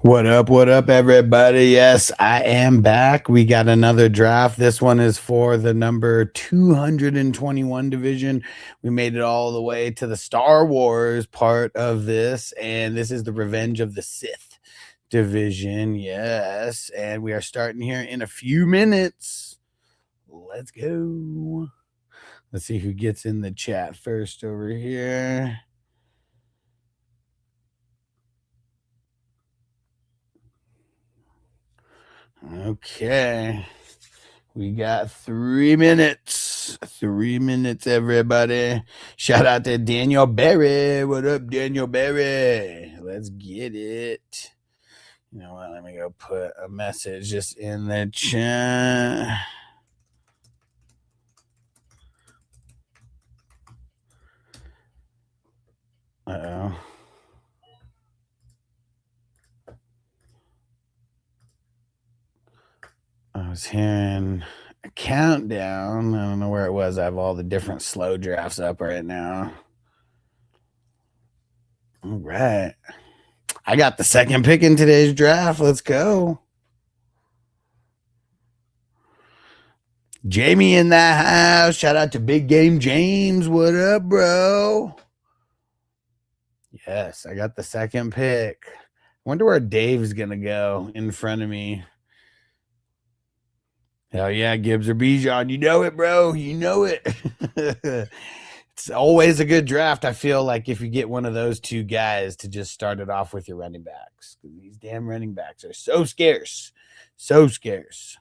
What up, everybody? Yes, I am back. We got another draft. This one is for the number 221 division. We made it all the way to the Star Wars part of this, and this is the Revenge of the Sith division. Yes, and we are starting here in a few minutes. Let's go. Let's see who gets in the chat first over here. Okay. We got 3 minutes. 3 minutes, everybody. Shout out to Daniel Berry. What up, Daniel Berry? Let's get it. You know what? Let me go put a message just in the chat. Uh-oh. I was hearing a countdown. I don't know where it was. I have all the different slow drafts up right now. All right. I got the second pick in today's draft. Let's go. Jamie in that house. Shout out to Big Game James. What up, bro? Yes, I got the second pick. Wonder where Dave's going to go in front of me. Hell yeah, Gibbs or Bijan. You know it, bro. You know it. It's always a good draft. I feel like if you get one of those two guys to just start it off with your running backs. These damn running backs are so scarce. So scarce.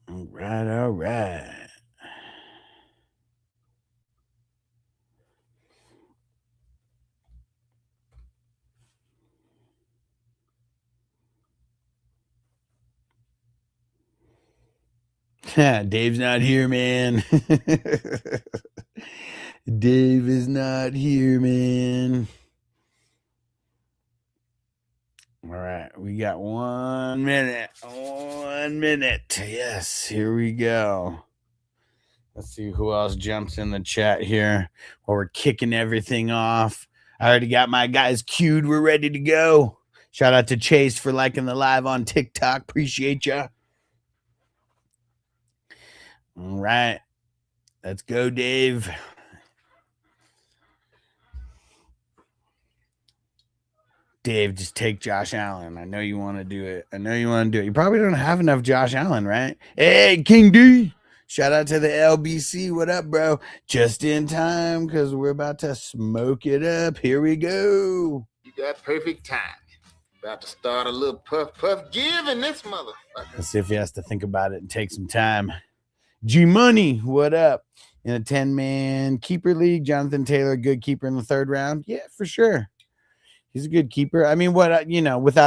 All right, all right. Dave's not here, man. Dave is not here, man. All right, we got 1 minute. 1 minute. Yes, here we go. Let's see who else jumps in the chat here while we're kicking everything off. I already got my guys queued. We're ready to go. Shout out to Chase for liking the live on TikTok. Appreciate ya. All right. Let's go, Dave. Dave, just take Josh Allen. I know you want to do it. You probably don't have enough Josh Allen, right? Hey, King D. Shout out to the LBC. What up, bro? Just in time because we're about to smoke it up. Here we go. You got perfect time. About to start a little puff give in this motherfucker. Let's see if he has to think about it and take some time. G Money, what up? In a 10-man keeper league, Jonathan Taylor, good keeper in the third round. Yeah, for sure. He's a good keeper. I mean, without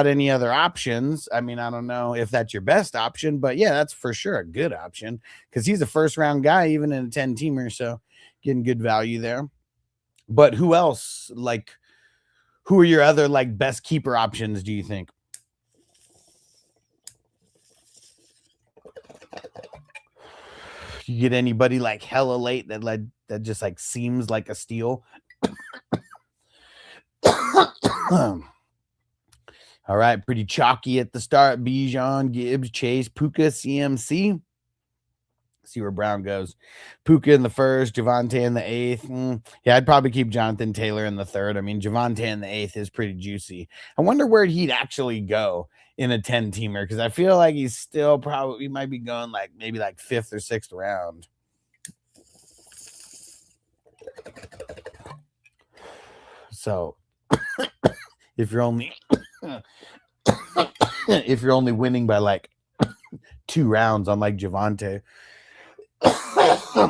any other options. I mean, I don't know if that's your best option, but yeah, that's for sure a good option because he's a first round guy, even in a 10-teamer. So getting good value there. But who else? Who are your other best keeper options, do you think? You get anybody hella late that just seems like a steal? All right, pretty chalky at the start. Bijan, Gibbs, Chase, Puka, CMC. See where Brown goes. Puka in the first, Javonte in the 8th. Yeah, I'd probably keep Jonathan Taylor in the 3rd. I mean, Javonte in the 8th is pretty juicy. I wonder where he'd actually go in a 10-teamer because I feel like he's still he might be going maybe 5th or 6th round. So if you're only winning by 2 rounds on Javonte,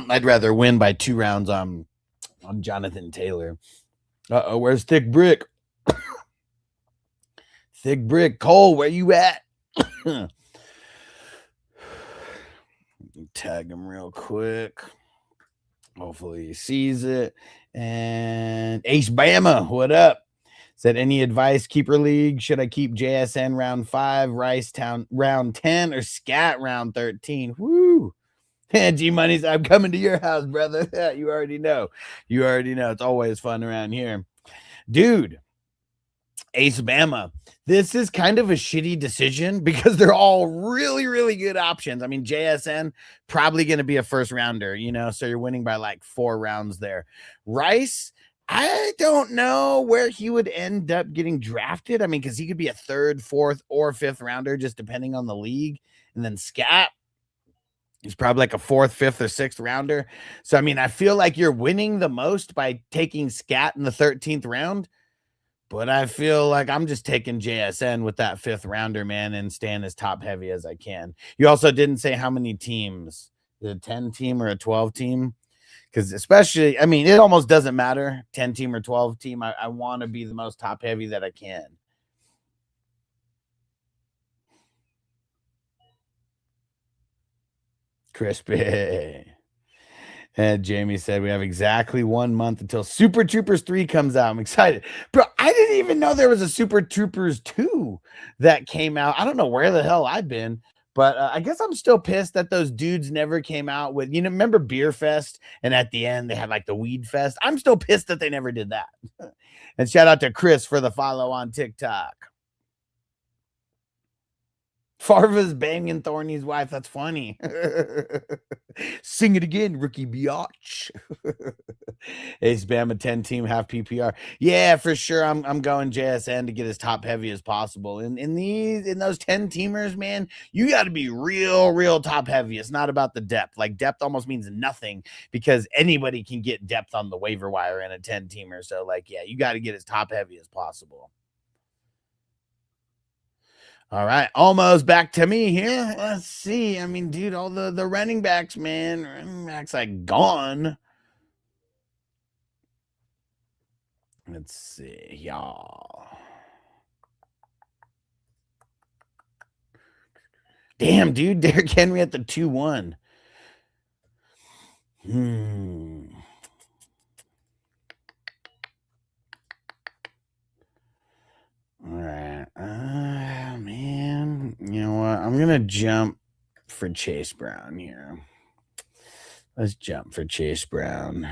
I'd rather win by 2 rounds on Jonathan Taylor. Uh-oh, where's Thick Brick? Thick Brick, Cole, where you at? Tag him real quick. Hopefully he sees it. And Ace Bama, what up? Said, any advice, keeper league? Should I keep JSN round 5, Rice Town round 10, or Scat round 13? Woo! G Money's, I'm coming to your house, brother. You already know. You already know. It's always fun around here. Dude, Ace Bama. This is kind of a shitty decision because they're all really, really good options. I mean, JSN probably going to be a first rounder, so you're winning by like 4 rounds there. Rice, I don't know where he would end up getting drafted. I mean, because he could be a 3rd, 4th, or 5th rounder, just depending on the league. And then Scat, he's probably like a 4th, 5th, or 6th rounder. So, I mean, I feel like you're winning the most by taking Scat in the 13th round. But I feel like I'm just taking JSN with that 5th rounder, man, and staying as top heavy as I can. You also didn't say how many teams, a 10 team or a 12 team? Because especially, I mean, it almost doesn't matter, 10 team or 12 team. I want to be the most top heavy that I can. Crispy. And Jamie said, we have exactly 1 month until Super Troopers 3 comes out. I'm excited. Bro, I didn't even know there was a Super Troopers 2 that came out. I don't know where the hell I've been, but I guess I'm still pissed that those dudes never came out with, remember Beer Fest? And at the end, they had like the Weed Fest. I'm still pissed that they never did that. And shout out to Chris for the follow on TikTok. Farva's banging Thorny's wife. That's funny. Sing it again, rookie biatch. Ace Bama 10 team, half PPR. Yeah, for sure. I'm going JSN to get as top heavy as possible. In those 10 teamers, man, you got to be real top heavy. It's not about the depth. Like depth almost means nothing because anybody can get depth on the waiver wire in a 10 teamer. So like, yeah, you got to get as top heavy as possible. All right, almost back to me here. Let's see. I mean, dude, all the running backs, man. Running backs like gone. Let's see, y'all. Damn, dude, Derrick Henry at the 2-1. All right. Man, you know what? I'm going to jump for Chase Brown here. Let's jump for Chase Brown.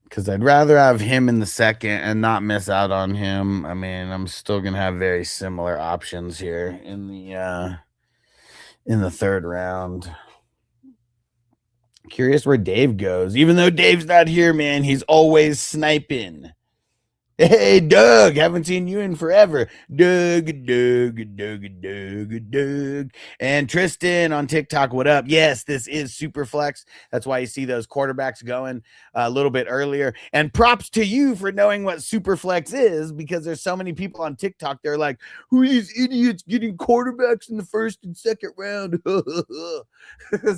Because I'd rather have him in the second and not miss out on him. I mean, I'm still going to have very similar options here in the 3rd round. Curious where Dave goes. Even though Dave's not here, man, he's always sniping. Hey, Doug, haven't seen you in forever. Doug. And Tristan on TikTok, what up? Yes, this is Superflex. That's why you see those quarterbacks going a little bit earlier. And props to you for knowing what Superflex is, because there's so many people on TikTok, they're like, who are these idiots getting quarterbacks in the 1st and 2nd round?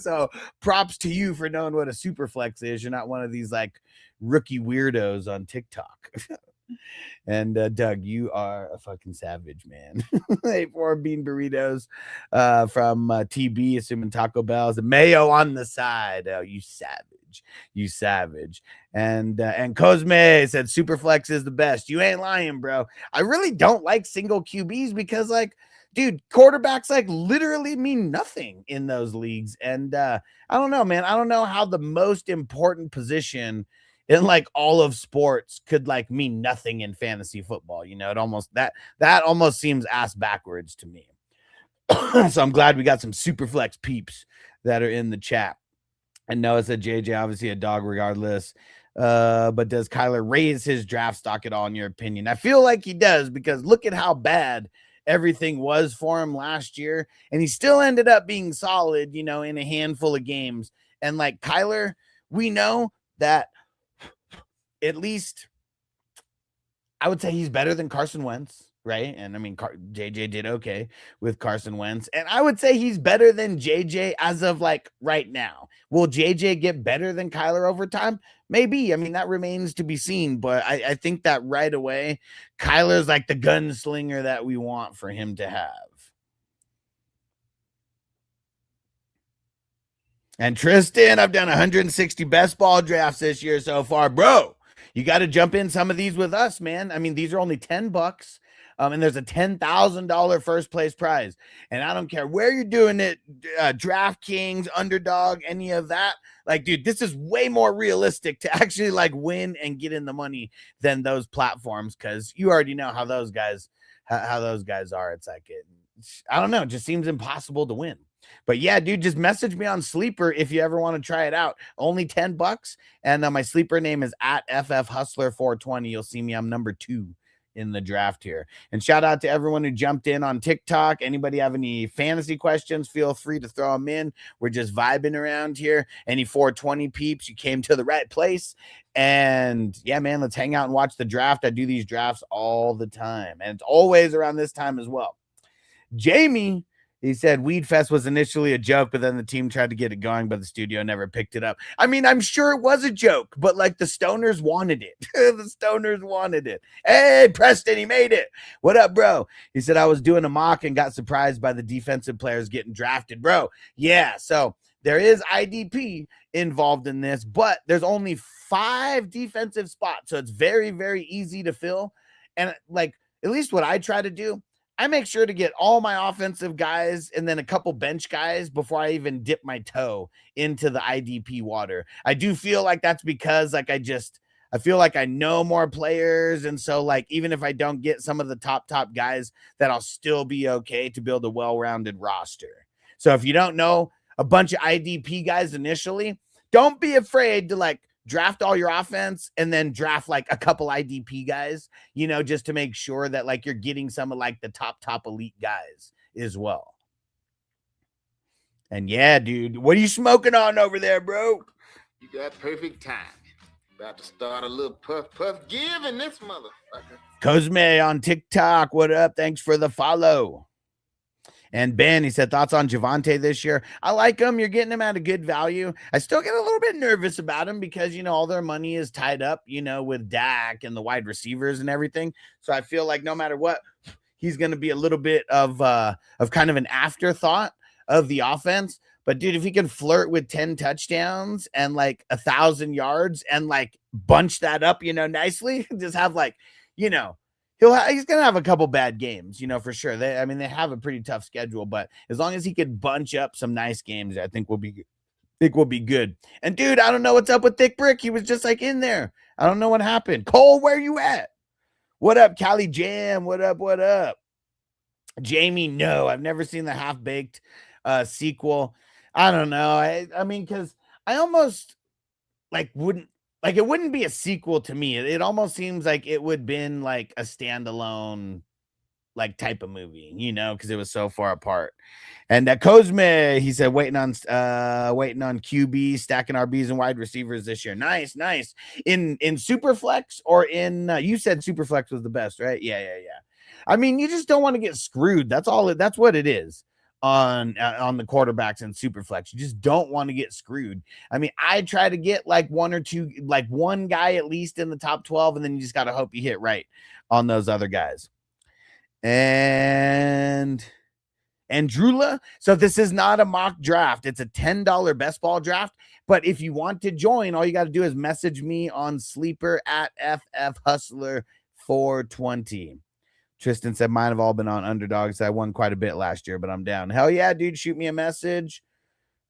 So props to you for knowing what a Superflex is. You're not one of these like rookie weirdos on TikTok. And Doug, you are a fucking savage, man. 4 bean burritos from TB, assuming Taco Bell's, and mayo on the side. Oh, you savage. And Cosme said Superflex is the best. You ain't lying, bro. I really don't like single QBs because, like, dude, quarterbacks like literally mean nothing in those leagues. And I don't know, man. I don't know how the most important position in like all of sports could like mean nothing in fantasy football. It almost that almost seems ass backwards to me. So I'm glad we got some Superflex peeps that are in the chat. And Noah said JJ obviously a dog regardless. But does Kyler raise his draft stock at all in your opinion? I feel like he does, because look at how bad everything was for him last year, and he still ended up being solid, in a handful of games. And like Kyler, we know that at least I would say he's better than Carson Wentz, right? And I mean, JJ did okay with Carson Wentz. And I would say he's better than JJ as of like right now. Will JJ get better than Kyler over time? Maybe. I mean, that remains to be seen. But I think that right away, Kyler's like the gunslinger that we want for him to have. And Tristan, I've done 160 best ball drafts this year so far. Bro, you got to jump in some of these with us, man. I mean, these are only $10. And there's a $10,000 first place prize. And I don't care where you're doing it, DraftKings, Underdog, any of that. Like, dude, this is way more realistic to actually like win and get in the money than those platforms, because you already know how those guys are. It's like I don't know, it just seems impossible to win. But yeah, dude, just message me on Sleeper if you ever want to try it out. Only $10, and my Sleeper name is at FF Hustler 420. You'll see me. I'm number 2 in the draft here. And shout out to everyone who jumped in on TikTok. Anybody have any fantasy questions, feel free to throw them in. We're just vibing around here. Any 420 peeps, you came to the right place. And yeah, man, let's hang out and watch the draft. I do these drafts all the time, and it's always around this time as well. Jamie, he said Weed Fest was initially a joke, but then the team tried to get it going, but the studio never picked it up. I mean, I'm sure it was a joke, but like the stoners wanted it. The stoners wanted it. Hey, Preston, he made it. What up, bro? He said, I was doing a mock and got surprised by the defensive players getting drafted, bro. Yeah, so there is IDP involved in this, but there's only 5 defensive spots, so it's very, very easy to fill. And like, at least what I try to do, I make sure to get all my offensive guys and then a couple bench guys before I even dip my toe into the IDP water. I do feel like that's because like I feel like I know more players. And so like, even if I don't get some of the top guys, that I'll still be okay to build a well-rounded roster. So if you don't know a bunch of IDP guys initially, don't be afraid to like draft all your offense and then draft like a couple IDP guys, you know, just to make sure that like you're getting some of like the top elite guys as well. And yeah, dude, what are you smoking on over there, bro? You got perfect time. About to start a little puff giving this motherfucker. Cosme on TikTok, what up? Thanks for the follow. And Ben, he said, thoughts on Javonte this year? I like him. You're getting him at a good value. I still get a little bit nervous about him because, you know, all their money is tied up, you know, with Dak and the wide receivers and everything. So I feel like no matter what, he's going to be a little bit of kind of an afterthought of the offense. But dude, if he can flirt with 10 touchdowns and like 1,000 yards and like bunch that up, you know, nicely, just have like, you know, he's going to have a couple bad games, you know, for sure. They have a pretty tough schedule, but as long as he could bunch up some nice games, I think we'll be good. And dude, I don't know what's up with Thick Brick. He was just like in there. I don't know what happened. Cole, where you at? What up, Cali Jam? What up? Jamie, no, I've never seen the Half-Baked sequel. I don't know. I mean, because I almost like wouldn't. Like, it wouldn't be a sequel to me. It almost seems like it would have been like a standalone like type of movie, you know, because it was so far apart. And Cosme, he said, waiting on QB, stacking RBs and wide receivers this year. Nice. In Superflex or in you said Superflex was the best, right? Yeah. I mean, you just don't want to get screwed. That's what it is. On the quarterbacks and Superflex, you just don't want to get screwed. I mean, I try to get like one or two, like one guy at least in the top 12, and then you just got to hope you hit right on those other guys. And Drula. So this is not a mock draft. It's a $10 best ball draft. But if you want to join, all you got to do is message me on Sleeper at FF Hustler 420. Tristan said, mine have all been on underdogs. I won quite a bit last year, but I'm down. Hell yeah, dude. Shoot me a message.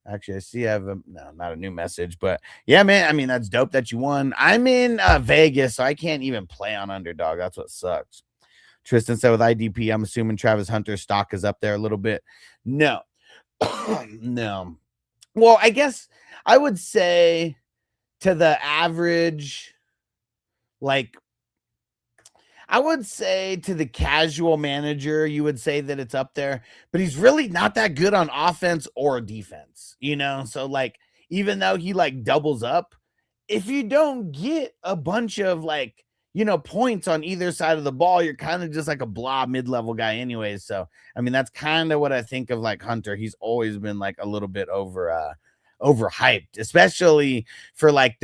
Actually, I see I have not a new message, but yeah, man. I mean, that's dope that you won. I'm in Vegas, so I can't even play on underdog. That's what sucks. Tristan said, with IDP, I'm assuming Travis Hunter's stock is up there a little bit. No. No. Well, I guess I would say to the average, like, I would say to the casual manager, you would say that it's up there, but he's really not that good on offense or defense, you know? So like, even though he like doubles up, if you don't get a bunch of like, you know, points on either side of the ball, you're kind of just like a blah mid-level guy anyways. So, I mean, that's kind of what I think of like Hunter. He's always been like a little bit overhyped, especially for like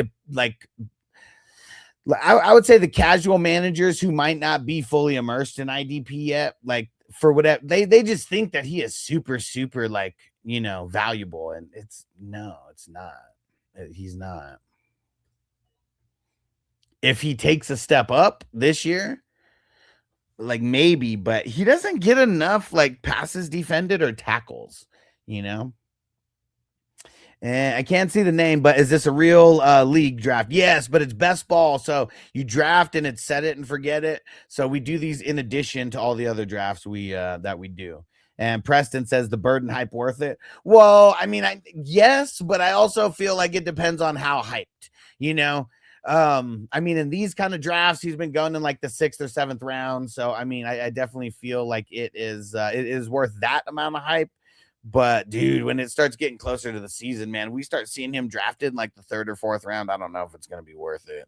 I would say the casual managers who might not be fully immersed in IDP yet, like for whatever they just think that he is super like, you know, valuable, and it's not. He's not. If he takes a step up this year, like maybe, but he doesn't get enough like passes defended or tackles, you know. And I can't see the name, but is this a real league draft? Yes, but it's best ball. So you draft and it's set it and forget it. So we do these in addition to all the other drafts that we do. And Preston says the burden hype worth it. Well, I mean, yes, but I also feel like it depends on how hyped, you know. I mean, in these kind of drafts, he's been going in like the 6th or 7th round. So I mean, I definitely feel like it is worth that amount of hype. But dude, when it starts getting closer to the season, man, we start seeing him drafted in like the 3rd or 4th round. I don't know if it's going to be worth it.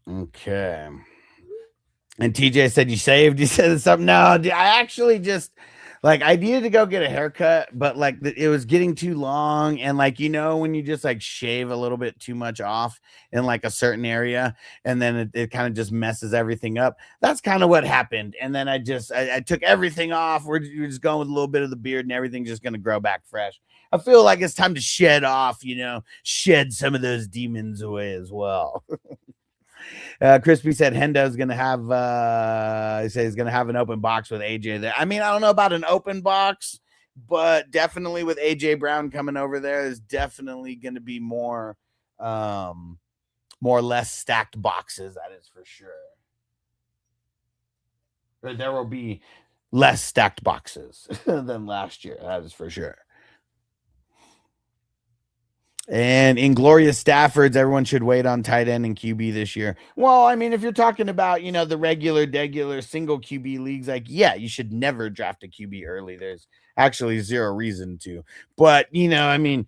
Okay. And TJ said, you saved? You said something? No, dude, I actually just like I needed to go get a haircut, but like it was getting too long. And like, you know, when you just like shave a little bit too much off in like a certain area, and then it kind of just messes everything up. That's kind of what happened. And then I took everything off. We're just going with a little bit of the beard, and everything's just gonna grow back fresh. I feel like it's time to shed off, you know, shed some of those demons away as well. Crispy said Hendo's gonna have he said he's gonna have an open box with AJ there. I mean, I don't know about an open box, but definitely with AJ Brown coming over there's definitely gonna be more less stacked boxes, that is for sure. But there will be less stacked boxes than last year, that is for sure. And Inglorious Staffords, everyone should wait on tight end and QB this year. Well, I mean, if you're talking about, you know, the regular single QB leagues, like, yeah, you should never draft a QB early. There's actually zero reason to. But, you know, I mean,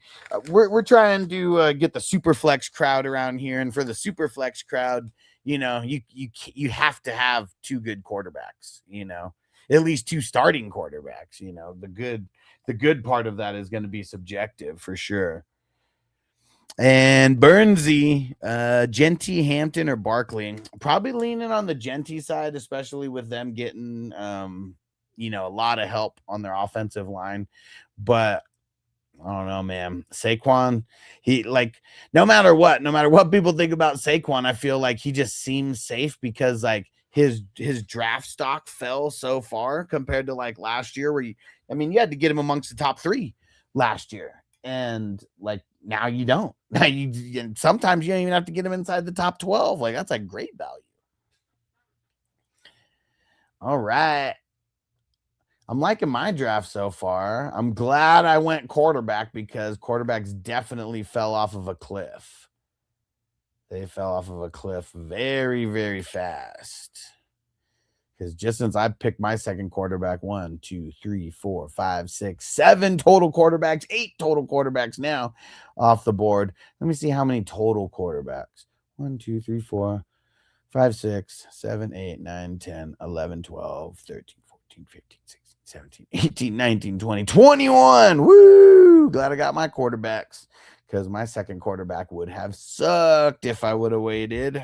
we're trying to get the super flex crowd around here. And for the super flex crowd, you know, you have to have 2 good quarterbacks, you know, at least 2 starting quarterbacks, you know. The good part of that is going to be subjective for sure. And Burnsy, Genty, Hampton, or Barkley. Probably leaning on the Genty side, especially with them getting, you know, a lot of help on their offensive line. But I don't know, man. Saquon, he like no matter what people think about Saquon, I feel like he just seems safe because like his draft stock fell so far compared to like last year where you had to get him amongst the top 3 last year. And like now you don't. Now sometimes you don't even have to get him inside the top 12. Like that's a great value. All right. I'm liking my draft so far. I'm glad I went quarterback because quarterbacks definitely fell off of a cliff. They fell off of a cliff very, very fast. Because just since I picked my second quarterback, 1, 2, 3, 4, 5, 6, 7 total quarterbacks, 8 total quarterbacks now off the board. Let me see how many total quarterbacks. 1, 2, 3, 4, 5, 6, 7, 8, 9, 10, 11, 12, 13, 14, 15, 16, 17, 18, 19, 20, 21. Woo! Glad I got my quarterbacks because my second quarterback would have sucked if I would have waited.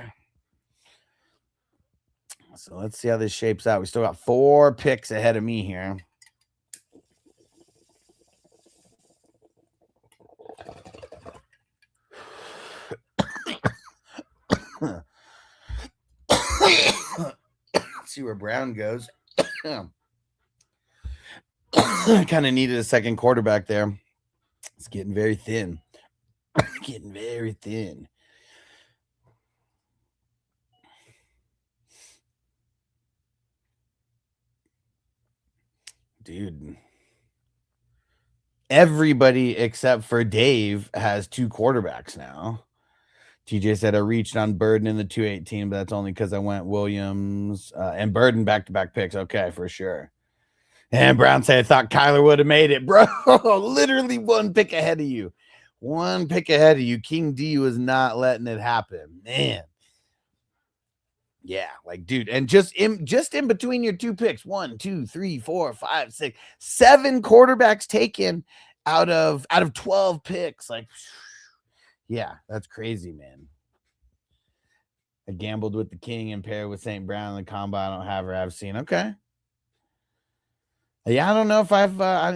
So let's see how this shapes out. We still got 4 picks ahead of me here. Let's see where Brown goes. Kind of needed a second quarterback there. It's getting very thin. Getting very thin. Dude. Everybody except for Dave has 2 quarterbacks now. TJ said I reached on Burden in the 218, but that's only because I went Williams and Burden back-to-back picks. Okay, for sure. And Brown said I thought Kyler would have made it, bro. Literally 1 pick ahead of you. 1 pick ahead of you. King D was not letting it happen, man. Yeah, like dude, and just in between your 2 picks, 1, 2, 3, 4, 5, 6, 7 quarterbacks taken, out of 12 picks. Like, yeah, that's crazy, man. I gambled with the King and paired with St. Brown in the combo. I don't have her. I've seen. Okay. Yeah, I don't know if I've. I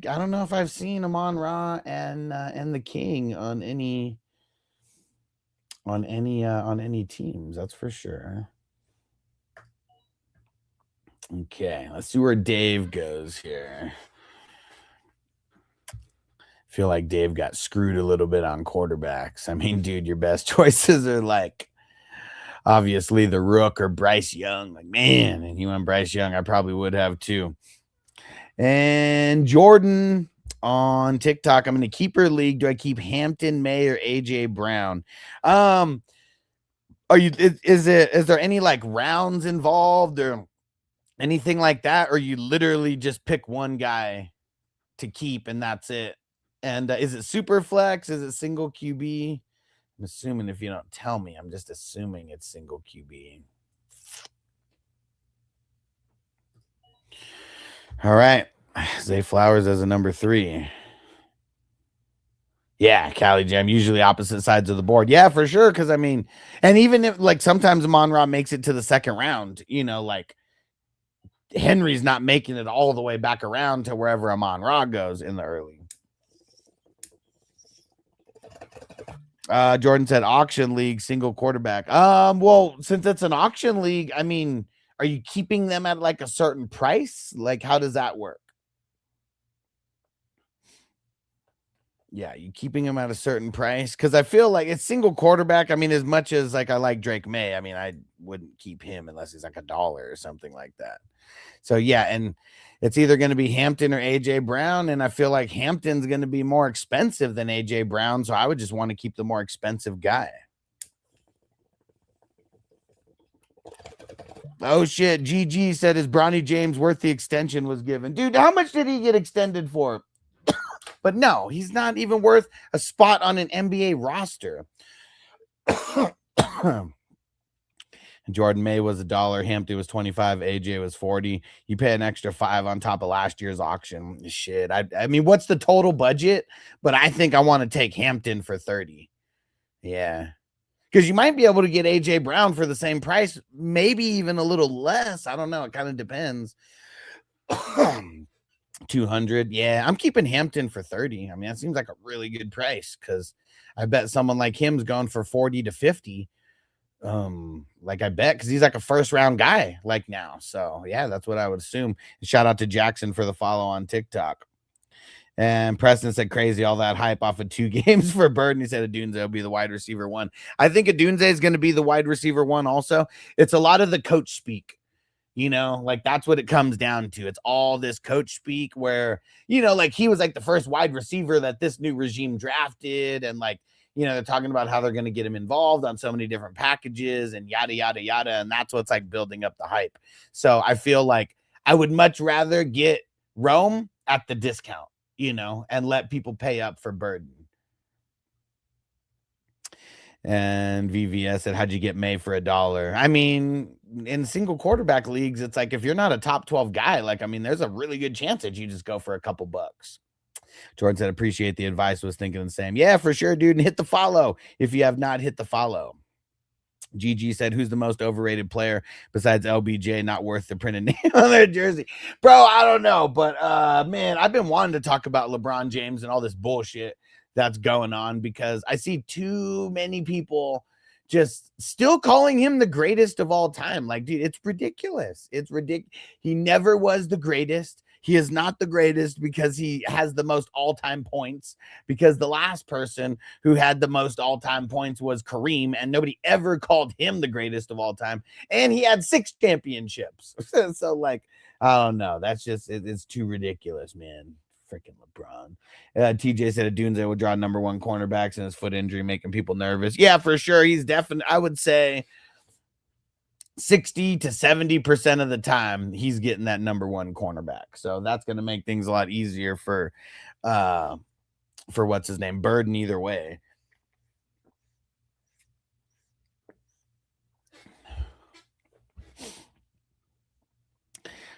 don't know if I've seen Amon Ra and the King on any teams. That's for sure. Okay, let's see where Dave goes here. Feel like Dave got screwed a little bit on quarterbacks. I mean, dude, your best choices are like obviously the Rook or Bryce Young. Like, man, and you went Bryce Young, I probably would have too. And Jordan on TikTok, I'm in a keeper league. Do I keep Hampton, May, or AJ Brown? Are you? Is there any like rounds involved or anything like that, or you literally just pick one guy to keep and that's it? And is it super flex? Is it single QB? I'm assuming if you don't tell me, I'm just assuming it's single QB. All right. Zay Flowers as a number 3. Yeah, Cali Jam, usually opposite sides of the board. Yeah, for sure. Because, I mean, and even if, like, sometimes Amon Ra makes it to the second round, you know, like, Henry's not making it all the way back around to wherever Amon Ra goes in the early. Jordan said auction league, single quarterback. Well, since it's an auction league, I mean, are you keeping them at like a certain price? Like, how does that work? Yeah, you keeping him at a certain price? Because I feel like it's single quarterback. I mean, as much as like I like Drake May, I mean, I wouldn't keep him unless he's like $1 or something like that. So yeah, and it's either going to be Hampton or AJ Brown, and I feel like Hampton's going to be more expensive than AJ Brown, so I would just want to keep the more expensive guy. Oh shit, GG said his Bronny James worth the extension was given. Dude, how much did he get extended for? But no, he's not even worth a spot on an NBA roster. Jordan May was $1, Hampton was 25, AJ was 40. You pay an extra 5 on top of last year's auction. Shit. I mean, what's the total budget? But I think I want to take Hampton for 30. Yeah. Because you might be able to get AJ Brown for the same price, maybe even a little less. I don't know. It kind of depends. 200. Yeah, I'm keeping Hampton for 30. I mean, that seems like a really good price because I bet someone like him's going for 40 to 50. Like I bet because he's like a first round guy like now. So yeah, that's what I would assume. And shout out to Jackson for the follow on TikTok. And Preston said crazy, all that hype off of 2 games for Bird. And he said Adunze will be the wide receiver 1. I think Adunze is going to be the wide receiver 1 also. It's a lot of the coach speak. You know, like that's what it comes down to. It's all this coach speak where, you know, like he was like the first wide receiver that this new regime drafted. And like, you know, they're talking about how they're going to get him involved on so many different packages and yada, yada, yada. And that's what's like building up the hype. So I feel like I would much rather get Rome at the discount, you know, and let people pay up for Burden. And VVS said, how'd you get May for $1? I mean, in single quarterback leagues, it's like if you're not a top 12 guy, like, I mean, there's a really good chance that you just go for a couple bucks. Jordan said, appreciate the advice, was thinking the same. Yeah, for sure, dude. And hit the follow if you have not hit the follow. GG said, who's the most overrated player besides LBJ, not worth the printed name on their jersey? Bro, I don't know. But, man, I've been wanting to talk about LeBron James and all this bullshit that's going on because I see too many people just still calling him the greatest of all time. Like, dude, it's ridiculous. It's ridiculous. He never was the greatest. He is not the greatest because he has the most all-time points, because the last person who had the most all-time points was Kareem, and nobody ever called him the greatest of all time. And he had 6 championships. So like, I don't know. That's just, it's too ridiculous, man. Freaking LeBron. TJ said Adunze would draw number 1 cornerbacks and his foot injury making people nervous. Yeah, for sure. He's definitely, I would say 60 to 70% of the time he's getting that number 1 cornerback. So that's going to make things a lot easier for what's his name, Burden, either way.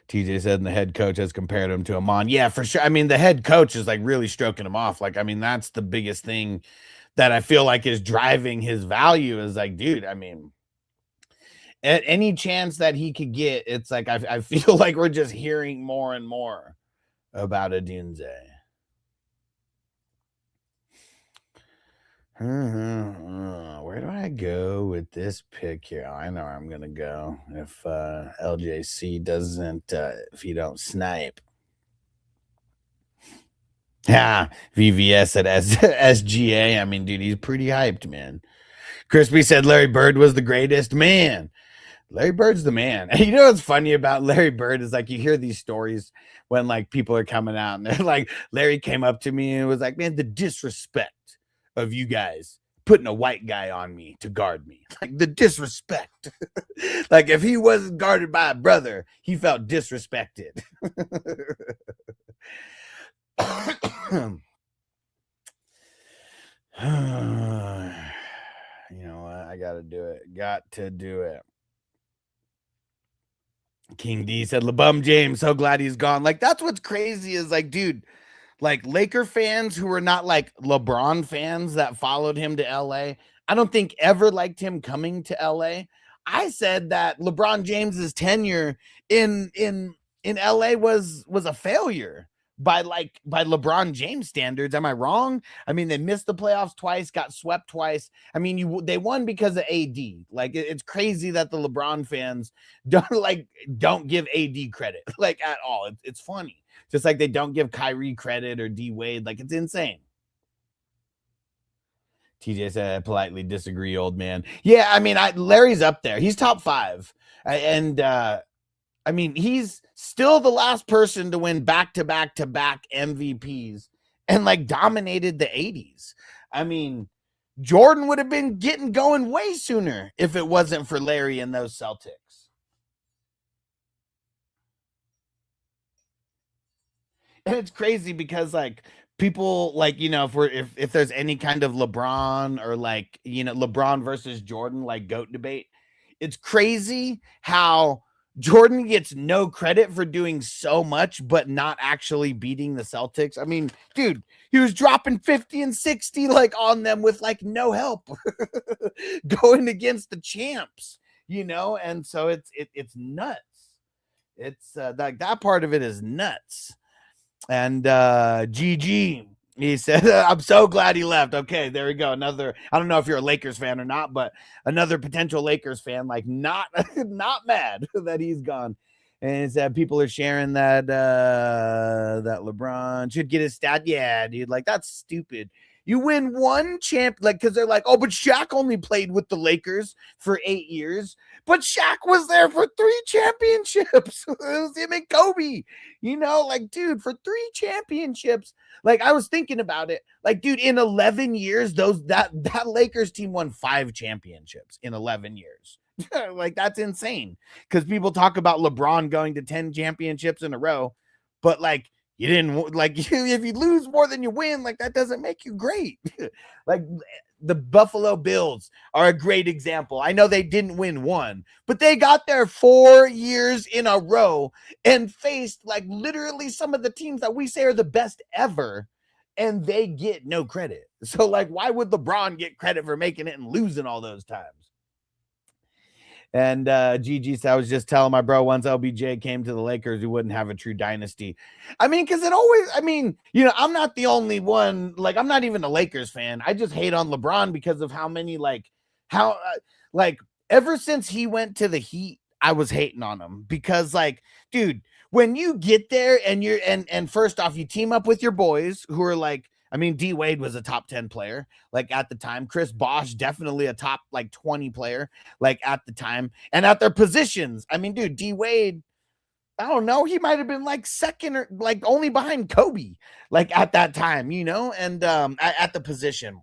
TJ said, and the head coach has compared him to Amon. Yeah, for sure. I mean, the head coach is like really stroking him off. Like, I mean, that's the biggest thing that I feel like is driving his value is like, dude, I mean, at any chance that he could get, it's like, I feel like we're just hearing more and more about Odunze. Where do I go with this pick here? I know where I'm gonna go if LJC doesn't if you don't snipe. Yeah, VVS at SGA. I mean, dude, he's pretty hyped, man. Crispy said Larry Bird was the greatest. Man, Larry Bird's the man. And you know what's funny about Larry Bird is like you hear these stories when like people are coming out and they're like, Larry came up to me and was like, man, the disrespect of you guys putting a white guy on me to guard me. Like the disrespect. Like if he wasn't guarded by a brother, he felt disrespected. You know what? I gotta do it. Got to do it. King D said LeBum James, so glad he's gone. Like that's what's crazy is like, dude, like Laker fans who were not like LeBron fans that followed him to LA, I don't think ever liked him coming to LA. I said that LeBron James's tenure in LA was a failure by LeBron James standards. Am I wrong? I mean, they missed the playoffs twice, got swept twice. I mean, they won because of AD. Like it's crazy that the LeBron fans don't give AD credit like at all. It's funny. Just like they don't give Kyrie credit or D Wade. Like it's insane. TJ said, I politely disagree, old man. Yeah, I mean, Larry's up there. He's top 5. And I mean, he's still the last person to win back-to-back-to-back MVPs and like dominated the 80s. I mean, Jordan would have been getting going way sooner if it wasn't for Larry and those Celtics. And it's crazy because like people like, you know, if there's any kind of LeBron or like, you know, LeBron versus Jordan, like GOAT debate, it's crazy how Jordan gets no credit for doing so much, but not actually beating the Celtics. I mean, dude, he was dropping 50 and 60 like on them with like no help going against the champs, you know? And so it's nuts. It's like that part of it is nuts. And GG, he said, I'm so glad he left. Okay, there we go. Another, I don't know if you're a Lakers fan or not, but another potential Lakers fan, like not mad that he's gone. And it said people are sharing that that LeBron should get his stat. Yeah, dude, like that's stupid. You win one champ, like, because they're like, oh, but Shaq only played with the Lakers for 8 years. But Shaq was there for 3 championships. It was him and Kobe. You know, like, dude, for 3 championships. Like, I was thinking about it. Like, dude, in 11 years, that Lakers team won 5 championships in 11 years. Like, that's insane. Because people talk about LeBron going to 10 championships in a row. But, like, you didn't, like, if you lose more than you win, like, that doesn't make you great. Like, the Buffalo Bills are a great example. I know they didn't win one, but they got there 4 years in a row and faced, like, literally some of the teams that we say are the best ever, and they get no credit. So, like, why would LeBron get credit for making it and losing all those times? And Gigi said, I was just telling my bro once LBJ came to the Lakers, we wouldn't have a true dynasty. I mean, because it always, I mean, you know, I'm not the only one. Like, I'm not even a Lakers fan. I just hate on LeBron because of how many, like, ever since he went to the Heat, I was hating on him because, like, dude, when you get there and you're, and first off, you team up with your boys who are like, I mean, D Wade was a top 10 player, like at the time. Chris Bosh, definitely a top like 20 player, like at the time. And at their positions, I mean, dude, D Wade, I don't know, he might have been like second or like only behind Kobe, like at that time, you know, and at the position.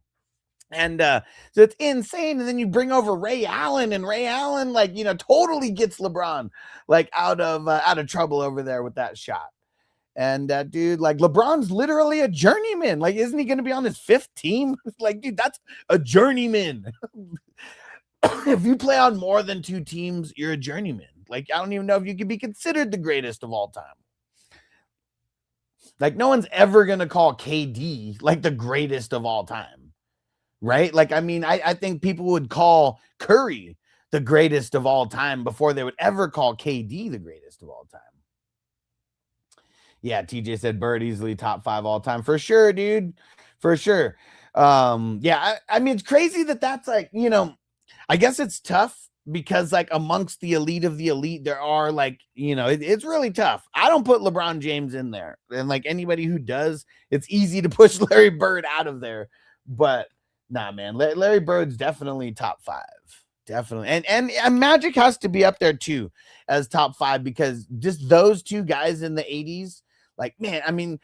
And so it's insane. And then you bring over Ray Allen, and Ray Allen, like, you know, totally gets LeBron like out of trouble over there with that shot. And dude, like LeBron's literally a journeyman. Like, isn't he going to be on his 5th team? Like, dude, that's a journeyman. If you play on more than 2 teams, you're a journeyman. Like, I don't even know if you could be considered the greatest of all time. Like, no one's ever going to call KD like the greatest of all time, right? Like, I mean, I think people would call Curry the greatest of all time before they would ever call KD the greatest of all time. Yeah, TJ said Bird easily top 5 all time. For sure, dude. For sure. Yeah, I mean, it's crazy that's like, you know, I guess it's tough because like amongst the elite of the elite, there are like, you know, it's really tough. I don't put LeBron James in there. And like anybody who does, it's easy to push Larry Bird out of there. But nah, man, Larry Bird's definitely top 5. Definitely. And Magic has to be up there too as top 5 because just those two guys in the 80s, like, man, I mean,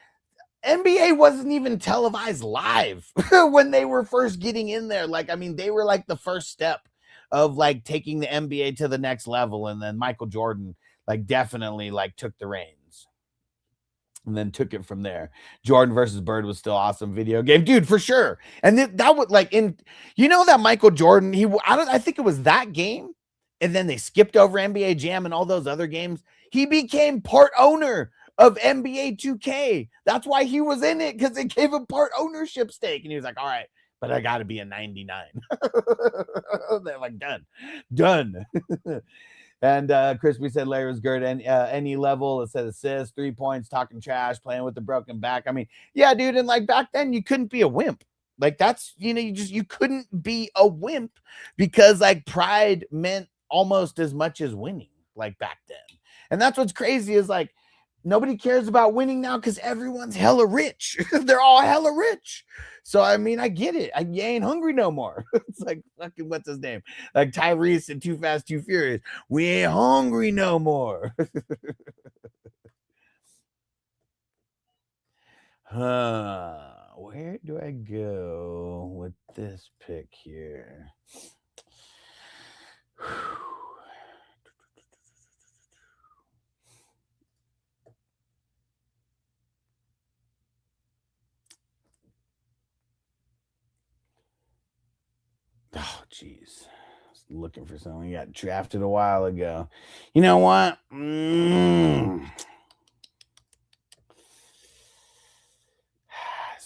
NBA wasn't even televised live when they were first getting in there. Like, I mean, they were like the first step of like taking the NBA to the next level. And then Michael Jordan, like, definitely like took the reins and then took it from there. Jordan versus Bird was still awesome video game, dude, for sure. And that would like you know, that Michael Jordan, I think it was that game. And then they skipped over NBA Jam and all those other games. He became part owner of NBA 2K. That's why he was in it, because they gave him part ownership stake. And he was like, all right, but I got to be a 99. They're like, done. And Crispy said Larry was good. And any level, it said assists, 3 points, talking trash, playing with the broken back. I mean, yeah, dude. And like back then, you couldn't be a wimp. Like that's, you know, you couldn't be a wimp because like pride meant almost as much as winning, like back then. And that's what's crazy is like, nobody cares about winning now because everyone's hella rich. They're all hella rich. So, I mean, I get it. You ain't hungry no more. It's like, fucking, what's his name? Like Tyrese and Too Fast, Too Furious. We ain't hungry no more. Where do I go with this pick here? Oh, jeez. Looking for something. He got drafted a while ago. You know what? This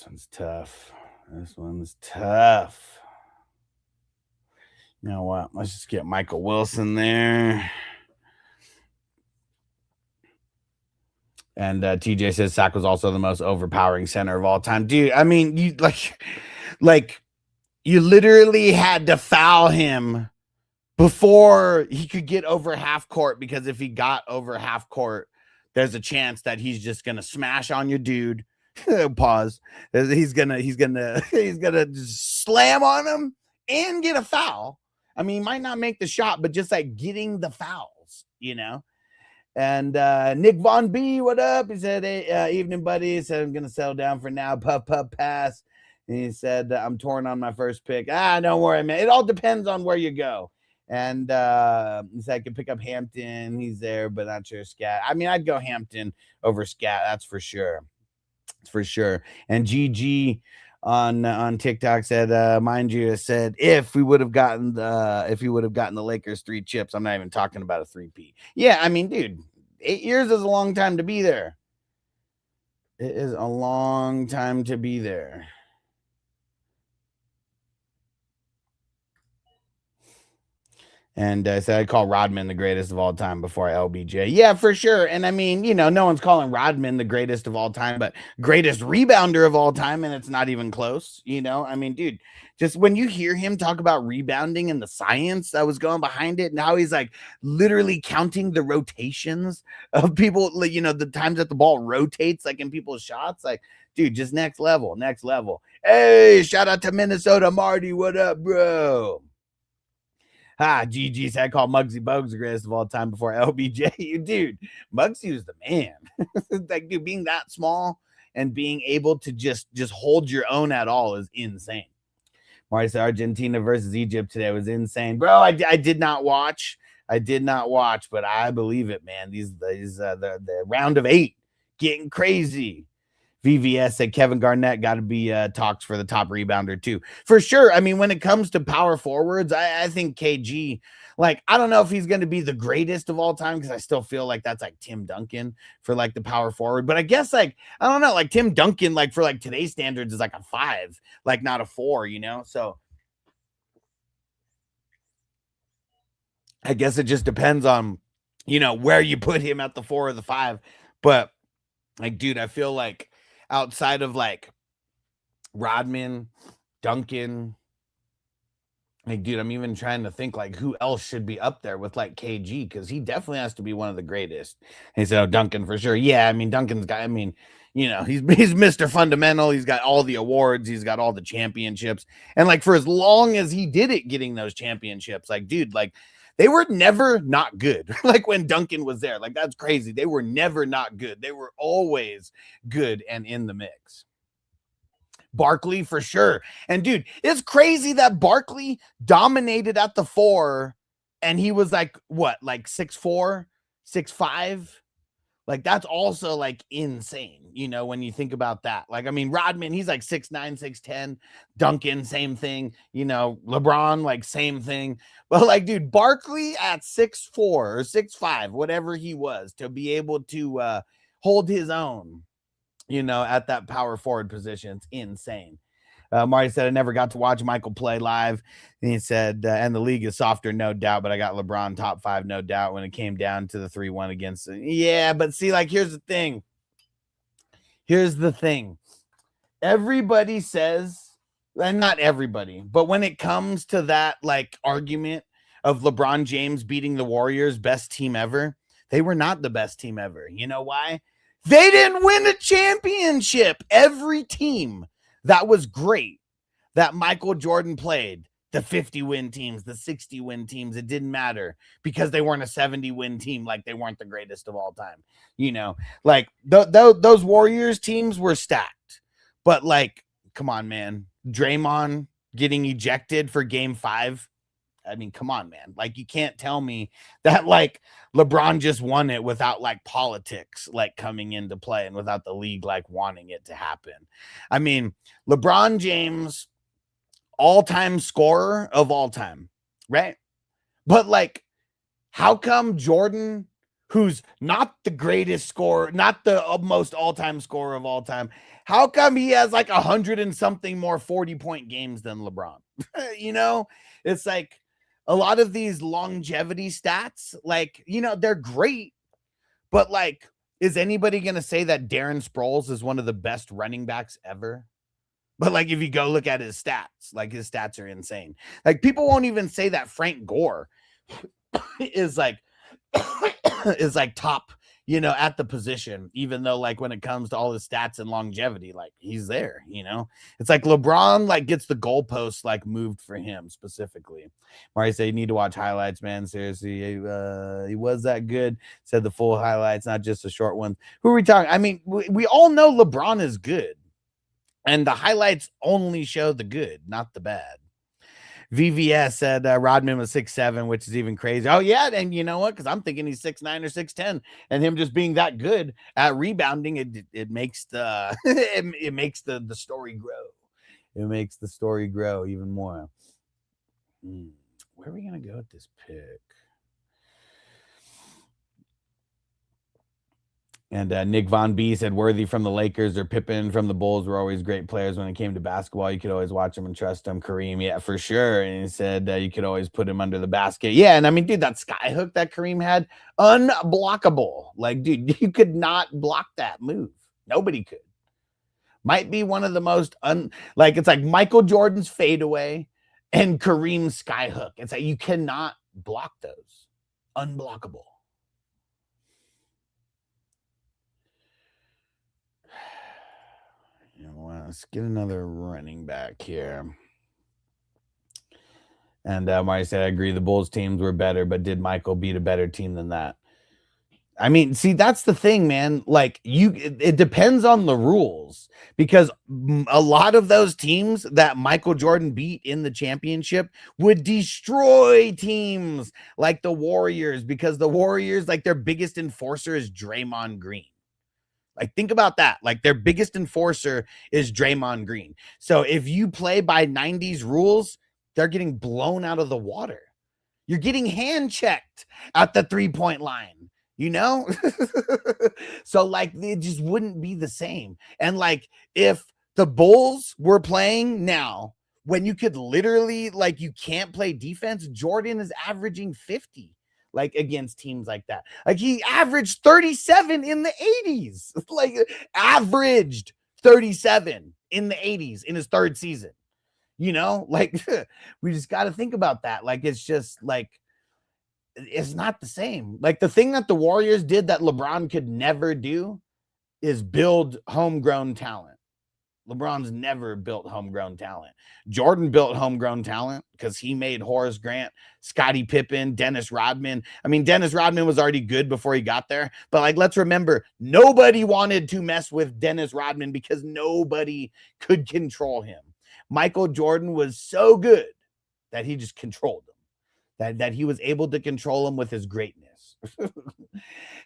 one's tough. You know what? Let's just get Michael Wilson there. And TJ says Sack was also the most overpowering center of all time. Dude, I mean, you you literally had to foul him before he could get over half court, because if he got over half court, there's a chance that he's just gonna smash on your dude. Pause. He's gonna just slam on him and get a foul. I mean, he might not make the shot, but just like getting the fouls, you know. And Nick Von B, what up? He said, hey, evening, buddy. He said, I'm gonna settle down for now. Puff pass. And he said, I'm torn on my first pick. Don't worry, man. It all depends on where you go. And he said I could pick up Hampton. He's there, but not sure Scat. I mean, I'd go Hampton over Scat. That's for sure. It's for sure. And GG on TikTok said, mind you, said if we would have gotten the Lakers 3 chips, I'm not even talking about a 3-peat. Yeah, I mean, dude, 8 years is a long time to be there. It is a long time to be there. And I said I'd call Rodman the greatest of all time before LBJ. Yeah, for sure. And I mean, you know, no one's calling Rodman the greatest of all time, but greatest rebounder of all time, and it's not even close. You know, I mean, dude, just when you hear him talk about rebounding and the science that was going behind it, now he's like literally counting the rotations of people, you know, the times that the ball rotates, like in people's shots, like, dude, just next level. Hey, shout out to Minnesota Marty. What up, bro? GG said I call Muggsy Bogues the greatest of all time before LBJ. Dude, Muggsy was the man. Like, dude, being that small and being able to just hold your own at all is insane. Marty said Argentina versus Egypt today was insane. Bro, I did not watch. But I believe it, man. The round of 8 getting crazy. VVS said Kevin Garnett got to be talks for the top rebounder too. For sure. I mean, when it comes to power forwards, I think KG, like, I don't know if he's going to be the greatest of all time because I still feel like that's like Tim Duncan for like the power forward. But I guess like, I don't know, like Tim Duncan, like for like today's standards is like a 5, like not a 4, you know? So I guess it just depends on, you know, where you put him at the 4 or the 5. But like, dude, I feel like outside of like Rodman, Duncan, like, dude, I'm even trying to think like who else should be up there with like KG because he definitely has to be one of the greatest. And he said, "Oh, Duncan for sure." Yeah, I mean, Duncan's got. I mean, you know, he's Mr. Fundamental. He's got all the awards. He's got all the championships. And like for as long as he did it, getting those championships, like, dude, like they were never not good. Like when Duncan was there, like that's crazy. They were never not good. They were always good and in the mix. Barkley for sure. And dude, it's crazy that Barkley dominated at the 4 and he was like what, like 6'4, 6'5. Like that's also like insane, you know, when you think about that. Like, I mean, Rodman, he's like 6'9, 6'10. Duncan, same thing, you know, LeBron, like same thing. But like, dude, Barkley at 6'4 or 6'5, whatever he was, to be able to hold his own, you know, at that power forward position. It's insane. Marty said, I never got to watch Michael play live. And he said, and the league is softer, no doubt, but I got LeBron top 5, no doubt, when it came down to the 3-1 against. Yeah, but see, like, here's the thing. Everybody says, and not everybody, but when it comes to that, like, argument of LeBron James beating the Warriors, best team ever, they were not the best team ever. You know why? They didn't win a championship. Every team that was great that Michael Jordan played, the 50-win teams, the 60-win teams, it didn't matter because they weren't a 70-win team. Like they weren't the greatest of all time. You know, like those Warriors teams were stacked. But like, come on, man. Draymond getting ejected for game 5. I mean, come on, man. Like, you can't tell me that, like, LeBron just won it without, like, politics, like, coming into play and without the league, like, wanting it to happen. I mean, LeBron James, all-time scorer of all time, right? But, like, how come Jordan, who's not the greatest scorer, not the most all-time scorer of all time, how come he has, like, 100 and something more 40-point games than LeBron? You know? It's like, a lot of these longevity stats, like, you know, they're great, but like, is anybody going to say that Darren Sproles is one of the best running backs ever? But like, if you go look at his stats, like his stats are insane. Like people won't even say that Frank Gore is like, is like top, you know, at the position, even though like when it comes to all his stats and longevity, like he's there, you know. It's like LeBron like gets the goalposts like moved for him specifically. Mari said you need to watch highlights, man. Seriously, he was that good. Said the full highlights, not just the short ones. Who are we talking? I mean, we all know LeBron is good, and the highlights only show the good, not the bad. VVS said Rodman was 6'7", which is even crazy. Oh, yeah. And you know what? Because I'm thinking he's 6'9" or 6'10", and him just being that good at rebounding, it makes the it makes the story grow. It makes the story grow even more. Where are we going to go with this pick? And Nick Von B said Worthy from the Lakers or Pippen from the Bulls were always great players when it came to basketball. You could always watch them and trust them. Kareem, yeah, for sure. And he said you could always put him under the basket. Yeah, and I mean, dude, that sky hook that Kareem had, unblockable. Like, dude, you could not block that move. Nobody could. Might be one of the most, like, it's like Michael Jordan's fadeaway and Kareem's sky hook. It's like you cannot block those. Unblockable. Let's get another running back here. And Marty said, I agree. The Bulls teams were better, but did Michael beat a better team than that? I mean, see, that's the thing, man. Like it depends on the rules because a lot of those teams that Michael Jordan beat in the championship would destroy teams like the Warriors because the Warriors, like their biggest enforcer is Draymond Green. Like, think about that. Like, their biggest enforcer is Draymond Green. So if you play by 90s rules, they're getting blown out of the water. You're getting hand checked at the 3-point line, you know? So, like, it just wouldn't be the same. And, like, if the Bulls were playing now, when you could literally, like, you can't play defense, Jordan is averaging 50, like, against teams like that. Like, he averaged 37 in the 80s, like, averaged 37 in the 80s in his third season. You know, like, we just got to think about that. Like, it's just like, it's not the same. Like, the thing that the Warriors did that LeBron could never do is build homegrown talent. LeBron's never built homegrown talent. Jordan built homegrown talent because he made Horace Grant, Scottie Pippen, Dennis Rodman. I mean, Dennis Rodman was already good before he got there. But, like, let's remember, nobody wanted to mess with Dennis Rodman because nobody could control him. Michael Jordan was so good that he just controlled him, that he was able to control him with his greatness.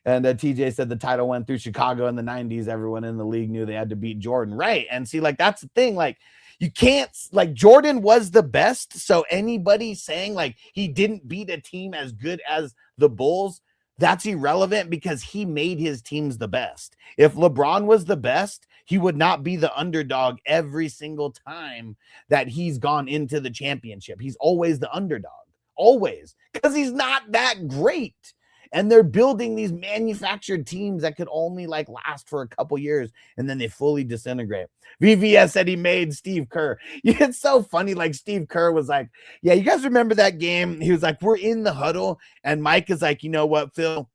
And TJ said the title went through Chicago in the 90s. Everyone in the league knew they had to beat Jordan. Right. And see, like, that's the thing. Like, you can't, like, Jordan was the best. So anybody saying, like, he didn't beat a team as good as the Bulls, that's irrelevant because he made his teams the best. If LeBron was the best, he would not be the underdog every single time that he's gone into the championship. He's always the underdog, always, because he's not that great. And they're building these manufactured teams that could only, like, last for a couple years and then they fully disintegrate. VVS said he made Steve Kerr. It's so funny. Like, Steve Kerr was like, yeah, you guys remember that game? He was like, we're in the huddle. And Mike is like, you know what, Phil?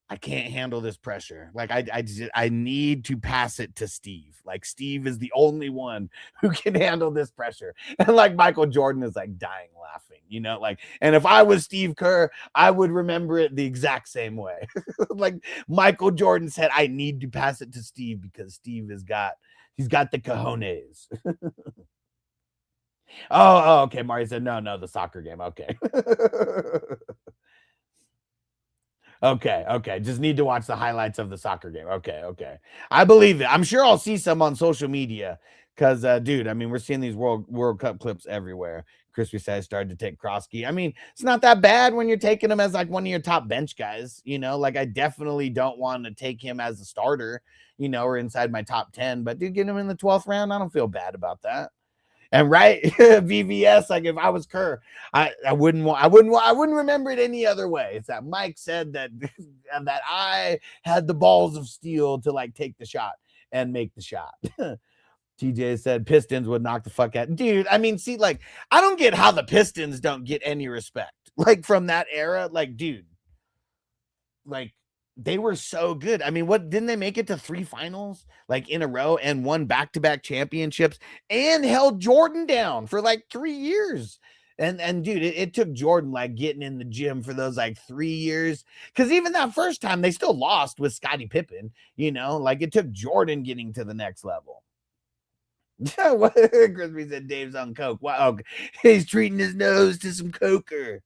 I can't handle this pressure. Like, I need to pass it to Steve. Like, Steve is the only one who can handle this pressure. And, like, Michael Jordan is, like, dying laughing, you know, like, and if I was Steve Kerr, I would remember it the exact same way. Like, Michael Jordan said, I need to pass it to Steve because Steve he's got the cojones. Oh, okay. Mario said, no, the soccer game. Okay. Okay. Just need to watch the highlights of the soccer game. Okay. I believe it. I'm sure I'll see some on social media because, dude, I mean, we're seeing these World Cup clips everywhere. Crispy says started to take Kroski. I mean, it's not that bad when you're taking him as, like, one of your top bench guys. You know, like, I definitely don't want to take him as a starter, you know, or inside my top 10. But, dude, get him in the 12th round. I don't feel bad about that. And right, VVS, like, if I was Kerr, I wouldn't remember it any other way. It's that Mike said that that I had the balls of steel to, like, take the shot and make the shot. TJ said Pistons would knock the fuck out. Dude, I mean, see, like, I don't get how the Pistons don't get any respect. Like, from that era, like, dude, like, they were so good. I mean, what didn't they make it to 3 finals, like, in a row and won back-to-back championships and held Jordan down for, like, 3 years? And dude, it took Jordan, like, getting in the gym for those, like, 3 years. Because even that first time, they still lost with Scottie Pippen, you know? Like, it took Jordan getting to the next level. Crispy said Dave's on coke. Wow, he's treating his nose to some coker.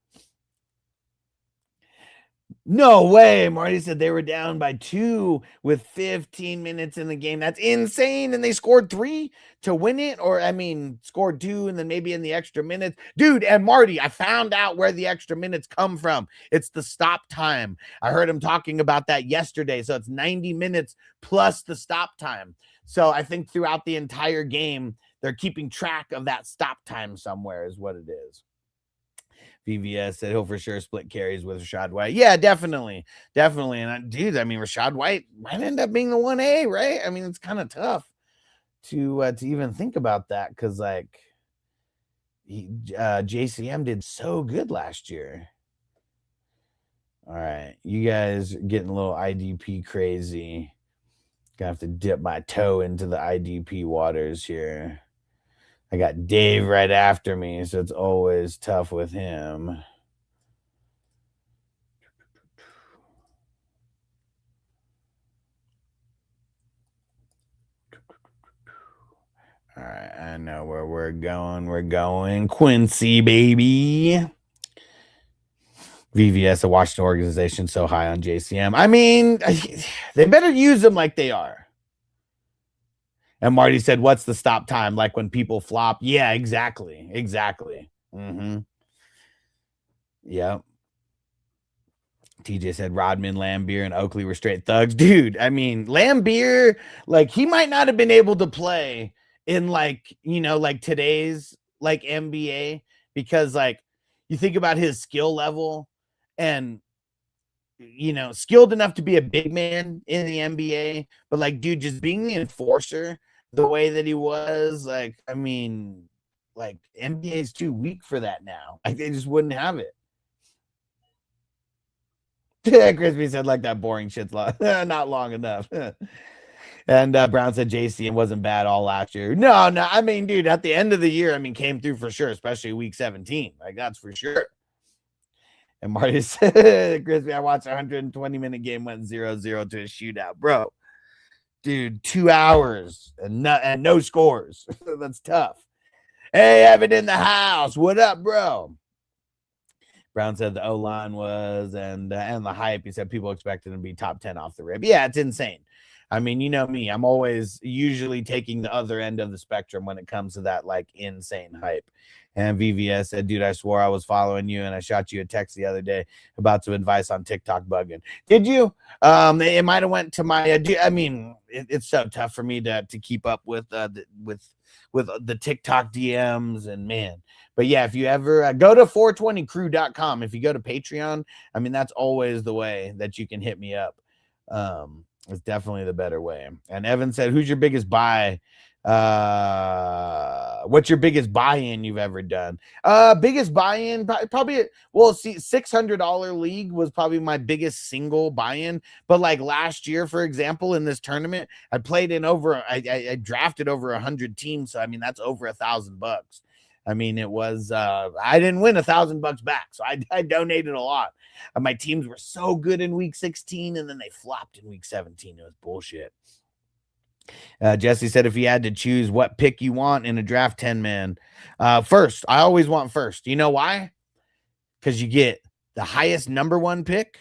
No way. Marty said they were down by 2 with 15 minutes in the game. That's insane. And they scored 3 to win it. Or, I mean, scored 2 and then maybe in the extra minutes. Dude, and Marty, I found out where the extra minutes come from. It's the stop time. I heard him talking about that yesterday. So it's 90 minutes plus the stop time. So I think throughout the entire game, they're keeping track of that stop time somewhere is what it is. VVS said he'll for sure split carries with Rashad White. Yeah, definitely. And dude, I mean, Rashad White might end up being the 1A, right? I mean, it's kind of tough to even think about that because, like, JCM did so good last year. All right, you guys getting a little IDP crazy. Gonna have to dip my toe into the IDP waters here. I got Dave right after me, so it's always tough with him. All right, I know where we're going. We're going Quincy, baby. VVS, a Washington organization, so high on JCM. I mean, they better use them like they are. And Marty said, what's the stop time? Like when people flop? Yeah, exactly. Exactly. Yeah. TJ said Rodman, Lambeer, and Oakley were straight thugs. Dude, I mean, Lambeer, like, he might not have been able to play in, like, you know, like today's, like, NBA, because, like, you think about his skill level and, you know, skilled enough to be a big man in the NBA, but, like, dude, just being the enforcer the way that he was, like, I mean, like, NBA is too weak for that now. Like, they just wouldn't have it. Crispy said, like, that boring shit's not long enough. And Brown said JC wasn't bad all last year. No, I mean, dude, at the end of the year, I mean, came through for sure, especially week 17. Like, that's for sure. And Marty said, Crispy, I watched a 120-minute game, went 0-0 to a shootout. Bro, dude, 2 hours and no scores. That's tough. Hey, Evan in the house. What up, bro? Brown said the O-line was, and the hype. He said people expected him to be top 10 off the rip. Yeah, it's insane. I mean, you know me. I'm always usually taking the other end of the spectrum when it comes to that, like, insane hype. And VVS said, dude, I swore I was following you, and I shot you a text the other day about some advice on TikTok bugging. Did you? It might have went to my I mean, it's so tough for me to keep up with the TikTok DMs, and man. But yeah, if you ever go to 420crew.com, if you go to Patreon, I mean, that's always the way that you can hit me up. It's definitely the better way. And Evan said, who's your biggest buy? What's your biggest buy-in you've ever done? Biggest buy-in, probably, well, see, $600 league was probably my biggest single buy-in. But like last year, for example, in this tournament, I played in I drafted over 100 teams. So I mean, that's over $1,000. I mean, it was, I didn't win $1,000 back. So I donated a lot. My teams were so good in week 16, and then they flopped in week 17. It was bullshit. Jesse said, if you had to choose what pick you want in a draft 10-man, first, I always want first. You know why? Because you get the highest number 1 pick,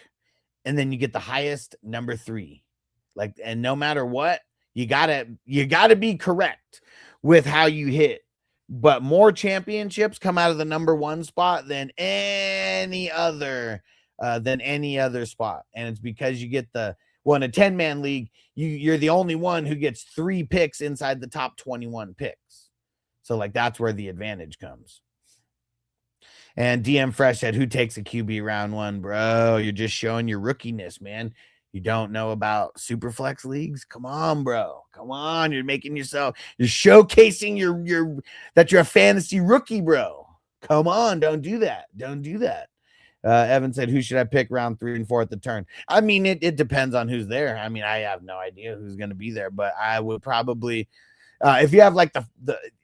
and then you get the highest number 3. Like, and no matter what, you gotta be correct with how you hit. But more championships come out of the number 1 spot than any other spot. And it's because you get in a 10-man league, you're the only one who gets 3 picks inside the top 21 picks. So like, that's where the advantage comes. And DM Fresh said, who takes a QB round 1, bro? You're just showing your rookiness, man. You don't know about Superflex leagues? Come on, bro. Come on. You're showcasing that you're a fantasy rookie, bro. Come on. Don't do that. Evan said, who should I pick round 3 and 4 at the turn? I mean, it depends on who's there. I mean, I have no idea who's going to be there, but I would probably, if you have like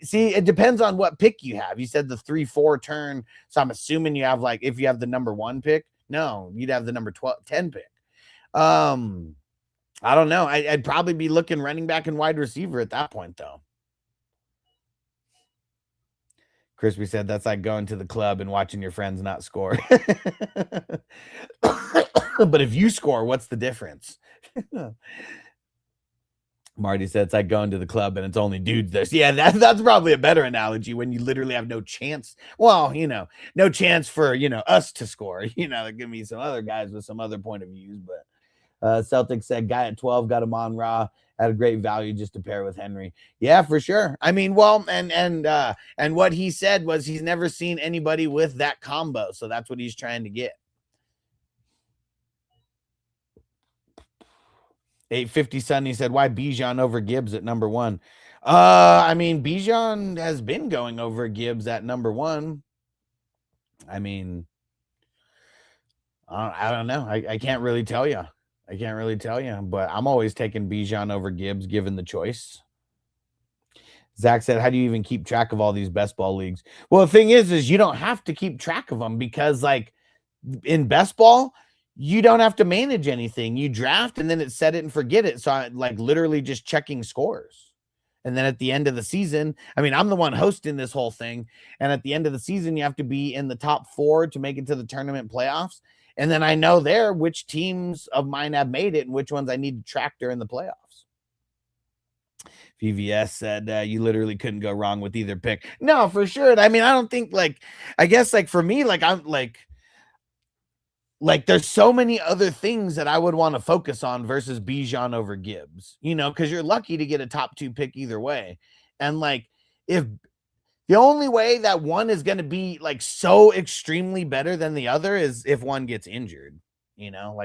see, it depends on what pick you have. You said the 3-4 turn. So I'm assuming you have, like, if you have the number 1 pick, no, you'd have the number 10 pick. I don't know. I'd probably be looking running back and wide receiver at that point, though. Crispy said, that's like going to the club and watching your friends not score. But if you score, what's the difference? Marty said, it's like going to the club and it's only dudes there. Yeah, that's probably a better analogy, when you literally have no chance. Well, no chance for, us to score. There could be some other guys with some other point of views, but Celtics said, guy at 12 got him on Raw at a great value just to pair with Henry. Yeah, for sure. I mean, well, and what he said was he's never seen anybody with that combo, so that's what he's trying to get. 850 Sunny said, why Bijan over Gibbs at number 1? I mean, Bijan has been going over Gibbs at number 1. I mean, I don't know. I can't really tell you. But I'm always taking Bijan over Gibbs given the choice. Zach said, how do you even keep track of all these best ball leagues? Well, the thing is you don't have to keep track of them, because like in best ball, you don't have to manage anything. You draft and then it's set it and forget it. So I like literally just checking scores. And then at the end of the season, I mean, I'm the one hosting this whole thing. And at the end of the season, you have to be in the top 4 to make it to the tournament playoffs. And then I know there which teams of mine have made it and which ones I need to track during the playoffs. VVS said you literally couldn't go wrong with either pick. No, for sure. I mean, I don't think I guess for me, I'm there's so many other things that I would want to focus on versus Bijan over Gibbs, because you're lucky to get a top 2 pick either way. And if the only way that one is going to be so extremely better than the other is if one gets injured,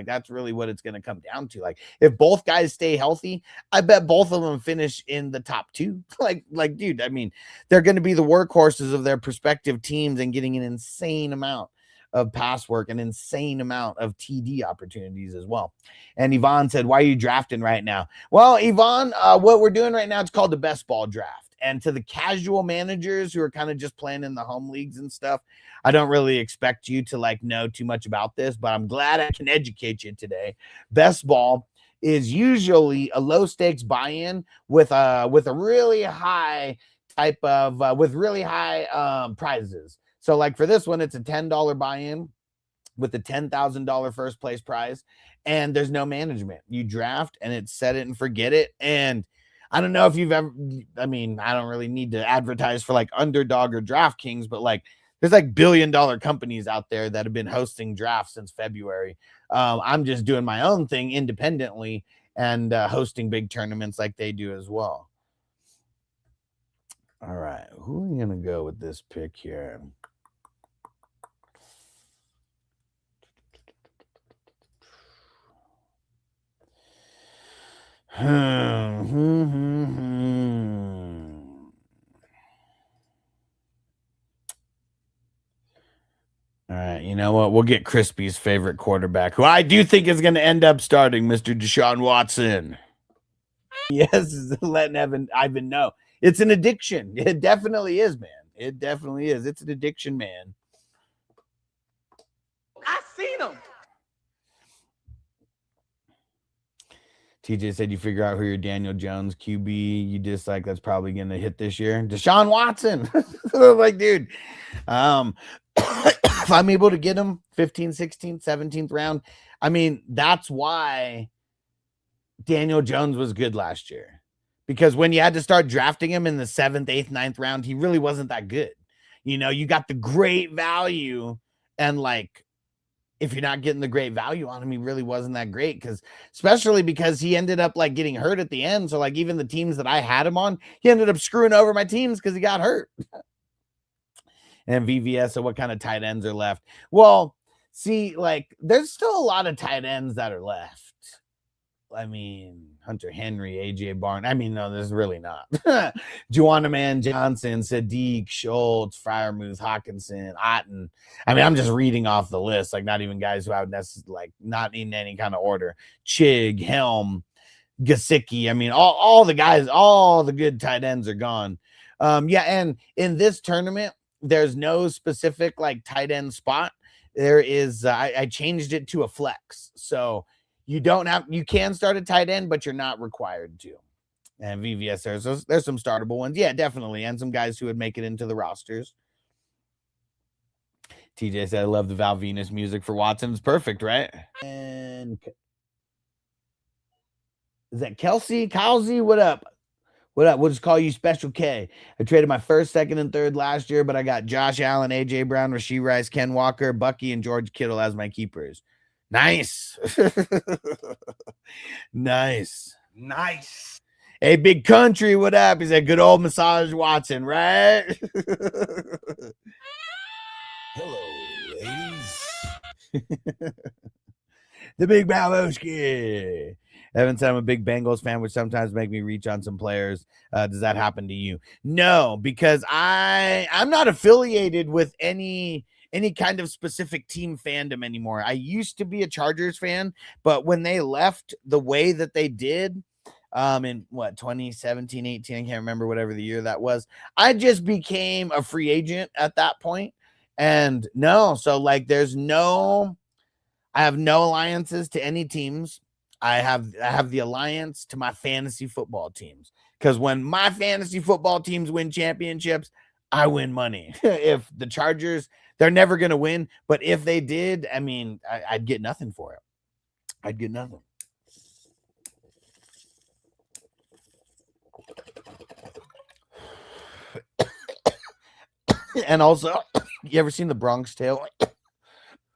that's really what it's going to come down to. If both guys stay healthy, I bet both of them finish in the top 2. Dude, I mean, they're going to be the workhorses of their prospective teams and getting an insane amount of pass work, an insane amount of TD opportunities as well. And Yvonne said, why are you drafting right now? Well, Yvonne, what we're doing right now, it's called the best ball draft. And to the casual managers who are kind of just playing in the home leagues and stuff, I don't really expect you to know too much about this, but I'm glad I can educate you today. Best ball is usually a low stakes buy-in with a really high type of with really high prizes. So for this one, it's a $10 buy-in with a $10,000 first place prize, and there's no management. You draft and it's set it and forget it. And I don't know if you've ever, I mean, I don't really need to advertise for Underdog or DraftKings, but there's billion-dollar companies out there that have been hosting drafts since February. I'm just doing my own thing independently and hosting big tournaments like they do as well. All right, who are we going to go with this pick here? All right, you know what? We'll get Crispy's favorite quarterback, who I do think is going to end up starting, Mr. Deshaun Watson. Yes, letting Ivan know. It's an addiction. It definitely is, man. It definitely is. It's an addiction, man. I seen him. TJ said you figure out who your Daniel Jones QB you dislike that's probably going to hit this year. Deshaun Watson. Dude, if I'm able to get him 15th, 16th, 17th round, I mean, that's why Daniel Jones was good last year. Because when you had to start drafting him in the 7th, 8th, 9th round, he really wasn't that good. You got the great value, and if you're not getting the great value on him, he really wasn't that great, especially because he ended up getting hurt at the end. So even the teams that I had him on, he ended up screwing over my teams because he got hurt. And VVS, so what kind of tight ends are left? Well, see, there's still a lot of tight ends that are left. I mean, Hunter Henry, AJ Barn. I mean, no, there's really not. Juwanna Man Johnson, Sadiq, Schultz, Freiermuth, Hawkinson, Otten. I mean, I'm just reading off the list, not even guys who I would necessarily not in any kind of order. Chig, Helm, Gesicki. I mean, all the guys, all the good tight ends are gone. Yeah, and in this tournament, there's no specific tight end spot. There is, I changed it to a flex. So you can start a tight end, but you're not required to. And VVS, there's some startable ones. Yeah, definitely. And some guys who would make it into the rosters. TJ said, I love the Val Venus music for Watson. It's perfect, right? And is that Kelsey? What up? What up? We'll just call you Special K. I traded my first, second, and third last year, but I got Josh Allen, AJ Brown, Rashee Rice, Ken Walker, Bucky, and George Kittle as my keepers. Nice. Nice. Hey, Big Country, what up? He's a good old Massage Watson, right? Hello, ladies. The Big Baloski. Evan said I'm a big Bengals fan, which sometimes make me reach on some players. Does that happen to you? No, because I'm not affiliated with any kind of specific team fandom anymore. I used to be a Chargers fan, but when they left the way that they did, in 2017, 18, I can't remember whatever the year that was, I just became a free agent at that point. And no, so I have no alliances to any teams. I have the alliance to my fantasy football teams, Because when my fantasy football teams win championships, I win money. If the Chargers, they're never going to win. But if they did, I mean, I'd get nothing for it. I'd get nothing. And also, you ever seen The Bronx Tale?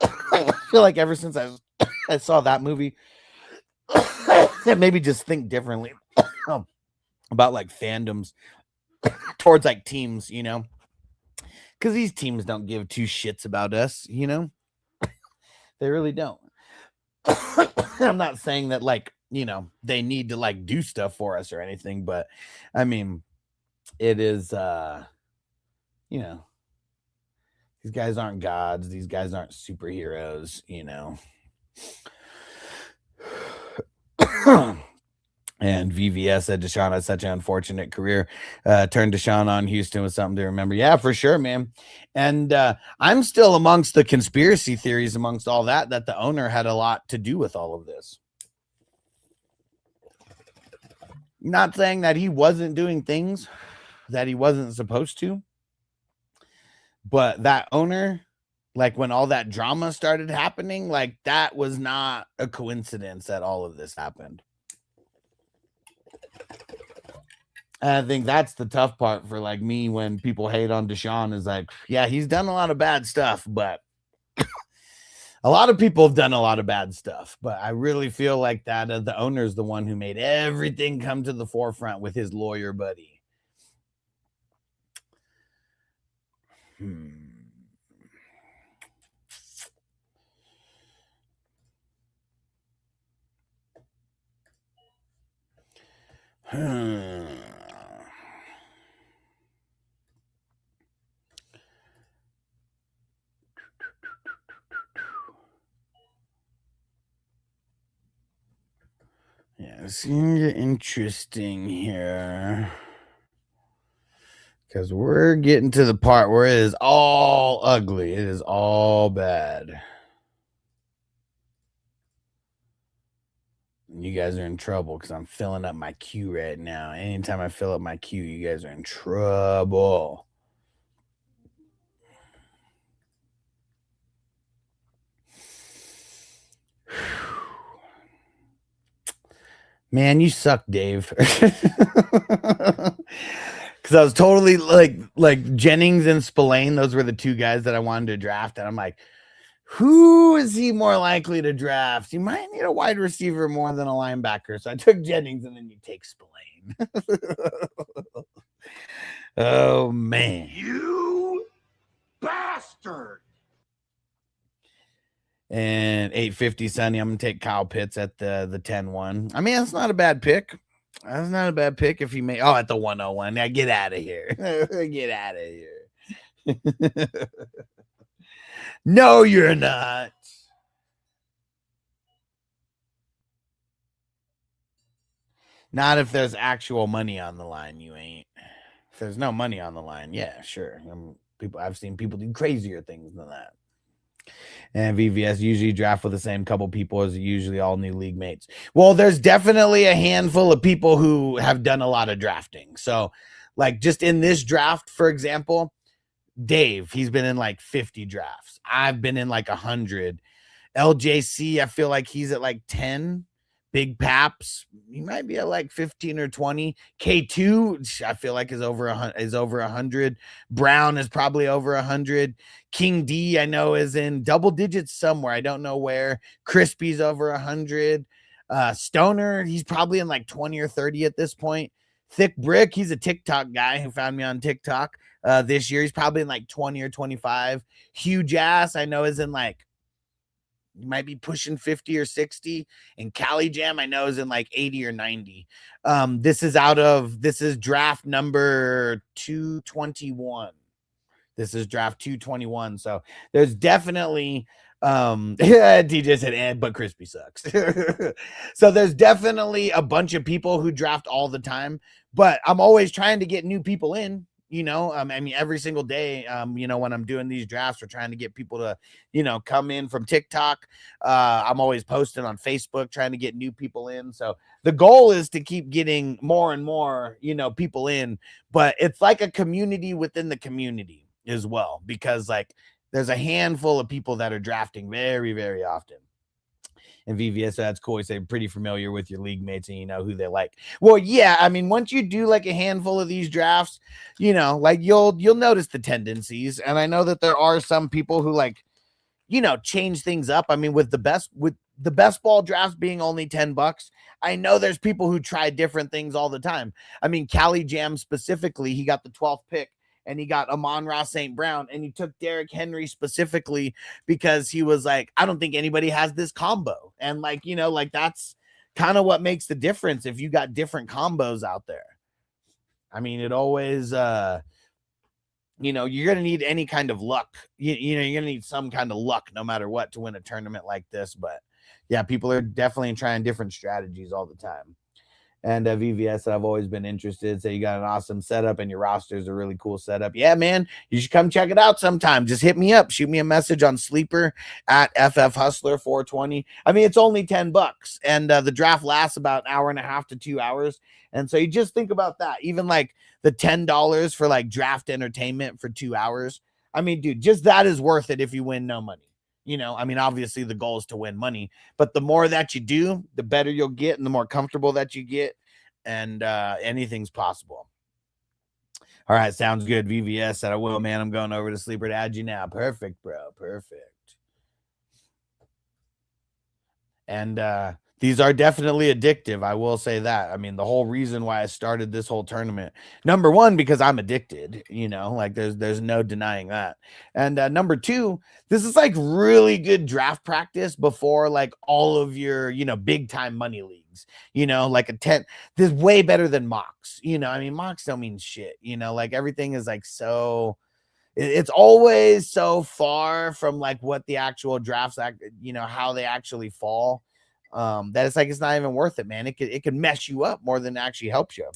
I feel like ever since I saw that movie, it made me just think differently about like fandoms towards like teams, you know, because these teams don't give two shits about us, you know, they really don't. I'm not saying that like, you know, they need to like do stuff for us or anything, but I mean, it is, you know, these guys aren't gods. These guys aren't superheroes, you know. And VVS said Deshaun had such an unfortunate career. Turned Deshaun on Houston was something to remember. Yeah, for sure, man. And I'm still amongst the conspiracy theories amongst all that the owner had a lot to do with all of this. Not saying that he wasn't doing things that he wasn't supposed to. But that owner, like when all that drama started happening, like that was not a coincidence that all of this happened. And I think that's the tough part for like me when people hate on Deshaun is like, yeah, he's done a lot of bad stuff, but a lot of people have done a lot of bad stuff. But I really feel like that the owner is the one who made everything come to the forefront with his lawyer buddy. Yeah, it's going to get interesting here. Because we're getting to the part where it is all ugly. It is all bad. And you guys are in trouble because I'm filling up my queue right now. Anytime I fill up my queue, you guys are in trouble. Man, you suck, Dave. Because I was totally like Jennings and Spillane. Those were the two guys that I wanted to draft. And I'm like, who is he more likely to draft? You might need a wide receiver more than a linebacker. So I took Jennings and then you take Spillane. Oh, man. You bastard. And 850 Sunny, I'm going to take Kyle Pitts at the 10-1. I mean, that's not a bad pick. That's not a bad pick if he may. Oh, at the 101. Now get out of here. Get out of here. No, you're not. Not if there's actual money on the line. You ain't. If there's no money on the line, yeah, sure. I've seen people do crazier things than that. And VVS usually draft with the same couple people as usually all new league mates. Well, there's definitely a handful of people who have done a lot of drafting. So, like just in this draft, for example, Dave, he's been in like 50 drafts. I've been in like 100. LJC, I feel like he's at like 10. Big Paps, he might be at like 15 or 20. K2, I feel like is over 100. Brown is probably over 100. King D, I know, is in double digits somewhere. I don't know where. Crispy's over 100. Stoner, he's probably in like 20 or 30 at this point. Thick Brick, he's a TikTok guy who found me on TikTok this year. He's probably in like 20 or 25. Huge Ass, I know, is in like, you might be pushing 50 or 60. And Cali Jam, I know, is in like 80 or 90. This is draft number 221. This is draft 221. So there's definitely DJ said, but Crispy sucks. So there's definitely a bunch of people who draft all the time, but I'm always trying to get new people in. you know. I mean, every single day, you know, when I'm doing these drafts, we're trying to get people to, you know, come in from TikTok. I'm always posting on Facebook, trying to get new people in. So the goal is to keep getting more and more, you know, people in, but it's like a community within the community as well, because like there's a handful of people that are drafting very, very often. And VVS, so that's cool. You say pretty familiar with your league mates and you know who they like. Well, yeah, I mean, once you do like a handful of these drafts, you know, like you'll notice the tendencies. And I know that there are some people who like, you know, change things up. I mean, with the best ball drafts being only $10, I know there's people who try different things all the time. I mean, Cali Jam specifically, he got the 12th pick and he got Amon-Ra St. Brown, and he took Derrick Henry specifically because he was like, I don't think anybody has this combo. And like, you know, like that's kind of what makes the difference if you got different combos out there. I mean, it always, you know, you're going to need any kind of luck. You know, you're going to need some kind of luck no matter what to win a tournament like this. But yeah, people are definitely trying different strategies all the time. And VVS, I've always been interested. So you got an awesome setup and your roster is a really cool setup. Yeah, man, you should come check it out sometime. Just hit me up. Shoot me a message on Sleeper at FF Hustler 420. I mean, it's only $10 and the draft lasts about an hour and a half to 2 hours. And so you just think about that. Even like the $10 for like draft entertainment for 2 hours. I mean, dude, just that is worth it if you win no money. You know, I mean, obviously the goal is to win money, but the more that you do, the better you'll get and the more comfortable that you get, and anything's possible. All right, sounds good. VVS said, I will, man. I'm going over to Sleeper to add you now. Perfect, bro. Perfect. And these are definitely addictive. I will say that. I mean, the whole reason why I started this whole tournament, number one, because I'm addicted, you know, like there's no denying that. And number two, this is like really good draft practice before like all of your, you know, big time money leagues, you know, like a 10, this is way better than mocks, you know, I mean, mocks don't mean shit, you know, like everything is like so, it's always so far from like what the actual drafts, you know, how they actually fall, that it's like it's not even worth it, man. It could mess you up more than it actually helps you.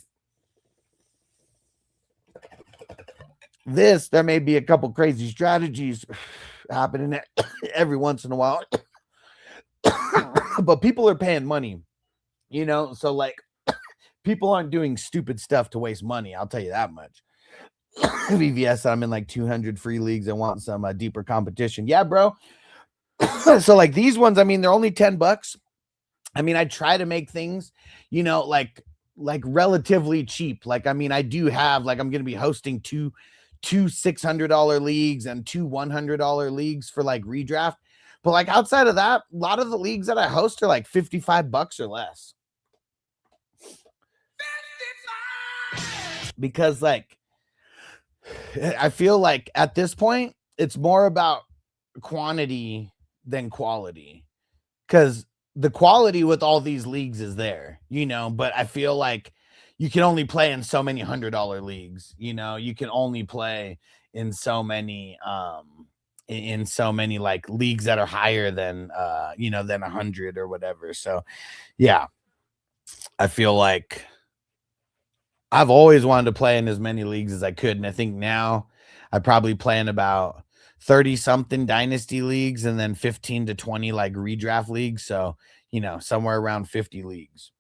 There may be a couple crazy strategies happening every once in a while, but people are paying money, you know, so like people aren't doing stupid stuff to waste money. I'll tell you that much. VVS, I'm in like 200 free leagues and want some deeper competition. Yeah, bro. So like these ones, I mean, they're only $10. I mean, I try to make things, you know, like relatively cheap. Like, I mean, I do have like, I'm going to be hosting two $600 leagues and two $100 leagues for like redraft. But like outside of that, a lot of the leagues that I host are like $55 or less. Because like, I feel like at this point, it's more about quantity than quality, because the quality with all these leagues is there, you know, but I feel like you can only play in so many $100 leagues, you know, you can only play in so many, like leagues that are higher than, you know, than 100 or whatever. So yeah, I feel like I've always wanted to play in as many leagues as I could. And I think now I probably play in about 30 something dynasty leagues and then 15 to 20 like redraft leagues. So, you know, somewhere around 50 leagues.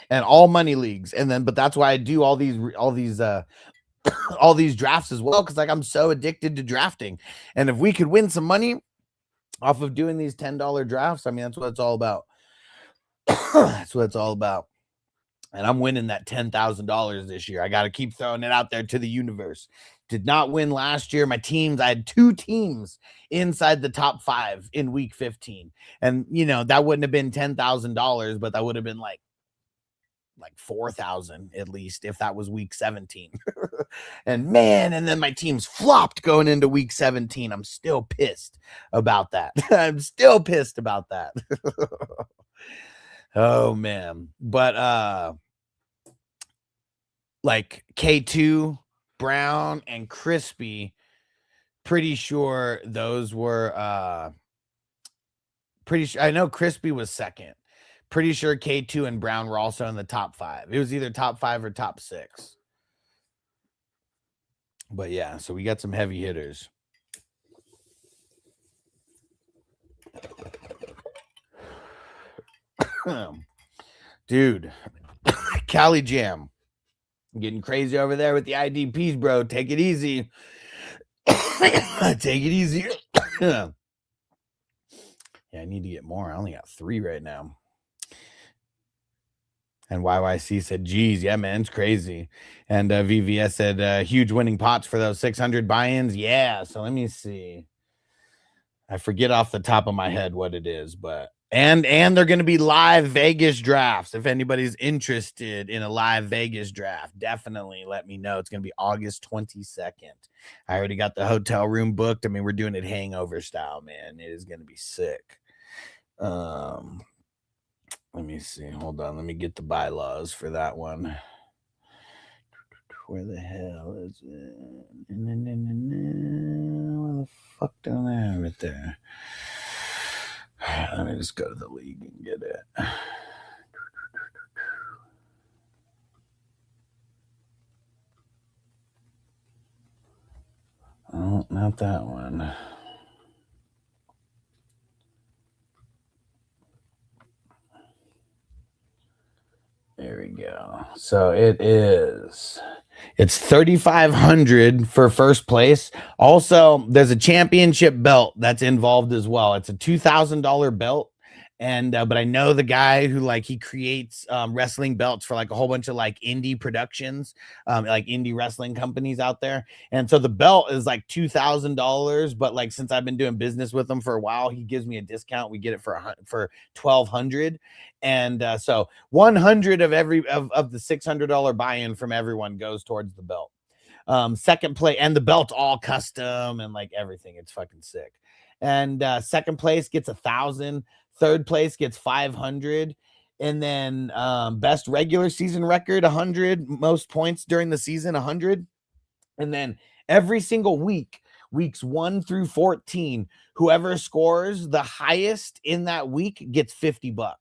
And all money leagues. And then, but that's why I do all these all these drafts as well. Cause like I'm so addicted to drafting. And if we could win some money off of doing these $10 drafts, I mean, that's what it's all about. That's what it's all about. And I'm winning that $10,000 this year. I got to keep throwing it out there to the universe. Did not win last year. My teams, I had 2 teams inside the top 5 in week 15. And, you know, that wouldn't have been $10,000, but that would have been like 4,000 at least if that was week 17. And man, and then my teams flopped going into week 17. I'm still pissed about that. I'm still pissed about that. Oh man. But like K2, Brown, and Crispy, pretty sure those were pretty sure. I know Crispy was second. pretty sure K2 and Brown were also in the top 5. It was either top 5 or top 6. But yeah, so we got some heavy hitters. Dude, Cali Jam. Getting crazy over there with the IDPs, bro. Take it easy. Take it easy. Yeah, I need to get more. I only got 3 right now. And YYC said, geez, yeah, man, it's crazy. And VVS said, huge winning pots for those 600 buy-ins. Yeah, so let me see. I forget off the top of my head what it is, but and they're going to be live Vegas drafts. If anybody's interested in a live Vegas draft, definitely let me know. It's going to be August 22nd. I already got the hotel room booked. I mean, we're doing it hangover style, man. It is going to be sick. Let me see. Hold on. Let me get the bylaws for that one. Where the hell is it? Where the fuck down there? Right there. Let me just go to the league and get it. Oh, not that one. There we go. So it's 3,500 for first place. Also, there's a championship belt that's involved as well. It's a $2,000 belt. And but I know the guy who he creates wrestling belts for a whole bunch of indie productions, like indie wrestling companies out there. And so the belt is $2,000, but since I've been doing business with him for a while, he gives me a discount. We get it for $1,200. And so 100 of the $600 buy-in from everyone goes towards the belt. Second place, and the belt's all custom and everything. It's fucking sick. And second place gets 1,000. Third place gets 500. And then best regular season record 100. Most points during the season 100. And then every single week, weeks 1 through 14, whoever scores the highest in that week gets $50.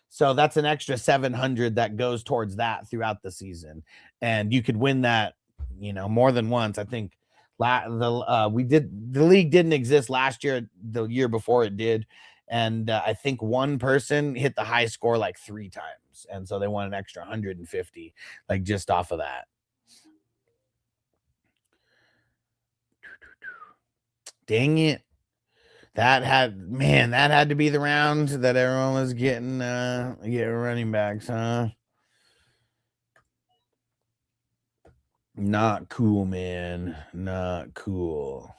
So that's an extra 700 that goes towards that throughout the season. And you could win that, more than once. I think the league didn't exist last year, the year before it did. And I think one person hit the high score 3 times. And so they won an extra 150, just off of that. Dang it. That had to be the round that everyone was getting running backs, huh? Not cool, man. Not cool.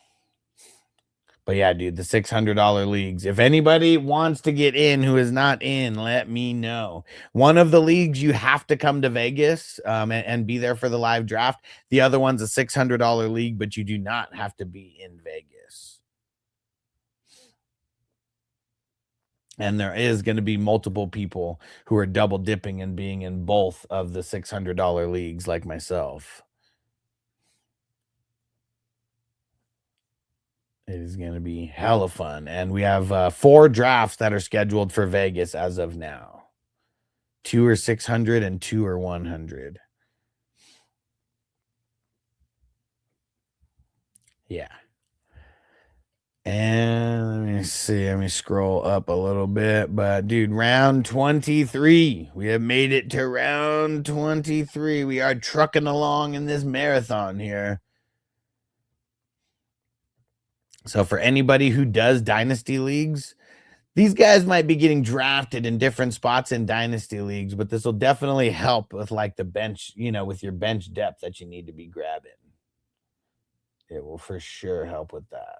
But yeah, dude, the $600 leagues. If anybody wants to get in who is not in, let me know. One of the leagues, you have to come to Vegas and be there for the live draft. The other one's a $600 league, but you do not have to be in Vegas. And there is going to be multiple people who are double dipping and being in both of the $600 leagues like myself. It is going to be hella fun. And we have 4 drafts that are scheduled for Vegas as of now. 2 are 600 and 2 are 100. Yeah. And let me see. Let me scroll up a little bit. But, dude, round 23. We have made it to round 23. We are trucking along in this marathon here. So for anybody who does dynasty leagues, these guys might be getting drafted in different spots in dynasty leagues, but this will definitely help with the bench, with your bench depth that you need to be grabbing. It will for sure help with that.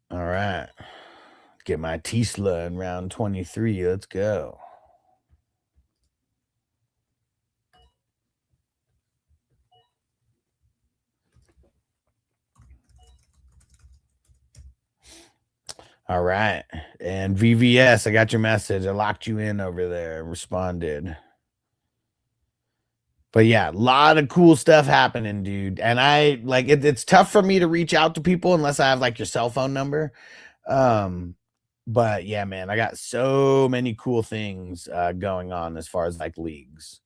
All right. Get my Tesla in round 23. Let's go. All right. And VVS, I got your message. I locked you in over there. Responded. But yeah, a lot of cool stuff happening, dude. And I like it's tough for me to reach out to people unless I have like your cell phone number. But yeah, man, I got so many cool things going on as far as like leagues.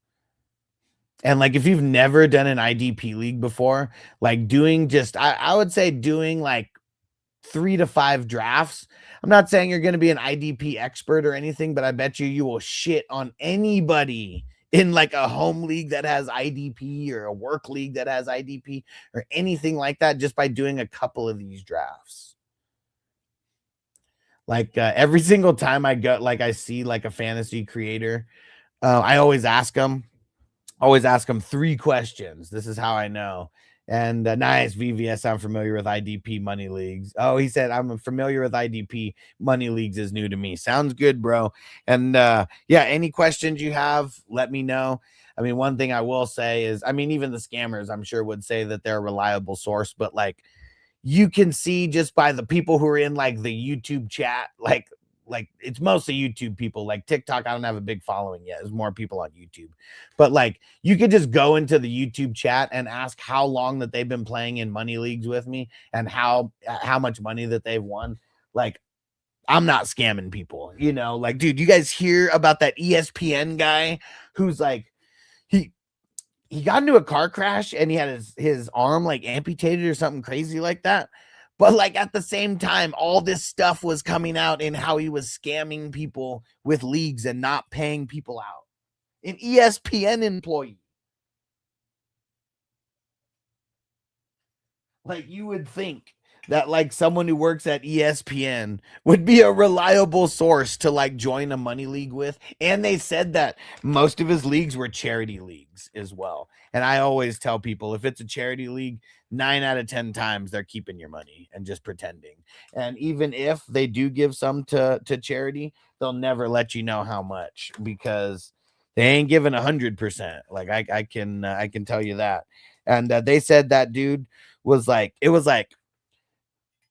And like if you've never done an IDP league before, like doing just I would say doing like 3 to 5 drafts. I'm not saying you're going to be an IDP expert or anything, but I bet you will shit on anybody in like a home league that has IDP or a work league that has IDP or anything like that just by doing a couple of these drafts. Like every single time I go, like I see like a fantasy creator, I always ask them 3 questions. This is how I know. And nice, VVS. I'm familiar with IDP money leagues. Oh, he said I'm familiar with IDP money leagues is new to me. Sounds good, bro. And yeah, any questions you have, let me know. I mean, one thing I will say is, I mean, even the scammers, I'm sure would say that they're a reliable source, but like you can see just by the people who are in like the YouTube chat, like it's mostly YouTube people. Like TikTok, I don't have a big following yet. There's more people on YouTube, but like you could just go into the YouTube chat and ask how long that they've been playing in money leagues with me and how much money that they've won. Like I'm not scamming people, you know, like, dude, you guys hear about that ESPN guy who's like, he got into a car crash and he had his arm like amputated or something crazy like that. But like at the same time, all this stuff was coming out in how he was scamming people with leagues and not paying people out. An ESPN employee. Like you would think that like someone who works at ESPN would be a reliable source to like join a money league with. And they said that most of his leagues were charity leagues as well. And I always tell people if it's a charity league, 9 out of 10 times they're keeping your money and just pretending. And even if they do give some to charity, they'll never let you know how much because they ain't giving 100%. Like I can tell you that. And they said that dude was like, it was like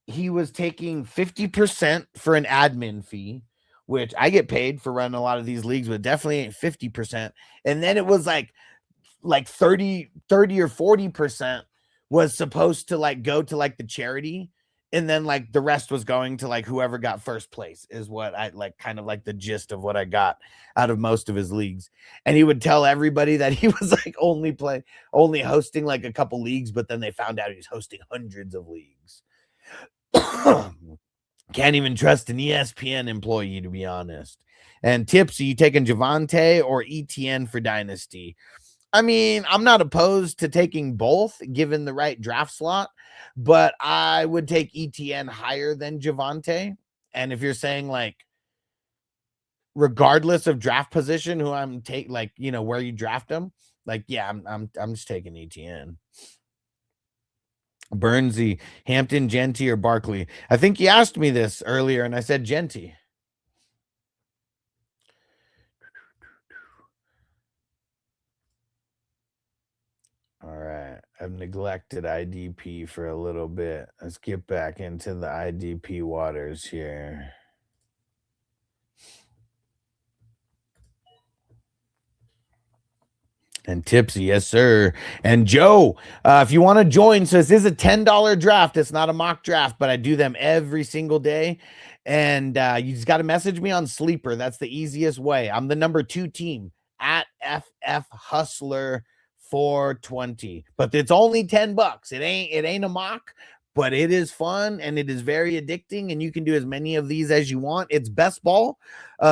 he was taking 50% for an admin fee, which I get paid for running a lot of these leagues, but definitely ain't 50%. And then it was like 30 or 40% was supposed to like go to like the charity. And then like the rest was going to like whoever got first place is what I like, kind of like the gist of what I got out of most of his leagues. And he would tell everybody that he was like only hosting like a couple leagues, but then they found out he's hosting hundreds of leagues. Can't even trust an ESPN employee, to be honest. And Tipsy, you taking Javante or ETN for Dynasty? I mean, I'm not opposed to taking both given the right draft slot, but I would take ETN higher than Javante. And if you're saying like, regardless of draft position, who I'm like, you know, where you draft them, like, yeah, I'm just taking ETN. Burnsy, Hampton, Genty, or Barkley? I think you asked me this earlier, and I said Genty. All right, I've neglected IDP for a little bit. Let's get back into the IDP waters here. And Tipsy, yes, sir. And Joe, if you want to join, so this is a $10 draft. It's not a mock draft, but I do them every single day. And you just got to message me on Sleeper. That's the easiest way. I'm the number 2 team at FF Hustler 420. But it's only $10. It ain't a mock, but it is fun and it is very addicting. And you can do as many of these as you want. It's best ball.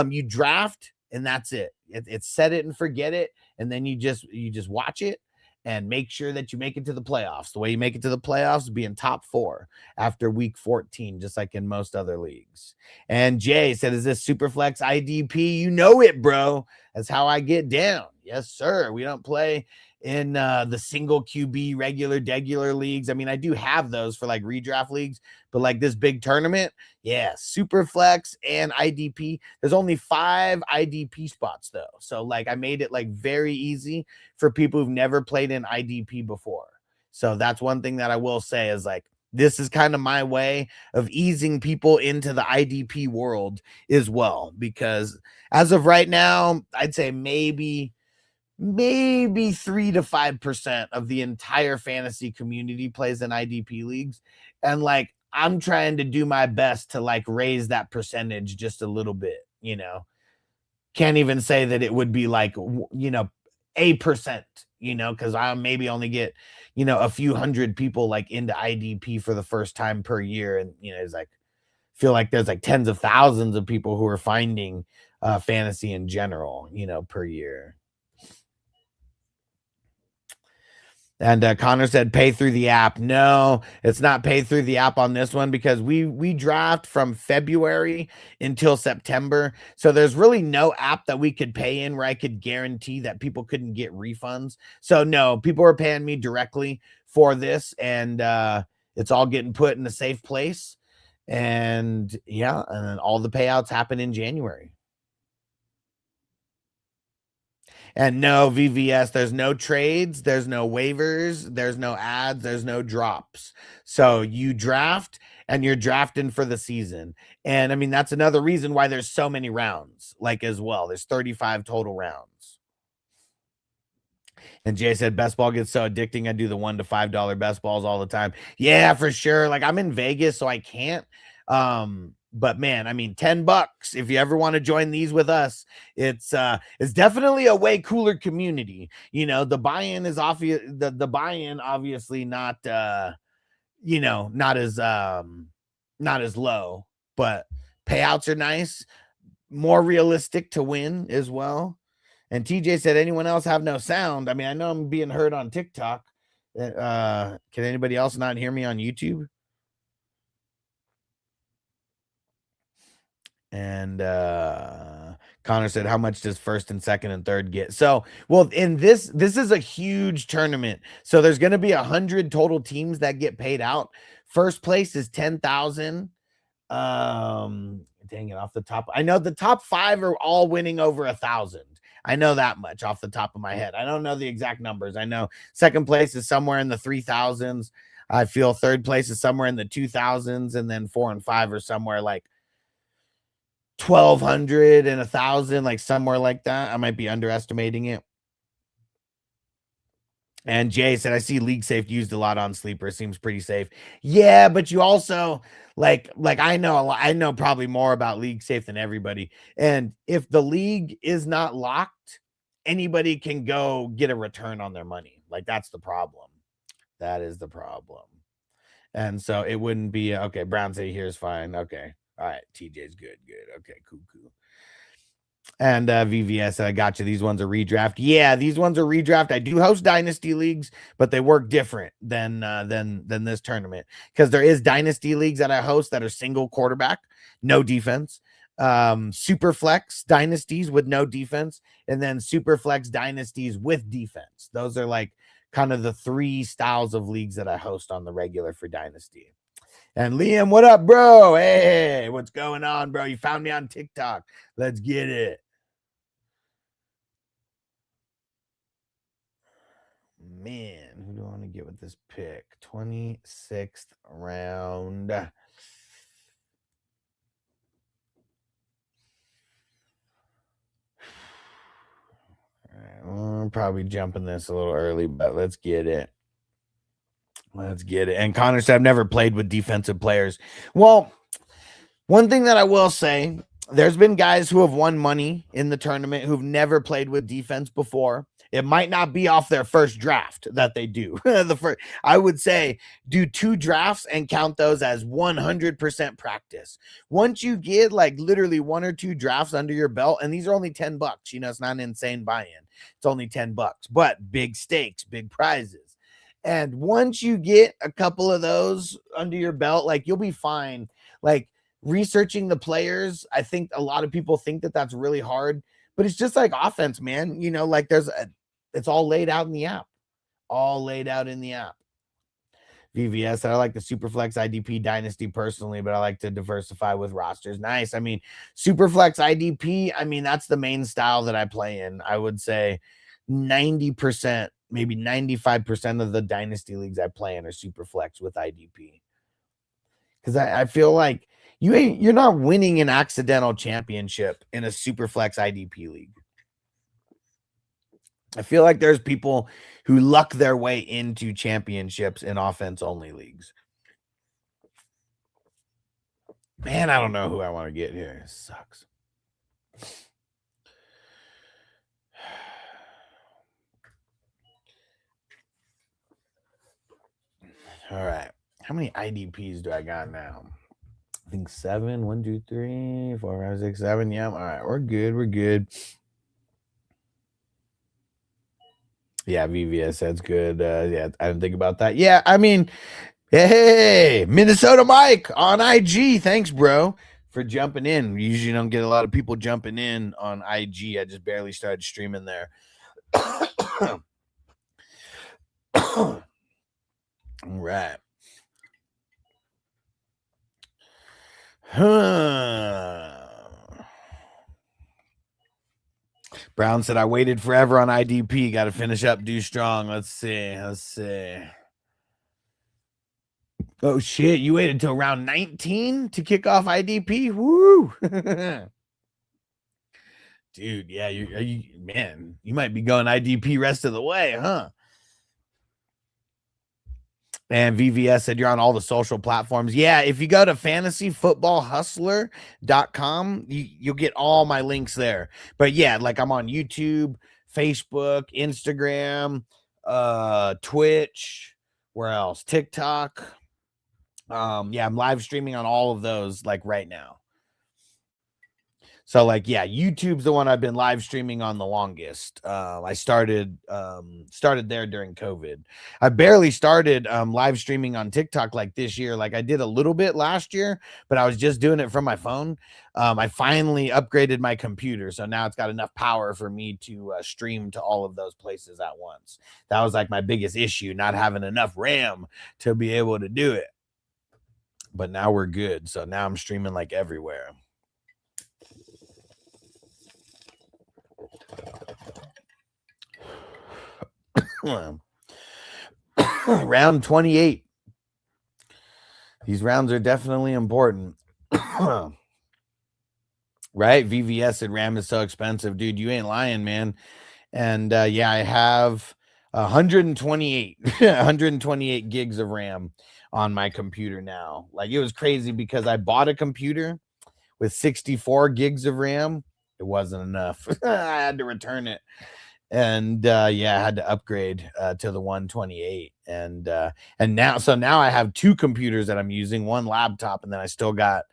You draft and that's it. It's set it and forget it. And then you just watch it and make sure that you make it to the playoffs. The way you make it to the playoffs is being top 4 after week 14, just like in most other leagues. And Jay said, is this Superflex IDP? You know it, bro. That's how I get down. Yes, sir. We don't play in the single QB regular leagues. I mean, I do have those for like redraft leagues, but like this big tournament, yeah, Superflex and IDP. There's only 5 IDP spots though. So like I made it like very easy for people who've never played in IDP before. So that's one thing that I will say is like, this is kind of my way of easing people into the IDP world as well, because as of right now, I'd say maybe maybe 3 to 5% of the entire fantasy community plays in IDP leagues. And like, I'm trying to do my best to like raise that percentage just a little bit, you know. Can't even say that it would be like, you know, a percent, you know, because I maybe only get, you know, a few hundred people like into IDP for the first time per year. And, you know, it's like, feel like there's like tens of thousands of people who are finding fantasy in general, you know, per year. And Connor said, pay through the app. No, it's not pay through the app on this one because we draft from February until September. So there's really no app that we could pay in where I could guarantee that people couldn't get refunds. So no, people are paying me directly for this, and it's all getting put in a safe place. And yeah, and then all the payouts happen in January. And no, VVS, there's no trades, there's no waivers, there's no ads, there's no drops. So you draft and you're drafting for the season. And I mean, that's another reason why there's so many rounds, like as well. There's 35 total rounds. And Jay said, best ball gets so addicting. I do the $1 to $5 best balls all the time. Yeah, for sure. Like I'm in Vegas, so I can't. But man, I mean, $10 if you ever want to join these with us. It's definitely a way cooler community. You know, the buy-in is obvious. The buy-in obviously not you know, not as low, but payouts are nice, more realistic to win as well. And TJ said, anyone else have no sound? I mean, I know I'm being heard on TikTok. Can anybody else not hear me on YouTube? And Connor said, how much does first and second and third get? So, well, in this is a huge tournament. So there's going to be 100 total teams that get paid out. First place is 10,000. Dang it, off the top. I know the top 5 are all winning over 1,000. I know that much off the top of my head. I don't know the exact numbers. I know second place is somewhere in the 3,000s. I feel third place is somewhere in the 2,000s, and then 4 and 5 are somewhere like 1,200 and 1,000, like somewhere like that. I might be underestimating it. And Jay said, I see League Safe used a lot on Sleeper. Seems pretty safe. Yeah, but you also like I know probably more about League Safe than everybody. And if the league is not locked, anybody can go get a return on their money. Like that's the problem. That is the problem. And so it wouldn't be okay. Brown City here is fine. Okay. All right. TJ's good. Okay, cool. And VVS, I got you. These ones are redraft. Yeah, these ones are redraft. I do host dynasty leagues, but they work different than this tournament because there is dynasty leagues that I host that are single quarterback, no defense. Super flex dynasties with no defense, and then super flex dynasties with defense. Those are like kind of the 3 styles of leagues that I host on the regular for dynasty. And Liam, what up, bro? Hey, what's going on, bro? You found me on TikTok. Let's get it. Man, who do I want to get with this pick? 26th round. All right, we're probably jumping this a little early, but let's get it. And Connor said, I've never played with defensive players. Well, one thing that I will say, there's been guys who have won money in the tournament who've never played with defense before. It might not be off their first draft that they do. I would say do 2 drafts and count those as 100% practice. Once you get like literally 1 or 2 drafts under your belt, and these are only $10, you know, it's not an insane buy-in. It's only $10, but big stakes, big prizes. And once you get a couple of those under your belt, like you'll be fine. Like researching the players, I think a lot of people think that that's really hard, but it's just like offense, man. You know, like it's all laid out in the app. VVS, I like the Superflex IDP Dynasty personally, but I like to diversify with rosters. Nice. I mean, Superflex IDP, I mean, that's the main style that I play in. I would say 90%, maybe 95% of the Dynasty leagues I play in are Superflex with IDP. Because I feel like you're not winning an accidental championship in a Superflex IDP league. I feel like there's people who luck their way into championships in offense-only leagues. Man, I don't know who I want to get here. It sucks. All right. How many IDPs do I got now? I think 7. 1, 2, 3, 4, 5, 6, 7. Yeah. All right. We're good. We're good. Yeah, VVS, that's good. Yeah, I didn't think about that. Yeah, I mean, hey, Minnesota Mike on IG. Thanks, bro, for jumping in. We usually don't get a lot of people jumping in on IG. I just barely started streaming there. All right. Brown said, I waited forever on IDP. Got to finish up, do strong. Let's see. Oh, shit. You waited until round 19 to kick off IDP? Woo. Dude, yeah, man, you might be going IDP rest of the way, huh? And VVS said you're on all the social platforms. Yeah, if you go to fantasyfootballhustler.com, you'll get all my links there. But yeah, like I'm on YouTube, Facebook, Instagram, Twitch, where else? TikTok. Yeah, I'm live streaming on all of those like right now. So like, yeah, YouTube's the one I've been live streaming on the longest. I started there during COVID. I barely started live streaming on TikTok like this year. Like I did a little bit last year, but I was just doing it from my phone. I finally upgraded my computer, so now it's got enough power for me to stream to all of those places at once. That was like my biggest issue, not having enough RAM to be able to do it. But now we're good. So now I'm streaming like everywhere. Round 28. These rounds are definitely important. Right? VVS and RAM is so expensive. Dude, you ain't lying, man. And yeah, I have 128 gigs of RAM on my computer now. Like it was crazy because I bought a computer with 64 gigs of RAM. It wasn't enough. I had to return it. And yeah, I had to upgrade to the 128. And now I have 2 computers that I'm using, one laptop, and then I still got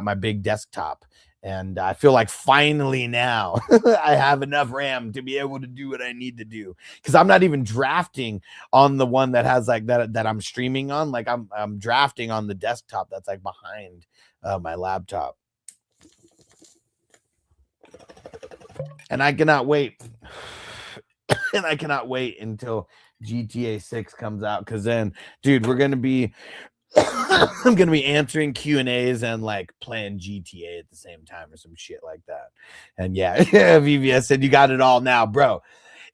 my big desktop. And I feel like finally now I have enough RAM to be able to do what I need to do. Because I'm not even drafting on the one that has like that I'm streaming on. Like I'm drafting on the desktop that's like behind my laptop. And I cannot wait. And I cannot wait until GTA 6 comes out. Because then, dude, we're going to be... I'm going to be answering Q&As and like playing GTA at the same time or some shit like that. And yeah, VVS said you got it all now, bro.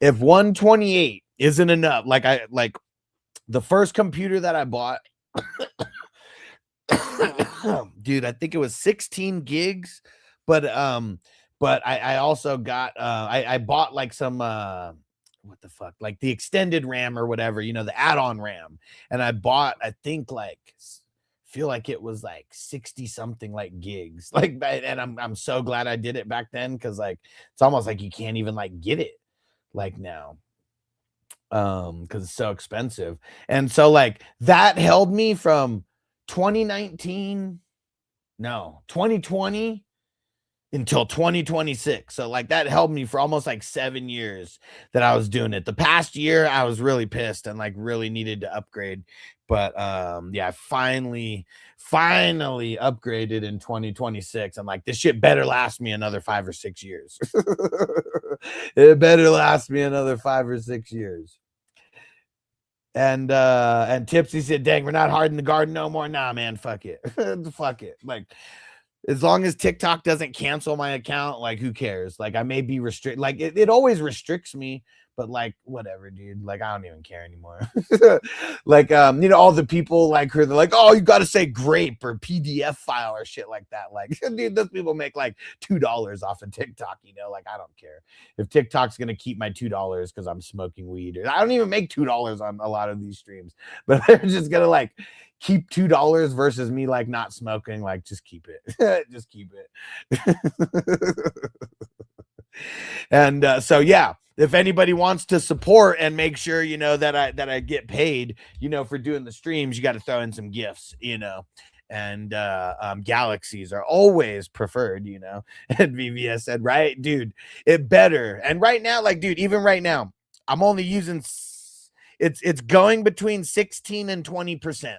If 128 isn't enough, like the first computer that I bought, dude, I think it was 16 gigs, but I also got I bought like some what the fuck, like the extended RAM or whatever, you know, the add-on RAM, and I bought, I think like feel like it was like 60 something like gigs, like, and I'm so glad I did it back then, because like it's almost like you can't even like get it like now, because it's so expensive. And so like that held me from 2020 until 2026. So like that held me for almost like 7 years that I was doing it. The past year I was really pissed and like really needed to upgrade. But yeah, I finally upgraded in 2026. I'm like, this shit better last me another 5 or 6 years. It better last me another 5 or 6 years. And Tipsy said, dang, we're not hard in the garden no more. Nah, man, fuck it. Fuck it. Like, as long as TikTok doesn't cancel my account, like who cares? Like I may be restricted. Like it always restricts me, But like, whatever, dude. Like, I don't even care anymore. Like, all the people like who are like, oh, you got to say grape or PDF file or shit like that. Like, dude, those people make like $2 off of TikTok. Like, I don't care if TikTok's gonna keep my $2 because I'm smoking weed. I don't even make $2 on a lot of these streams, but they're just gonna like keep $2 versus me like not smoking. Like, just keep it. Just keep it. And so yeah, if anybody wants to support and make sure that I get paid for doing the streams, you got to throw in some gifts, and galaxies are always preferred, and VVS said, right, dude, it better. And right now, like, dude, even right now, I'm only using it's going between 16 and 20%.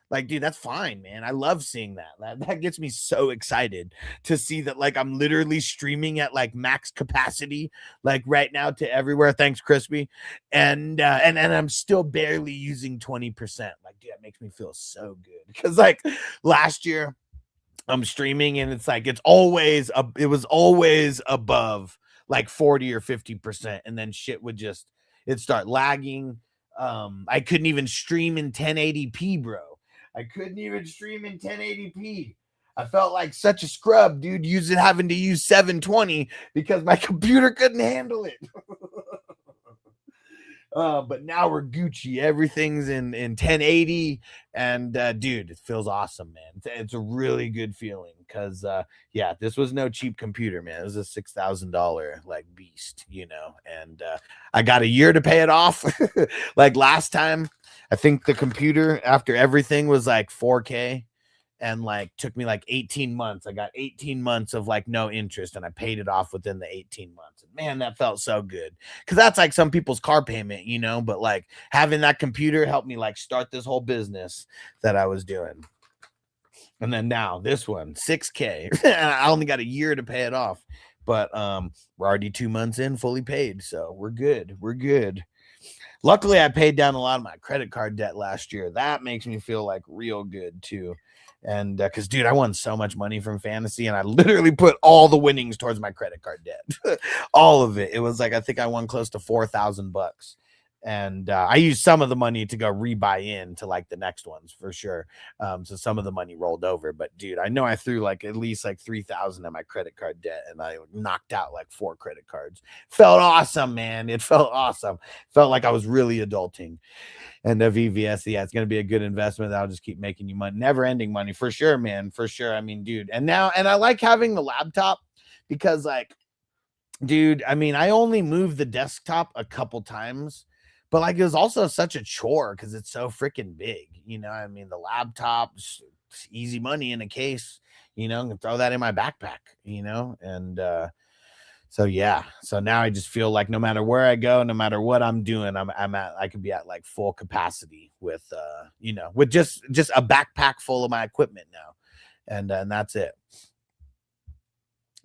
Like, dude, that's fine, man. I love seeing that gets me so excited to see that, like, I'm literally streaming at like max capacity, like right now to everywhere. Thanks, Crispy. And I'm still barely using 20%. Like, dude, that makes me feel so good. Because like last year I'm streaming and it's like it was always above like 40 or 50%, and then shit would it'd start lagging. I couldn't even stream in 1080p, bro. I couldn't even stream in 1080p. I felt like such a scrub, dude, having to use 720 because my computer couldn't handle it. But now we're Gucci. Everything's in 1080, and dude, it feels awesome, man. It's a really good feeling because yeah, this was no cheap computer, man. It was a $6,000 like beast, and I got a year to pay it off. Like last time, I think the computer after everything was like 4K. And like took me like 18 months. I got 18 months of like no interest, and I paid it off within the 18 months. And man, that felt so good. Cause that's like some people's car payment, but like having that computer helped me like start this whole business that I was doing. And then now this one, 6K. I only got a year to pay it off, but we're already 2 months in, fully paid. So we're good. We're good. Luckily, I paid down a lot of my credit card debt last year. That makes me feel like real good too. And because, dude, I won so much money from fantasy, and I literally put all the winnings towards my credit card debt. All of it. It was like, I think I won close to $4,000. And I used some of the money to go rebuy into like the next ones for sure. So some of the money rolled over, but dude, I know I threw like at least like 3,000 at my credit card debt, and I knocked out like 4 credit cards. Felt awesome, man. It felt awesome. Felt like I was really adulting. And the VVS, yeah, it's going to be a good investment. That'll just keep making you money, never ending money for sure, man. For sure. I mean, dude, and I like having the laptop because like, dude, I mean, I only moved the desktop a couple times. But like it was also such a chore because it's so freaking big, I mean, the laptop, it's easy money in a case, I can throw that in my backpack, and so yeah. So now I just feel like no matter where I go, no matter what I'm doing, I could be at like full capacity with with just a backpack full of my equipment now, and that's it.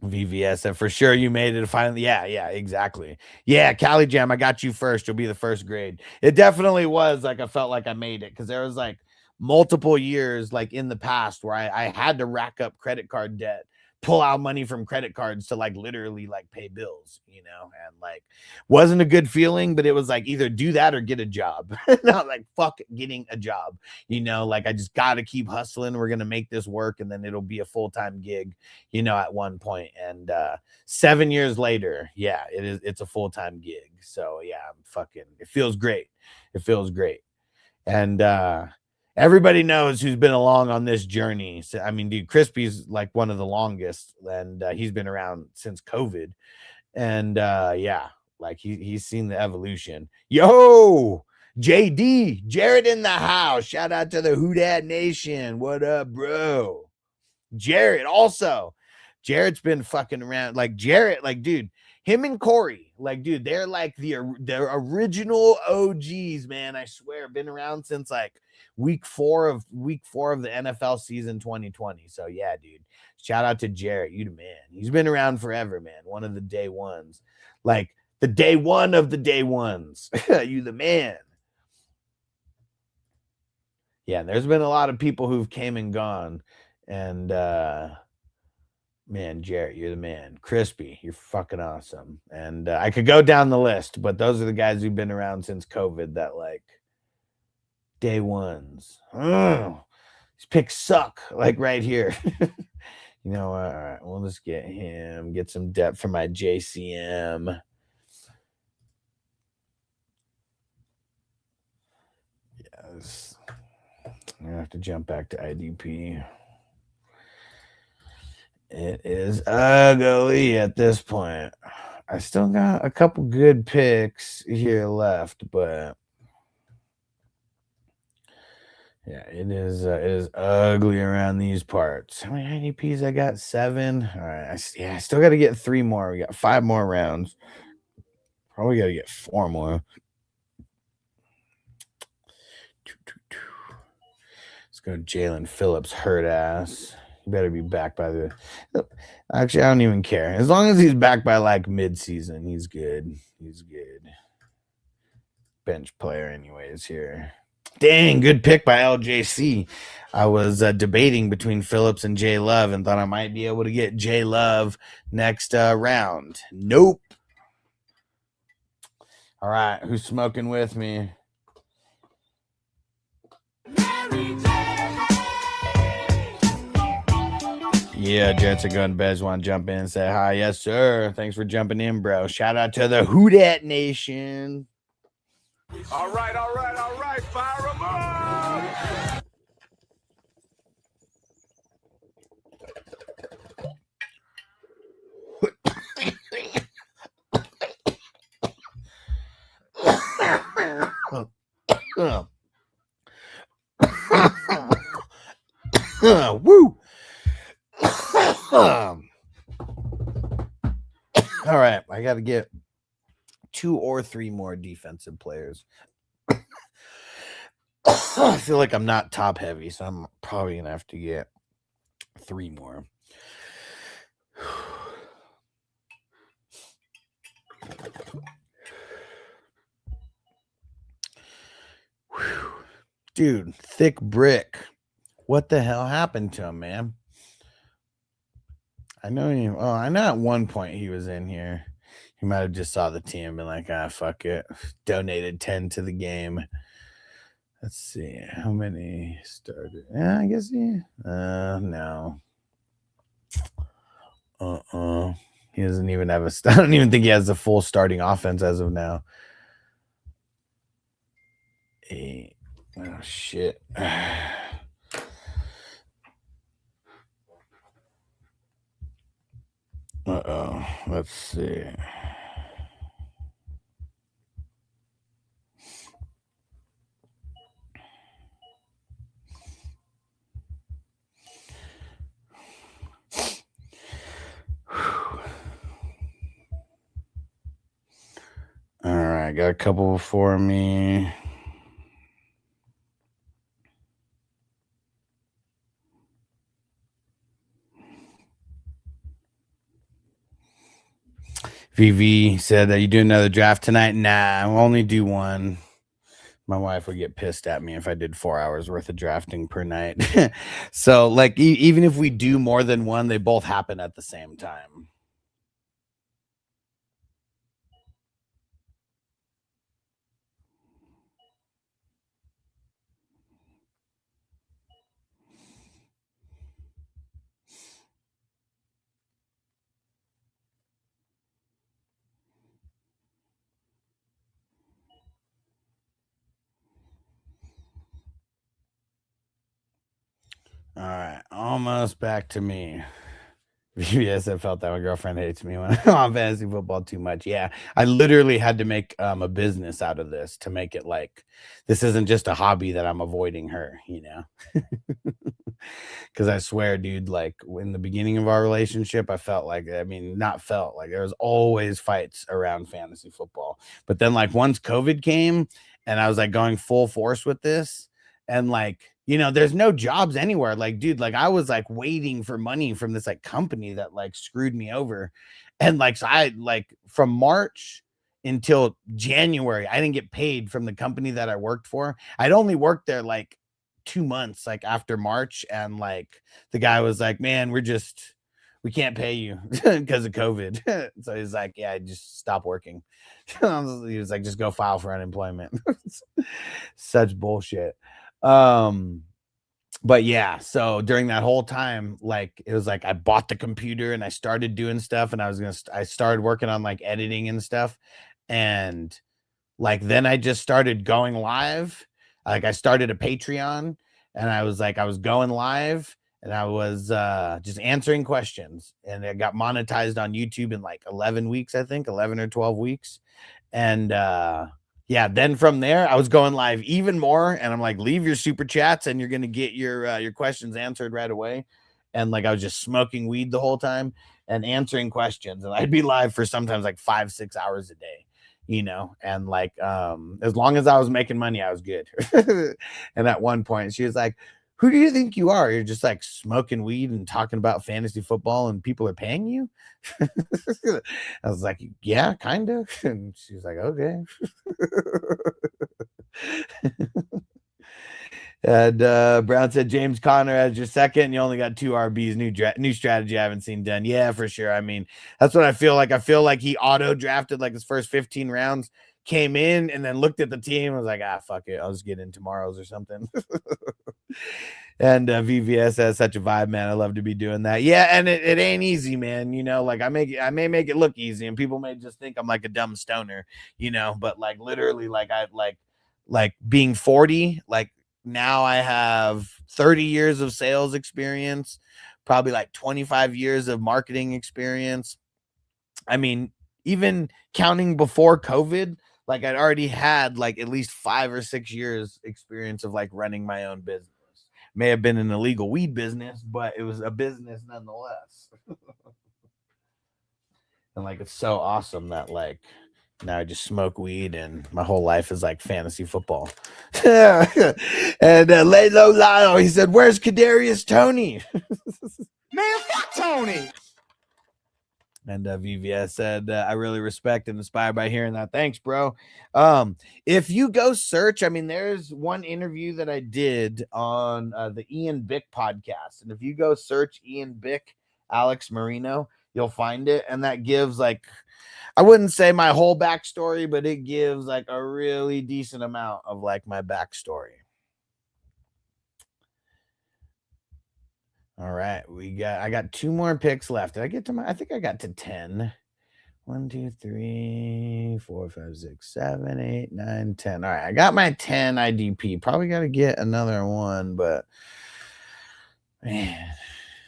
VVS, and for sure you made it finally. Yeah, exactly. Yeah, Cali Jam, I got you first. You'll be the first grade. It definitely was like I felt like I made it because there was like multiple years like in the past where I had to rack up credit card debt, pull out money from credit cards to like literally like pay bills, and like wasn't a good feeling, but it was like either do that or get a job. Not like fuck getting a job, like I just got to keep hustling. We're going to make this work, and then it'll be a full-time gig, at one point. And 7 years later, yeah, it's a full-time gig. So yeah, it feels great. It feels great. And everybody knows who's been along on this journey. So, I mean, dude, Crispy's like one of the longest, and he's been around since COVID. And yeah, like he's seen the evolution. Yo, JD, Jared in the house. Shout out to the Who Dat Nation. What up, bro? Jared also. Jared's been fucking around. Like Jared, like, dude, him and Corey, like, dude, they're like the original OGs, man. I swear, been around since like week four of the NFL season 2020. So yeah, dude, shout out to Jarrett. You the man. He's been around forever, man. One of the day ones, like the day one of the day ones. You the man. Yeah, there's been a lot of people who've came and gone, and Man, Jarrett, you're the man. Crispy, you're fucking awesome. And I could go down the list, but those are the guys who've been around since COVID that like day ones. Oh, these picks suck. Like right here. You know, all right, we'll just get him, get some depth for my JCM. Yes. I'm gonna have to jump back to IDP. It is ugly at this point. I still got a couple good picks here left, but yeah, it is ugly around these parts. How many IDPs I got? 7. All right, I still got to get 3 more. We got 5 more rounds. Probably got to get 4 more. Let's go Jalen Phillips, hurt ass. He better be back by the. Actually, I don't even care. As long as he's back by like mid-season, he's good. He's good. Bench player, anyways. Here. Dang, good pick by LJC. I was debating between Phillips and J Love and thought I might be able to get J Love next round. Nope. All right, who's smoking with me? Yeah, Jets are going to bed. Want to jump in and say hi? Yes, sir. Thanks for jumping in, bro. Shout out to the Houdat Nation. All right. Fire them up. Woo. All right, I got to get 2 or 3 more defensive players. I feel like I'm not top heavy, so I'm probably going to have to get 3 more. Dude, thick brick. What the hell happened to him, man? I know at one point he was in here. He might have just saw the team and been like, fuck it. Donated 10 to the game. Let's see. How many started? Yeah, I guess he. No. He doesn't even have I don't even think he has the full starting offense as of now. 8. Oh, shit. Let's see. All right, got a couple before me. VV said that you do another draft tonight. Nah, I'll only do one. My wife would get pissed at me if I did 4 hours worth of drafting per night. So, like, even if we do more than one, they both happen at the same time. All right, almost back to me. Yes, I felt that my girlfriend hates me when I'm on fantasy football too much. Yeah, I literally had to make a business out of this to make it like this isn't just a hobby that I'm avoiding her, you know? Because I swear, dude, like in the beginning of our relationship, I felt like, there was always fights around fantasy football. But then, like, once COVID came and I was like going full force with this, and like, there's no jobs anywhere. Like, dude, like I was like waiting for money from this like company that like screwed me over. And like, so I like from March until January, I didn't get paid from the company that I worked for. I'd only worked there like 2 months, like after March. And like the guy was like, man, we're just we can't pay you because of COVID. So he's like, yeah, just stop working. He was like, just go file for unemployment. Such bullshit. But yeah, so during that whole time, like it was like I bought the computer and I started doing stuff, and I started working on like editing and stuff. And like then I just started going live. Like I started a Patreon, and I was going live, and I was just answering questions, and it got monetized on YouTube in like 11 weeks, I think 11 or 12 weeks. And yeah, then from there I was going live even more, and I'm like, leave your super chats and you're gonna get your questions answered right away. And like I was just smoking weed the whole time and answering questions, and I'd be live for sometimes like 5-6 hours a day, and like as long as I was making money, I was good. And at one point she was like, who do you think you are? You're just like smoking weed and talking about fantasy football and people are paying you? I was like, yeah, kind of. And she's like, okay. And Brown said James Conner as your second. You only got 2 RBs. New strategy I haven't seen done. Yeah, for sure. I mean, that's what I feel like. I feel like he auto drafted like his first 15 rounds, came in and then looked at the team. I was like, fuck it, I'll just get in tomorrow's or something. And VVS has such a vibe, man. I love to be doing that. Yeah, and it ain't easy, man. Like I may make it look easy, and people may just think I'm like a dumb stoner, but like literally, like I like being 40, like now I have 30 years of sales experience, probably like 25 years of marketing experience. I mean, even counting before COVID, like I'd already had like at least 5 or 6 years experience of like running my own business. May have been an illegal weed business, but it was a business nonetheless. And like it's so awesome that like now I just smoke weed and my whole life is like fantasy football. And Lalo Lyle, he said, where's Kadarius Toney? Man, fuck Tony. And VVS said, I really respect and inspired by hearing that. Thanks, bro. If you go search, I mean, there's one interview that I did on the Ian Bick podcast. And if you go search Ian Bick, Alex Marino, you'll find it. And that gives like, I wouldn't say my whole backstory, but it gives like a really decent amount of like my backstory. All right, I got 2 more picks left. Did I get to I think I got to 10. 1, 2, 3, 4, 5, 6, 7, 8, 9, 10. All right, I got my 10 IDP. Probably got to get another one, but man,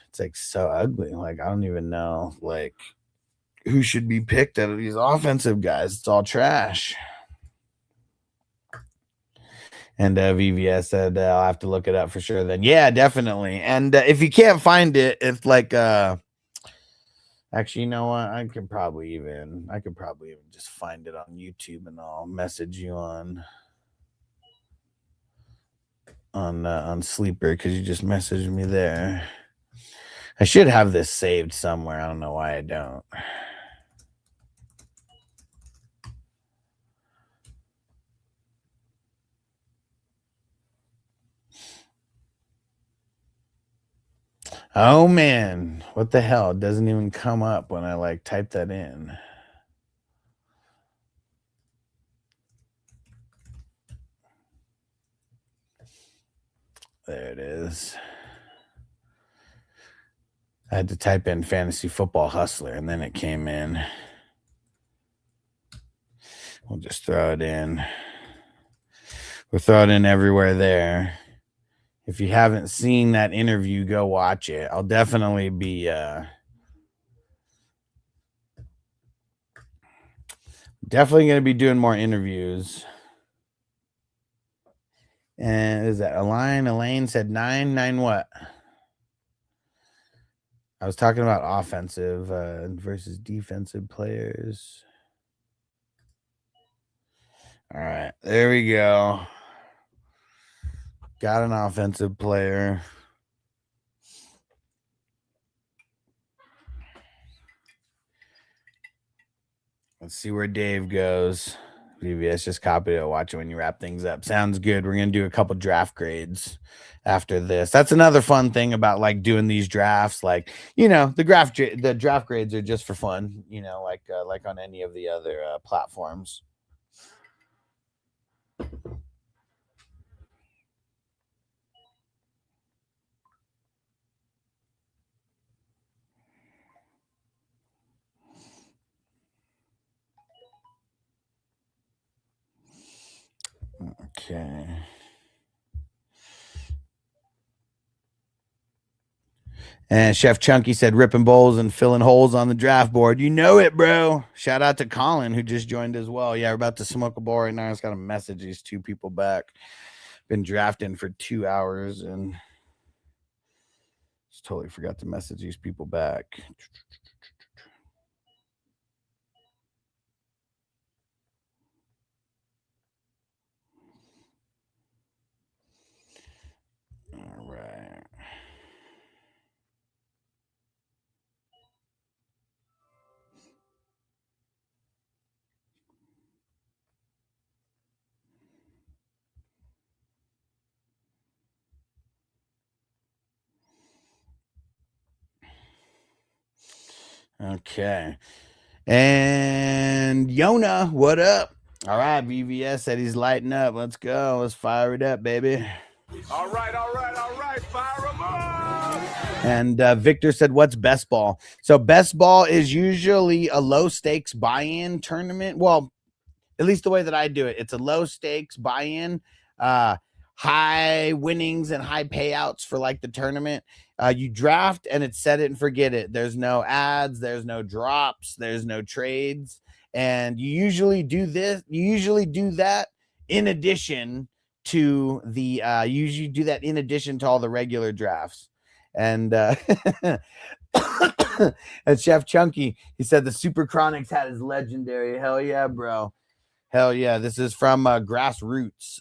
it's like so ugly. Like I don't even know like who should be picked out of these offensive guys. It's all trash. And VVS said, I'll have to look it up for sure then. Yeah, definitely. And if you can't find it, it's like, actually, you know what? I could probably even just find it on YouTube, and I'll message you on Sleeper because you just messaged me there. I should have this saved somewhere. I don't know why I don't. Oh man, what the hell? It doesn't even come up when I like type that in. There it is. I had to type in fantasy football hustler and then it came in. We'll just throw it in. We'll throw it in everywhere there. If you haven't seen that interview, go watch it. I'll definitely be definitely going to be doing more interviews. And is that Elaine said 9 what? I was talking about offensive versus defensive players. All right, there we go. Got an offensive player. Let's see where Dave goes. VVS, just copy it. Watch it when you wrap things up. Sounds good. We're going to do a couple draft grades after this. That's another fun thing about like doing these drafts. Like, you know, the draft grades are just for fun, you know, like on any of the other platforms. Okay. And Chef Chunky said ripping bowls and filling holes on the draft board. You know it, bro. Shout out to Colin, who just joined as well. Yeah, we're about to smoke a bowl right now. I just got to message these two people back. Been drafting for 2 hours and just totally forgot to message these people back. All right. Okay. And Yona, what up? All right, VVS said he's lighting up. Let's go. Let's fire it up, baby. All right. Fire them up. And Victor said, what's best ball? So best ball is usually a low stakes buy-in tournament. Well, at least the way that I do it, it's a low stakes buy-in, high winnings and high payouts for like the tournament. You draft and it's set it and forget it. There's no ads, there's no drops, there's no trades. And you usually do this. You usually do that in addition to the all the regular drafts. And and Chef Chunky, he said the Super Chronics hat is legendary. Hell yeah, bro. Hell yeah. This is from Grassroots.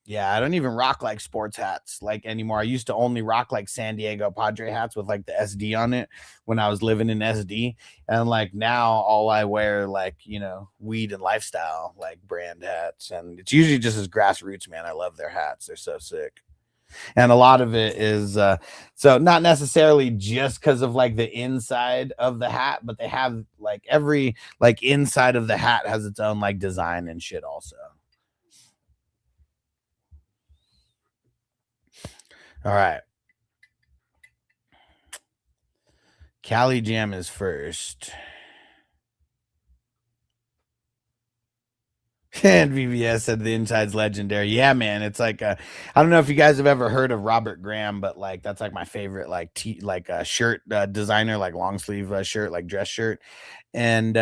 Yeah, I don't even rock like sports hats like anymore. I used to only rock like San Diego Padre hats with like the SD on it when I was living in SD. And like now all I wear like, you know, weed and lifestyle like brand hats. And it's usually just as Grassroots, man. I love their hats. They're so sick. And a lot of it is so not necessarily just because of like the inside of the hat, but they have like every like inside of the hat has its own like design and shit also. All right. Cali Jam is first. And VVS said the inside's legendary. Yeah, man. It's like I don't know if you guys have ever heard of Robert Graham, but like that's like my favorite like shirt designer, like long sleeve shirt, like dress shirt. And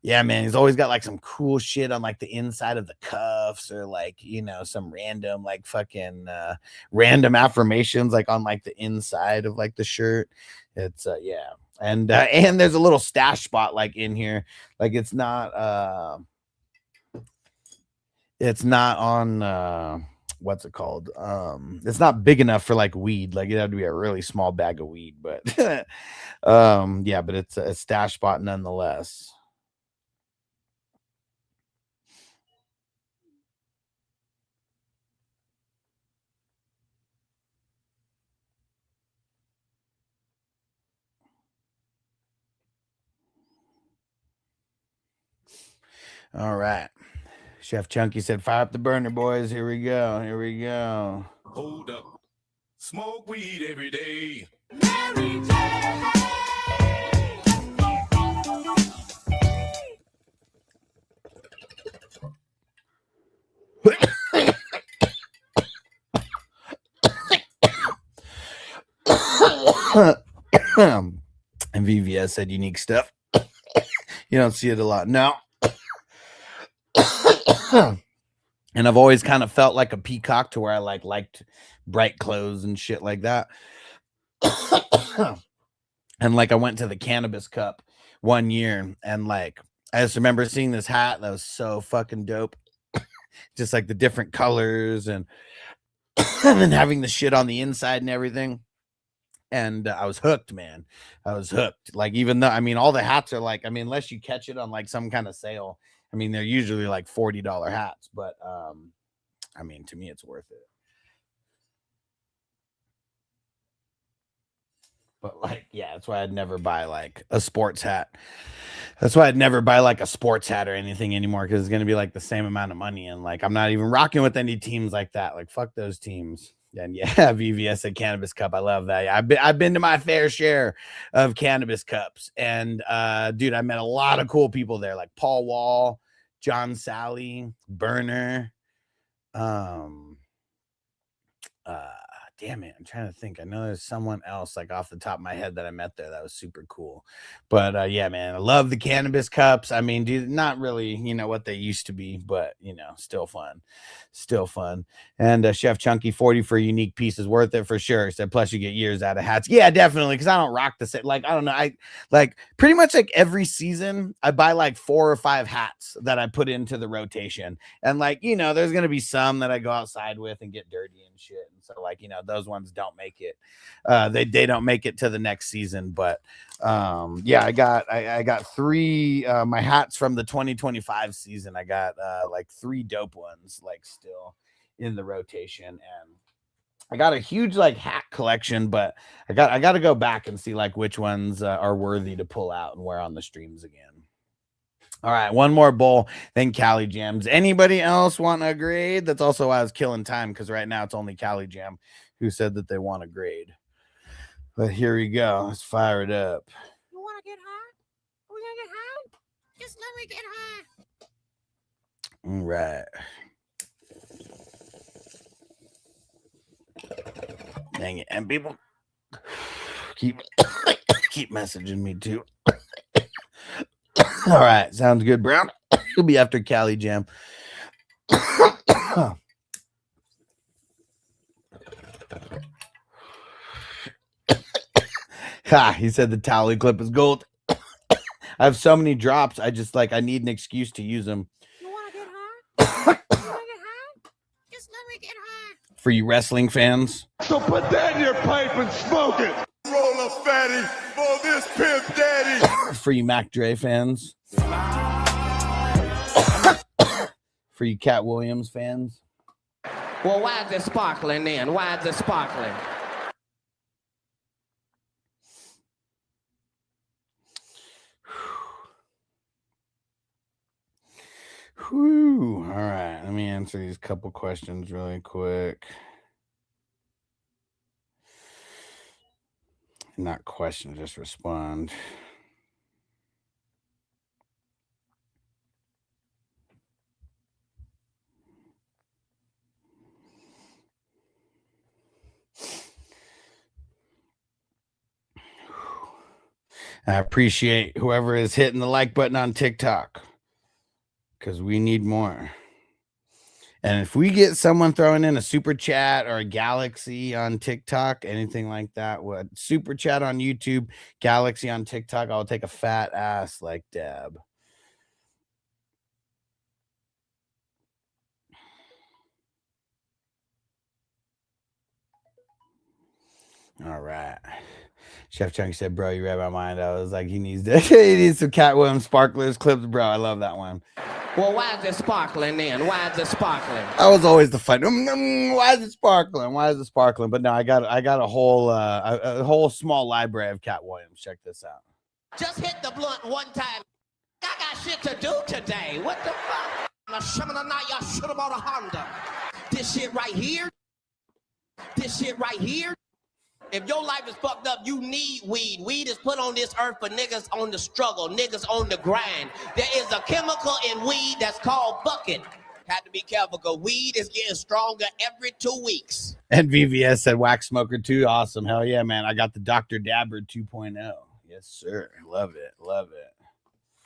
yeah, man, he's always got like some cool shit on like the inside of the cuffs or like, you know, some random like fucking random affirmations like on like the inside of like the shirt. It's yeah. And there's a little stash spot like in here. Like it's not on what's it called? It's not big enough for like weed. Like it had to be a really small bag of weed, but yeah, but it's a stash spot nonetheless. All right. Chef Chunky said, fire up the burner, boys. Here we go. Here we go. Hold up. Smoke weed every day. Mary J. And VVS said unique stuff. You don't see it a lot. No. And I've always kind of felt like a peacock to where I liked bright clothes and shit like that. And like I went to the Cannabis Cup one year and like I just remember seeing this hat that was so fucking dope. Just like the different colors and then having the shit on the inside and everything. And I was hooked, man. I was hooked. Like, even though, I mean, all the hats are like, I mean, unless you catch it on like some kind of sale, I mean, they're usually like $40 hats, but I mean, to me, it's worth it. But like, yeah, that's why I'd never buy like a sports hat. That's why I'd never buy like a sports hat or anything anymore, because it's gonna be like the same amount of money, and like I'm not even rocking with any teams like that. Like, fuck those teams. And yeah, VVS at Cannabis Cup. I love that. Yeah, I've been to my fair share of Cannabis Cups, and dude, I met a lot of cool people there, like Paul Wall, John Sally, Burner. Damn it, I'm trying to think. I know there's someone else like off the top of my head that I met there that was super cool. But yeah, man, I love the Cannabis Cups. I mean, dude, not really, what they used to be, but still fun. And Chef Chunky, 40 for a unique piece is worth it for sure. Said plus you get years out of hats. Yeah, definitely, because I don't rock the set. Like, I don't know. I like pretty much like every season I buy like 4 or 5 hats that I put into the rotation. And like, there's gonna be some that I go outside with and get dirty and shit. And so like, those ones don't make it. They don't make it to the next season. But yeah, I got 3 my hats from the 2025 season. I got like 3 dope ones like still in the rotation, and I got a huge like hat collection, but I got to go back and see like which ones are worthy to pull out and wear on the streams again. All right, one more bowl, then Cali Jams. Anybody else want a grade? That's also why I was killing time, because right now it's only Cali Jam who said that they want a grade. But here we go. Let's fire it up. You want to get high? We gonna get high? Just let me get high. All right. Dang it. And people keep messaging me too. All right. Sounds good, Brown. You'll be after Cali Jam. He said the tally clip is gold. I have so many drops. I need an excuse to use them. You want to get high? You want to get high? Just let me get high. For you wrestling fans. So put that in your pipe and smoke it. Roll a fatty for this pimp daddy. For you Mac Dre fans. For you Cat Williams fans. Well, why is it sparkling then? Why is it sparkling? Whew. All right. Let me answer these couple questions really quick. Not questions, just respond. I appreciate whoever is hitting the like button on TikTok, because we need more. And if we get someone throwing in a super chat or a galaxy on TikTok, anything like that, what super chat on YouTube, galaxy on TikTok, I'll take a fat ass like dab. All right. Chef Chunky said, bro, you read my mind. I was like, he needs some Cat Williams sparklers clips, bro. I love that one. Well, why is it sparkling then? Why is it sparkling? That was always the fight. Why is it sparkling? Why is it sparkling? But no, I got a whole small library of Cat Williams. Check this out. Just hit the blunt one time. I got shit to do today. What the fuck? Y'all should have bought a Honda. This shit right here. If your life is fucked up, you need weed. Weed is put on this earth for niggas on the struggle, niggas on the grind. There is a chemical in weed that's called bucket. Have to be careful, because weed is getting stronger every 2 weeks. And VVS said wax smoker too. Awesome. Hell yeah, man. I got the Dr. Dabber 2.0. Yes, sir. Love it.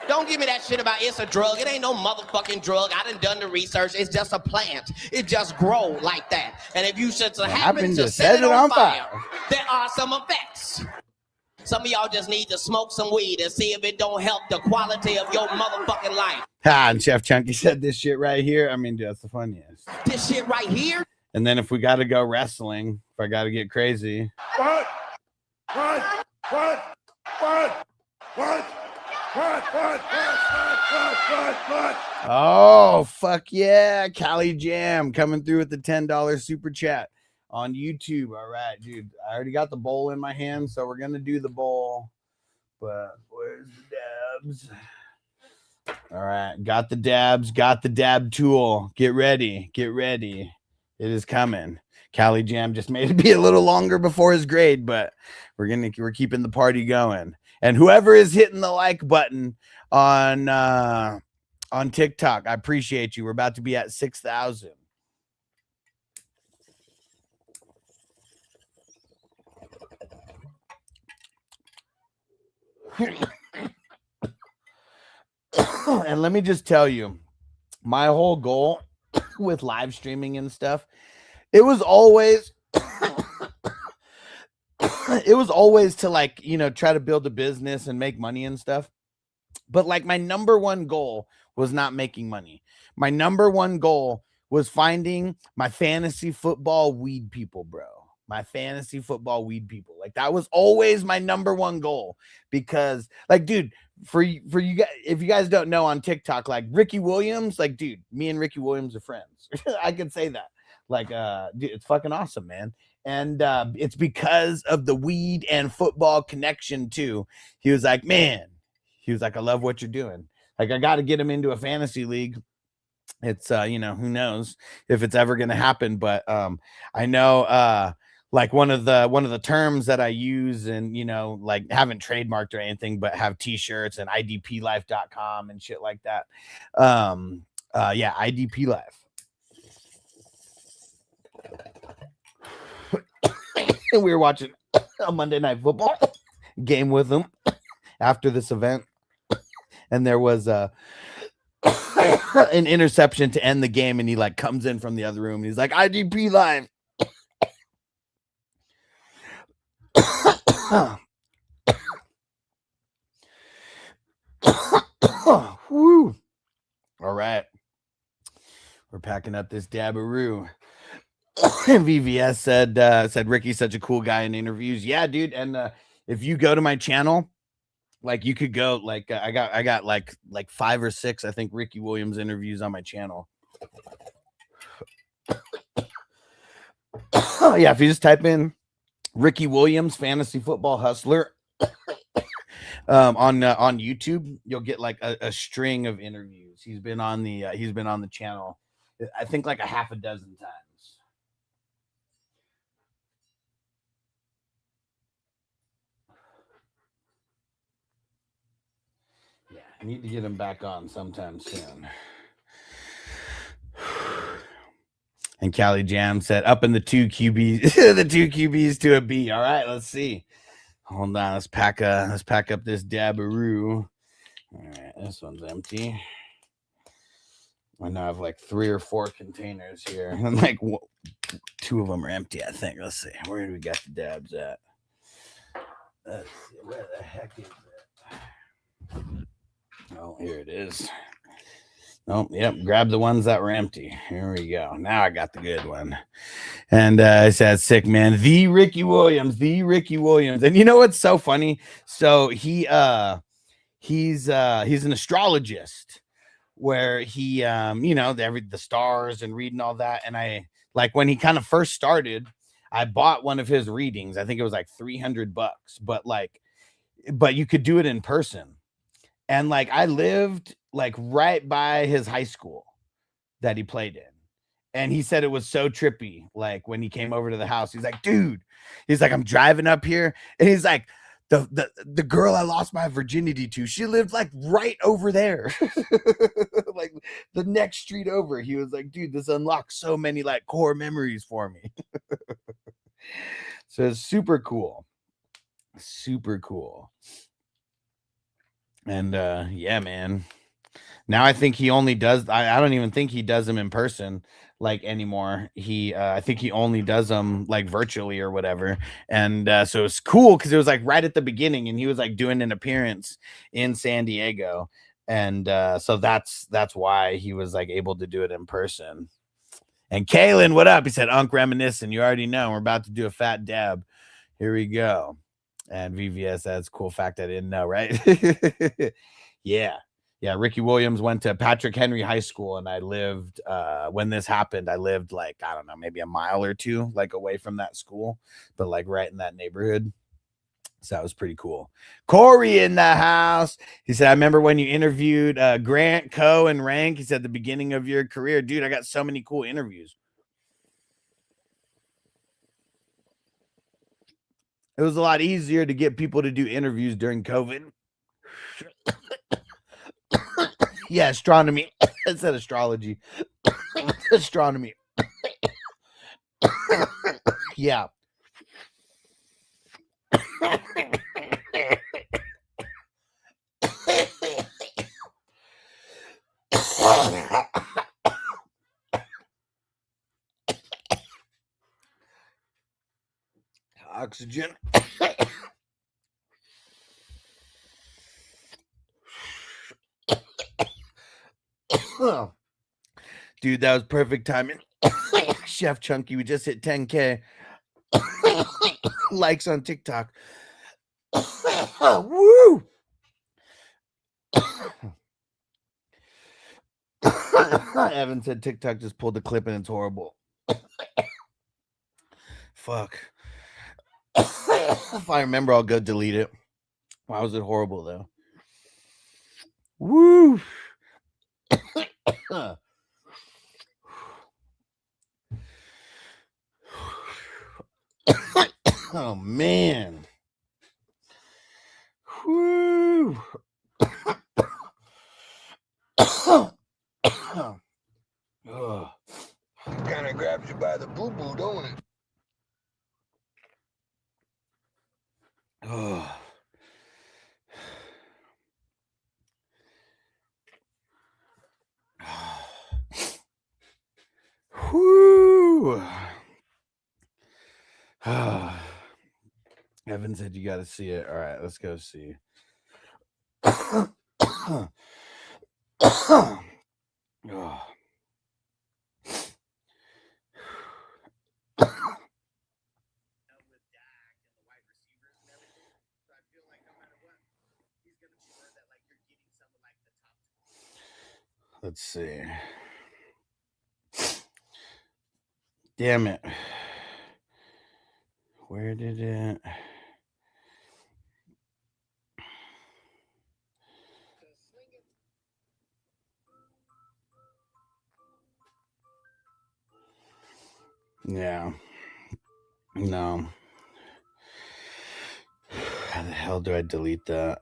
Don't give me that shit about it's a drug. It ain't no motherfucking drug. I done the research. It's just a plant. It just grow like that. And if you should happen to set it on fire, there are some effects. Some of y'all just need to smoke some weed and see if it don't help the quality of your motherfucking life. And Chef Chunky said this shit right here. I mean, dude, that's the funniest. This shit right here. And then if we got to go wrestling, if I got to get crazy. What? Oh, fuck yeah. Cali Jam coming through with the $10 super chat on YouTube. All right, dude. I already got the bowl in my hand, so we're going to do the bowl. But where's the dabs? All right. Got the dabs. Got the dab tool. Get ready. Get ready. It is coming. Cali Jam just made it be a little longer before his grade, but we're keeping the party going. And whoever is hitting the like button on TikTok, I appreciate you. We're about to be at 6,000. And let me just tell you, my whole goal with live streaming and stuff, it was always to, like, you know, try to build a business and make money and stuff. But like my number one goal was not making money. My number one goal was finding my fantasy football weed people, bro. My fantasy football weed people. Like that was always my number one goal, because like, dude, for you guys, if you guys don't know, on TikTok, like Ricky Williams, like, dude, me and Ricky Williams are friends. I could say that. Like, dude, it's fucking awesome, man. And it's because of the weed and football connection too. He was like, man, I love what you're doing. Like, I got to get him into a fantasy league. It's you know, who knows if it's ever going to happen, but I know like one of the terms that I use, and, you know, like haven't trademarked or anything, but have t-shirts and idplife.com and shit like that. Yeah, IDP Life. And we were watching a Monday Night Football game with them after this event, and there was an interception to end the game, and he like comes in from the other room and he's like, IDP Live. Woo. All right, we're packing up this dabberoo. VVS said Ricky's such a cool guy in interviews. Yeah, dude. And if you go to my channel, like, you could go, like, I got like 5 or 6, I think, Ricky Williams interviews on my channel. Yeah, if you just type in Ricky Williams fantasy football hustler on YouTube, you'll get like a string of interviews. He's been on the channel, I think, like a half a dozen times. Yeah, I need to get him back on sometime soon. And Cali Jam said, up in the 2 QBs, the 2 QBs to a B. All right, let's see. Hold on, let's pack up this dabberoo. All right, this one's empty. I know I have like 3 or 4 containers here, and like 2 of them are empty, I think. Let's see, where do we got the dabs at? Let's see, where the heck is it? Oh, here it is. Oh, yep. Grab the ones that were empty. Here we go. Now I got the good one. And it says, sick, man. The Ricky Williams. And you know what's so funny? So he's an astrologist, where he you know, the stars and reading all that. And I, like, when he kind of first started, I bought one of his readings. I think it was like $300, but you could do it in person. And like, I lived like right by his high school that he played in. And he said it was so trippy. Like, when he came over to the house, he's like, dude, I'm driving up here. And he's like, the girl I lost my virginity to, she lived like right over there. Like the next street over. He was like, dude, this unlocks so many like core memories for me. So it's super cool. Super cool. And yeah, man. Now I think he only does, I don't even think he does them in person like anymore. I think he only does them like virtually or whatever. And so it's cool because it was like right at the beginning, and he was like doing an appearance in San Diego. And so that's why he was like able to do it in person. And Kalen, what up? He said, Unc reminiscing. You already know we're about to do a fat dab. Here we go. And VVS, that's a cool fact I didn't know, right? Yeah. Yeah, Ricky Williams went to Patrick Henry High School, and I lived when this happened. I lived like, I don't know, maybe a mile or two like away from that school, but like right in that neighborhood. So that was pretty cool. Corey in the house. He said, I remember when you interviewed Grant, Coe, and Rank. He said the beginning of your career. Dude, I got so many cool interviews. It was a lot easier to get people to do interviews during COVID. Yeah, astronomy. It said astrology. Astronomy. Yeah. Oxygen. Dude, that was perfect timing. Chef Chunky, we just hit 10K likes on TikTok. Woo! Evan said TikTok just pulled the clip and it's horrible. Fuck. If I remember, I'll go delete it. Why was it horrible though? Woo! Oh man. Woo! Kind of grabs you by the boo-boo, don't it? Oh. Whoo! Evan said you got to see it. All right, let's go see. Oh. Let's see. Damn it. Where did it? Yeah. No. How the hell do I delete that?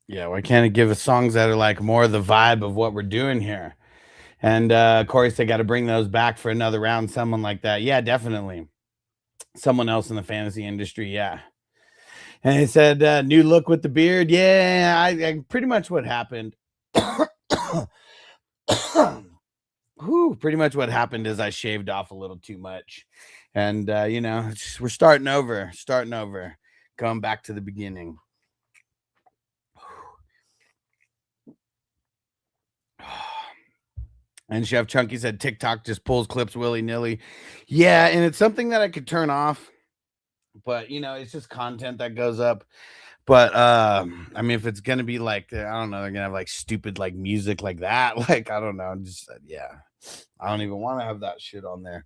Yeah, why can't it give us songs that are like more of the vibe of what we're doing here? And Corey said, got to bring those back for another round. Someone like that. Yeah, definitely. Someone else in the fantasy industry. Yeah. And he said, new look with the beard. Yeah, I pretty much what happened. Pretty much what happened is I shaved off a little too much. And, we're starting over, going back to the beginning. And Chef Chunky said TikTok just pulls clips willy-nilly. Yeah, and it's something that I could turn off. But, it's just content that goes up. But, I mean, if it's going to be like, I don't know, they're going to have like stupid like music like that. Like, I don't know. Just, yeah. I don't even want to have that shit on there.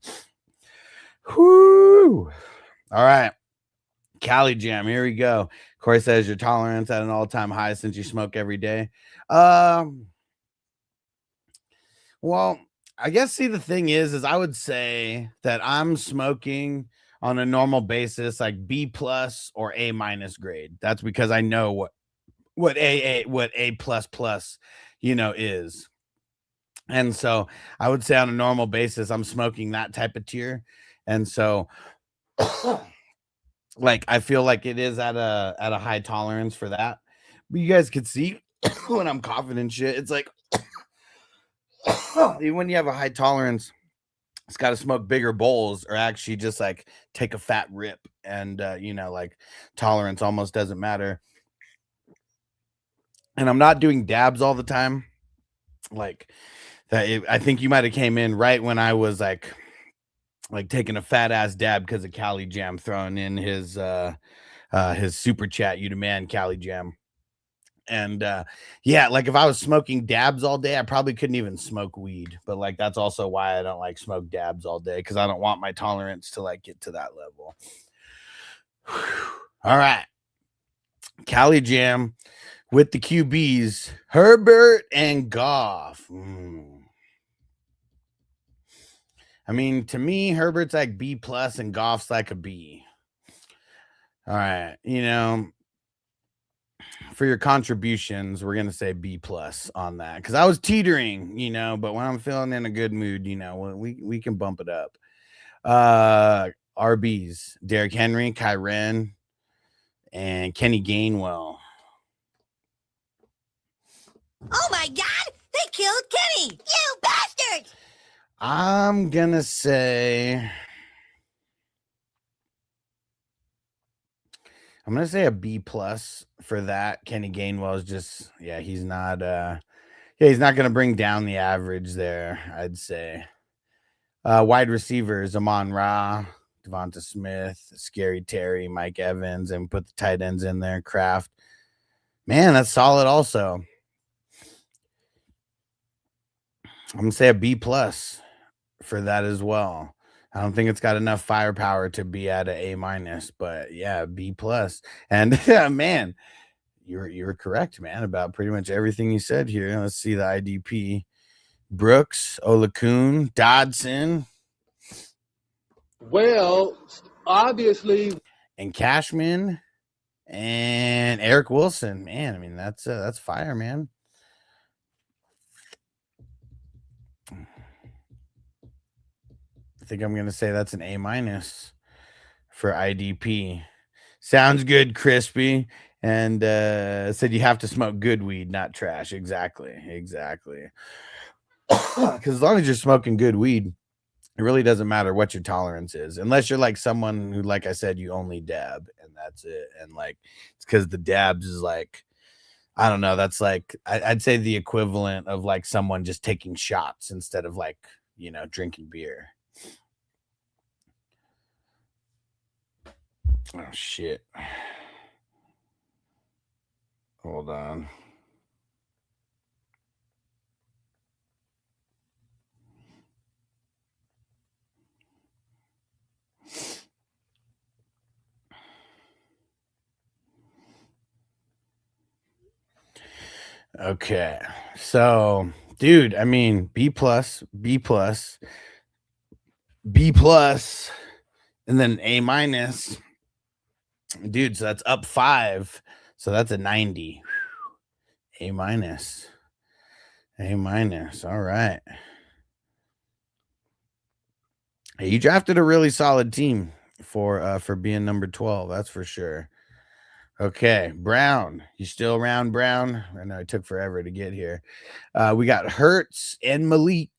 Whoo! All right. Cali Jam. Here we go. Corey says your tolerance at an all-time high since you smoke every day. Well, I guess, the thing is I would say that I'm smoking on a normal basis, like B+ or A- grade. That's because I know what A++, is. And so I would say on a normal basis, I'm smoking that type of tier. And so like, I feel like it is at a high tolerance for that. But you guys could see when I'm coughing and shit, it's like, even when you have a high tolerance, it's got to smoke bigger bowls or actually just like take a fat rip. And, like tolerance almost doesn't matter. And I'm not doing dabs all the time. Like that, I think you might have came in right when I was like taking a fat ass dab because of Cali Jam throwing in his his super chat, you demand Cali Jam. And yeah, like if I was smoking dabs all day, I probably couldn't even smoke weed. But like that's also why I don't like smoke dabs all day, because I don't want my tolerance to like get to that level. All right. Cali Jam with the QBs, Herbert and Goff. I mean, to me, Herbert's like B plus and Goff's like a B. All right. You know, for your contributions, we're going to say B plus on that, because I was teetering, you know, but when I'm feeling in a good mood, you know, we can bump it up. RBs, Derrick Henry, Kyren, and Kenny Gainwell. Oh my God! They killed Kenny! You bastards! I'm going to say a B plus for that. Kenny Gainwell is just, he's not he's not going to bring down the average there, I'd say. Wide receivers, Amon-Ra, Devonta Smith, Scary Terry, Mike Evans, and put the tight ends in there. Kraft. Man, that's solid also. I'm going to say a B plus for that as well. I don't think it's got enough firepower to be at an A minus, but yeah, B plus. And man, you're correct, man, about pretty much everything you said here. Let's see the IDP. Brooks, Olakun, Dodson. Well, obviously, and Cashman and Eric Wilson. Man, I mean, that's fire, man. I think I'm going to say that's an A minus for IDP. Sounds good, Crispy. And said you have to smoke good weed, not trash. Exactly. Because as long as you're smoking good weed, it really doesn't matter what your tolerance is, unless you're like someone who, like I said, you only dab and that's it. And like, it's because the dabs is like, I don't know. That's like, I'd say the equivalent of like someone just taking shots instead of like, you know, drinking beer. Oh, shit. Hold on. Okay. So, dude, I mean, B plus, and then A minus. Dude, so that's up 5. So that's a 90. A minus. All right. Hey, you drafted a really solid team for being number 12. That's for sure. Okay, Brown. You still around, Brown? I know it took forever to get here. We got Hurts and Malik.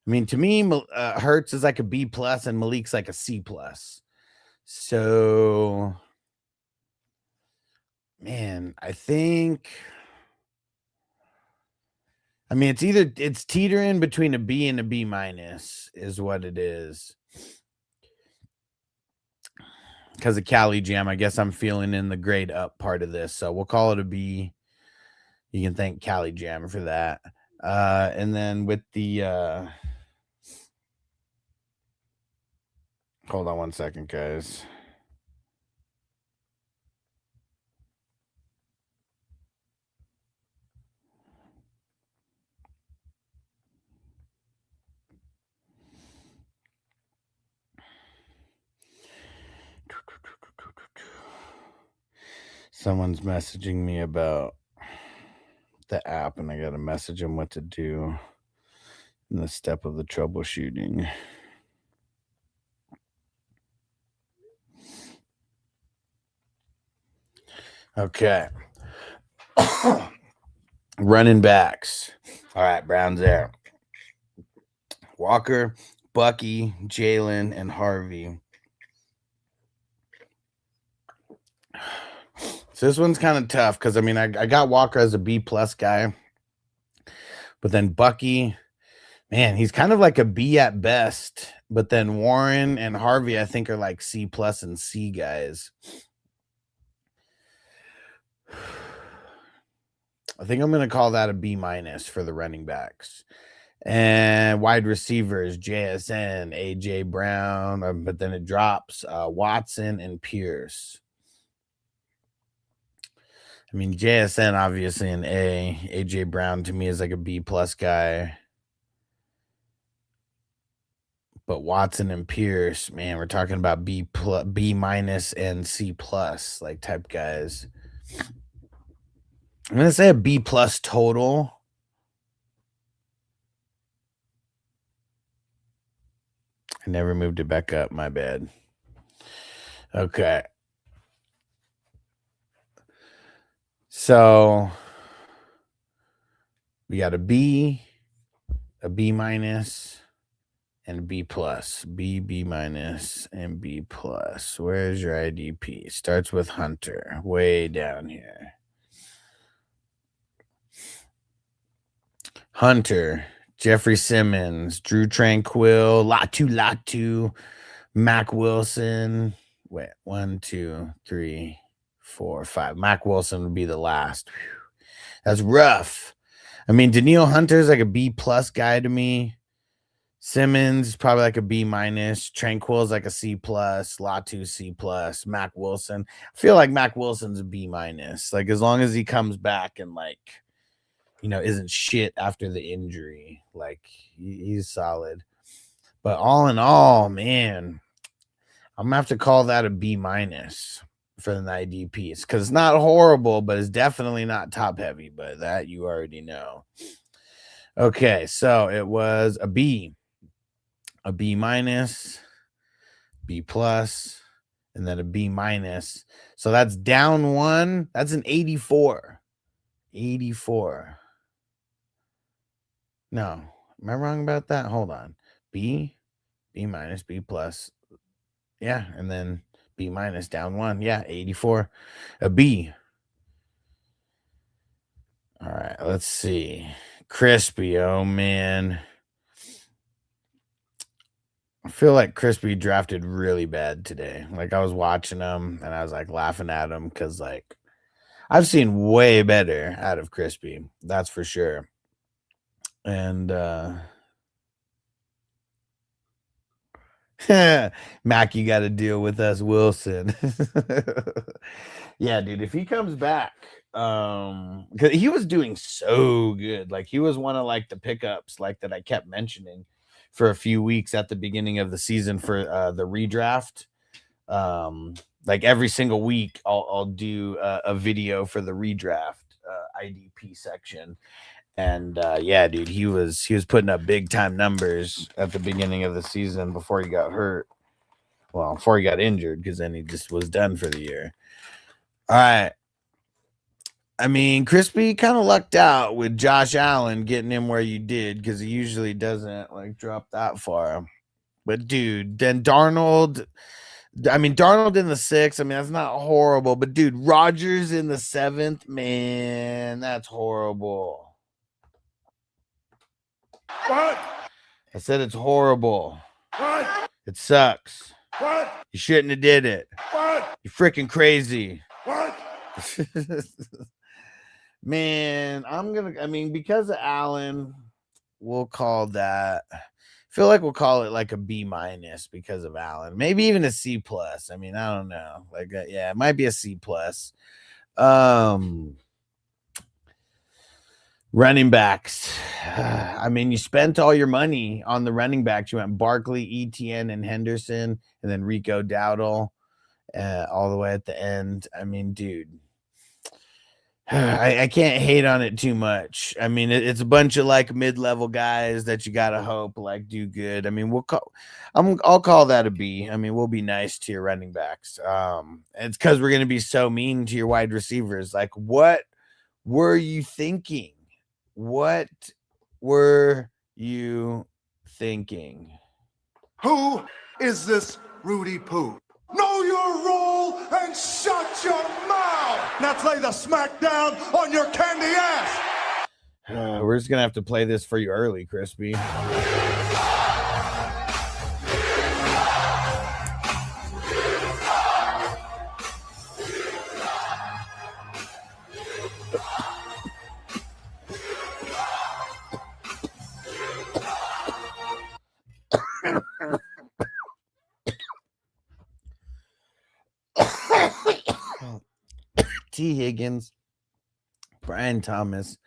I mean, to me, Hurts is like a B plus and Malik's like a C plus. So, man, I think, I mean, it's teetering between a B and a B minus is what it is. Because of Cali Jam, I guess I'm feeling in the grade up part of this. So we'll call it a B. You can thank Cali Jam for that. And then with the, hold on one second, guys. Someone's messaging me about the app, and I got to message them what to do in the step of the troubleshooting. Okay. Running backs. All right, Brown's there. Walker, Bucky, Jalen, and Harvey. So this one's kind of tough because, I mean, I got Walker as a B plus guy. But then Bucky, Man, he's kind of like a B at best, but then Warren and Harvey, I think, are like C+ and C guys. I think I'm going to call that a B- for the running backs. And wide receivers, JSN, AJ Brown, but then it drops Watson and Pierce. I mean, JSN obviously an A. AJ Brown to me is like a B+ guy. But Watson and Pierce, man, we're talking about B- and C+ like type guys. I'm gonna say a B+ total. I never moved it back up. My bad. Okay. So we got a B, a B-, and a B+. B, B-, and B+. Where's your IDP? Starts with Hunter, way down here. Hunter, Jeffrey Simmons, Drew Tranquil, Latu, Mac Wilson. Wait, 1, 2, 3, 4, 5. Mac Wilson would be the last. Whew. That's rough. I mean, Daniil Hunter's like a B+ guy to me. Simmons is probably like a B-. Tranquil's like a C+. Latu C+. Mac Wilson. I feel like Mac Wilson's a B-. Like as long as he comes back and like, you know, isn't shit after the injury. Like he's solid. But all in all, man, I'm gonna have to call that a B- for the IDPs because it's not horrible, but it's definitely not top heavy. But that you already know. Okay, so it was a B, a B-, B+, and then a B-. So that's down 1. That's an 84. 84. No, am I wrong about that? Hold on. B, B-, B+. Yeah, and then B- down 1. Yeah, 84. A B. All right, let's see. Crispy, oh man. I feel like Crispy drafted really bad today. Like I was watching him and I was like laughing at him because like I've seen way better out of Crispy. That's for sure. And Mac, you got to deal with us, Wilson. Yeah, dude, if he comes back, because he was doing so good. Like he was one of like the pickups like that I kept mentioning for a few weeks at the beginning of the season for the redraft. Like every single week I'll do a video for the redraft IDP section. And yeah, dude, he was putting up big time numbers at the beginning of the season before he got hurt. Well, before he got injured, because then he just was done for the year. All right. I mean, Crispy kind of lucked out with Josh Allen getting him where you did because he usually doesn't like drop that far. But dude, then Darnold. I mean, Darnold in the 6th. I mean, that's not horrible. But dude, Rodgers in the 7th. Man, that's horrible. What? I said it's horrible. What? It sucks. What? You shouldn't have did it. What? You're freaking crazy. What? Man, I mean, because of Allen, we'll call that. I feel like we'll call it like a B- because of Allen. Maybe even a C+. I mean, I don't know. Like, yeah, it might be a C+. Running backs. I mean, you spent all your money on the running backs. You went Barkley, Etienne, and Henderson, and then Rico Dowdle all the way at the end. I mean, dude, I can't hate on it too much. I mean, it's a bunch of like mid-level guys that you gotta hope like do good. I mean, I'll call that a B. I mean, we'll be nice to your running backs. It's because we're gonna be so mean to your wide receivers. Like, what were you thinking? What were you thinking? Who is this Rudy Poo? Know your role and shut your mouth. Now play the smack down on your candy ass. We're just gonna have to play this for you early, Crispy. T. Higgins, Brian Thomas,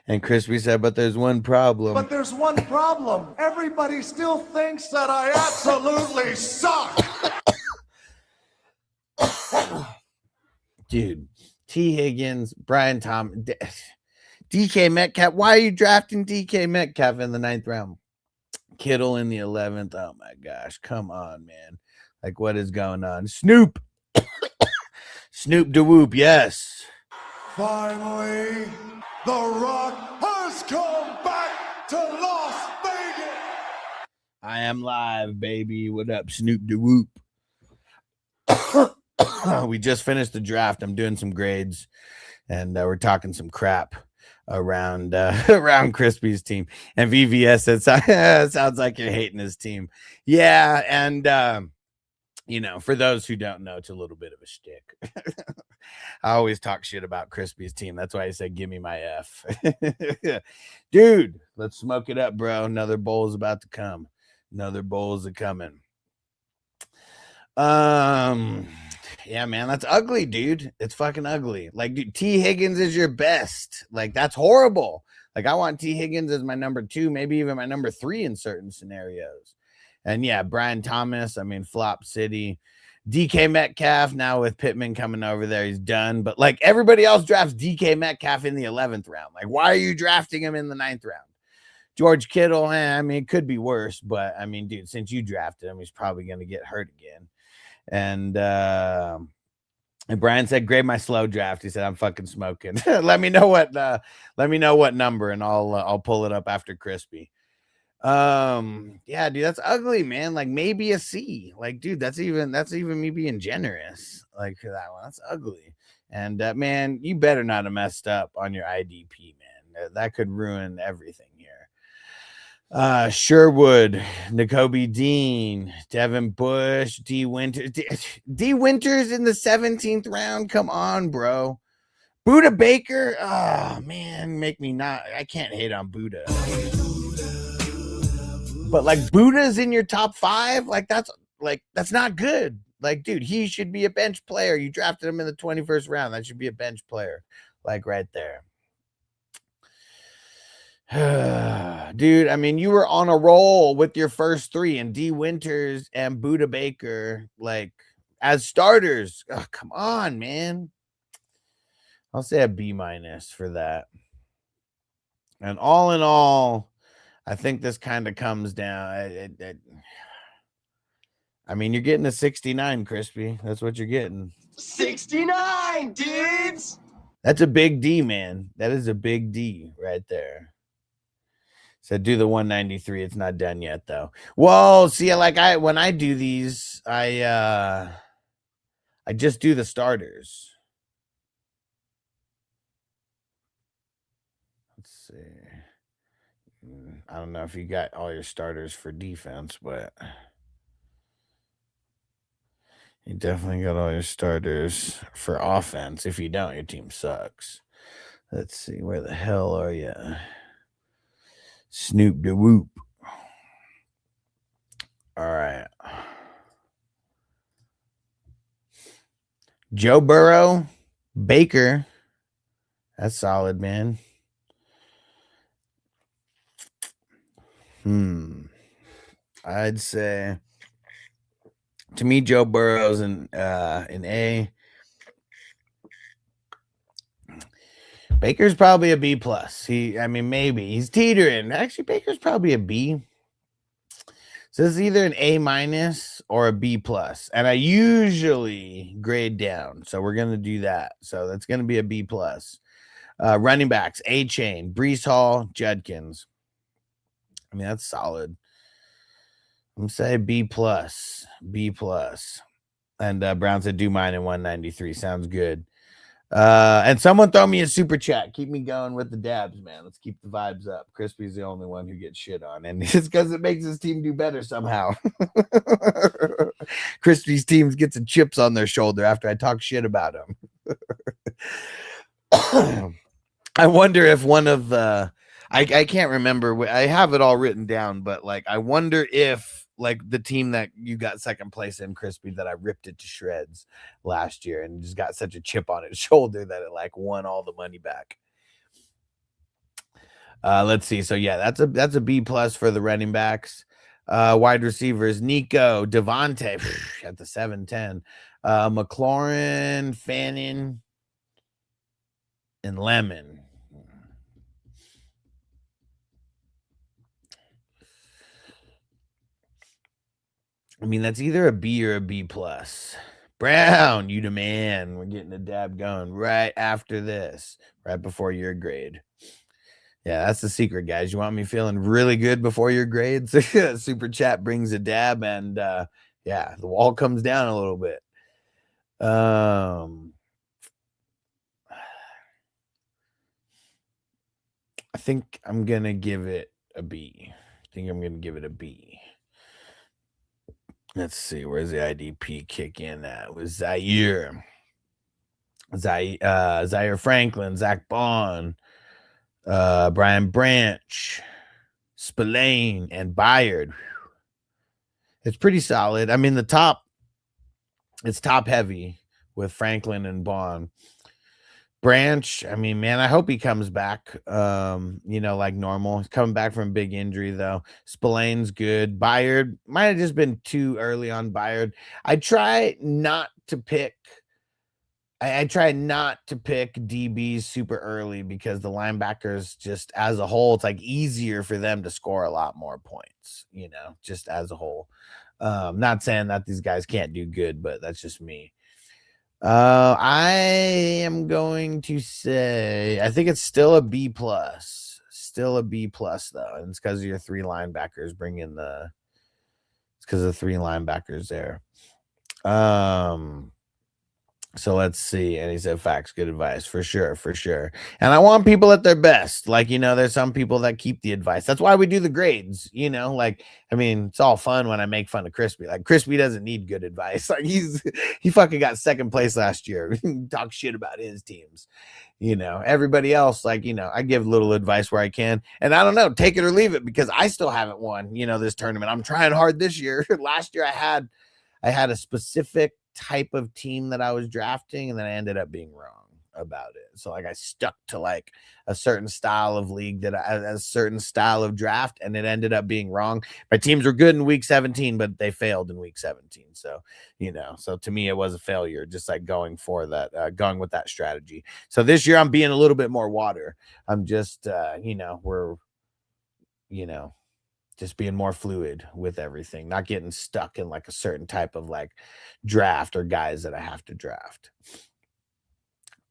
and Crispy said, but there's one problem. But there's one problem. Everybody still thinks that I absolutely suck. Dude, T. Higgins, Brian Thomas, DK Metcalf. Why are you drafting DK Metcalf in the 9th round? Kittle in the 11th. Oh my gosh, come on, man. Like, what is going on? Snoop. Snoop DeWhoop, yes. Finally, The Rock has come back to Las Vegas. I am live, baby. What up, Snoop DeWhoop? We just finished the draft. I'm doing some grades, and we're talking some crap around around Crispy's team. And VVS said, sounds like you're hating his team. Yeah, and you know, for those who don't know, it's a little bit of a shtick. I always talk shit about Crispy's team. That's why I said, give me my F. Dude, let's smoke it up, bro. Another bowl is about to come. Another bowl is coming. Yeah, man, that's ugly, dude. It's fucking ugly. Like, dude, T. Higgins is your best. Like, that's horrible. Like, I want T. Higgins as my number 2, maybe even my number 3 in certain scenarios. And yeah, Brian Thomas, I mean, flop city. DK Metcalf, now with Pittman coming over there, he's done. But like, everybody else drafts DK Metcalf in the 11th round. Like, why are you drafting him in the 9th round? George Kittle, I mean, it could be worse. But I mean, dude, since you drafted him, he's probably going to get hurt again. And Brian said, grade my slow draft. He said, I'm fucking smoking. let me know what number, and I'll pull it up after Crispy. Yeah, dude, that's ugly, man. Like, maybe a C. Like, dude, that's even me being generous. Like, for that one, that's ugly. And man, you better not have messed up on your IDP, man. That could ruin everything here. Sherwood, N'Kobe Dean, Devin Bush, D Winters in the 17th round. Come on, bro. Buda Baker. Oh man, I can't hate on Buda. But like, Buda's in your top 5. Like, that's not good. Like, dude, he should be a bench player. You drafted him in the 21st round. That should be a bench player. Like, right there. Dude, I mean, you were on a roll with your first 3, and D Winters and Buda Baker, like, as starters. Oh, come on, man. I'll say a B- for that. And all in all, I think this kind of comes down. I mean, you're getting a 69, Crispy. That's what you're getting. 69, dudes. That's a big D, man. That is a big D right there. So do the 193. It's not done yet, though. Well, see, like, when I do these, I just do the starters. Let's see. I don't know if you got all your starters for defense, but you definitely got all your starters for offense. If you don't, your team sucks. Let's see. Where the hell are you? Snoop DeWhoop. All right. Joe Burrow, Baker. That's solid, man. I'd say, to me, Joe Burrow's in A. Baker's probably a B+. Maybe he's teetering. Actually, Baker's probably a B. So it's either an A- or a B+. And I usually grade down. So we're going to do that. So that's going to be a B+. Running backs, A-Chain, Breece Hall, Judkins. I mean, that's solid. I'm going to say B+. B+. And Brown said, do mine in 193. Sounds good. And someone throw me a super chat. Keep me going with the dabs, man. Let's keep the vibes up. Crispy's the only one who gets shit on, and it's because it makes his team do better somehow. Crispy's teams get some chips on their shoulder after I talk shit about him. I wonder if one of the I can't remember. I have it all written down, but like I wonder if like the team that you got second place in, Crispy, that I ripped it to shreds last year and just got such a chip on its shoulder that it like won all the money back. Let's see. So yeah, that's a B plus for the running backs. Wide receivers, Nico, Devontae at the 7-10, McLaurin, Fannin, and Lemon. I mean, that's either a B or a B plus. Brown, you the man. We're getting a dab going right after this, right before your grade. Yeah, that's the secret, guys. You want me feeling really good before your grades? Super chat brings a dab, and yeah, the wall comes down a little bit. I think I'm gonna give it a B. Let's see, where's the IDP kick in at? With Zaire Franklin, Zach Bond, Brian Branch, Spillane, and Bayard. It's pretty solid. I mean, it's top heavy with Franklin and Bond. Branch, I mean, man, I hope he comes back, like normal. He's coming back from a big injury, though. Spillane's good. Bayard might have just been too early on Bayard. I try not to pick DBs super early because the linebackers just as a whole, it's like easier for them to score a lot more points, just as a whole. Not saying that these guys can't do good, but that's just me. I am going to say I think it's still a B plus. Still a B plus though, and it's because of your three linebackers. It's because of 3 linebackers there. So let's see. And he said, facts, good advice for sure. And I want people at their best. Like, there's some people that keep the advice. That's why we do the grades, like, I mean, it's all fun when I make fun of Crispy. Like, Crispy doesn't need good advice. Like, he fucking got second place last year. Talk shit about his teams. Everybody else, like, I give little advice where I can. And I don't know, take it or leave it, because I still haven't won, this tournament. I'm trying hard this year. Last year I had a specific type of team that I was drafting, and then I ended up being wrong about it. So like I stuck to like a certain style of league a certain style of draft, and it ended up being wrong. My teams were good in week 17, but they failed in week 17. So, so to me, it was a failure, just like going with that strategy. So this year I'm being a little bit more water. I'm just, just being more fluid with everything, not getting stuck in like a certain type of like draft or guys that I have to draft.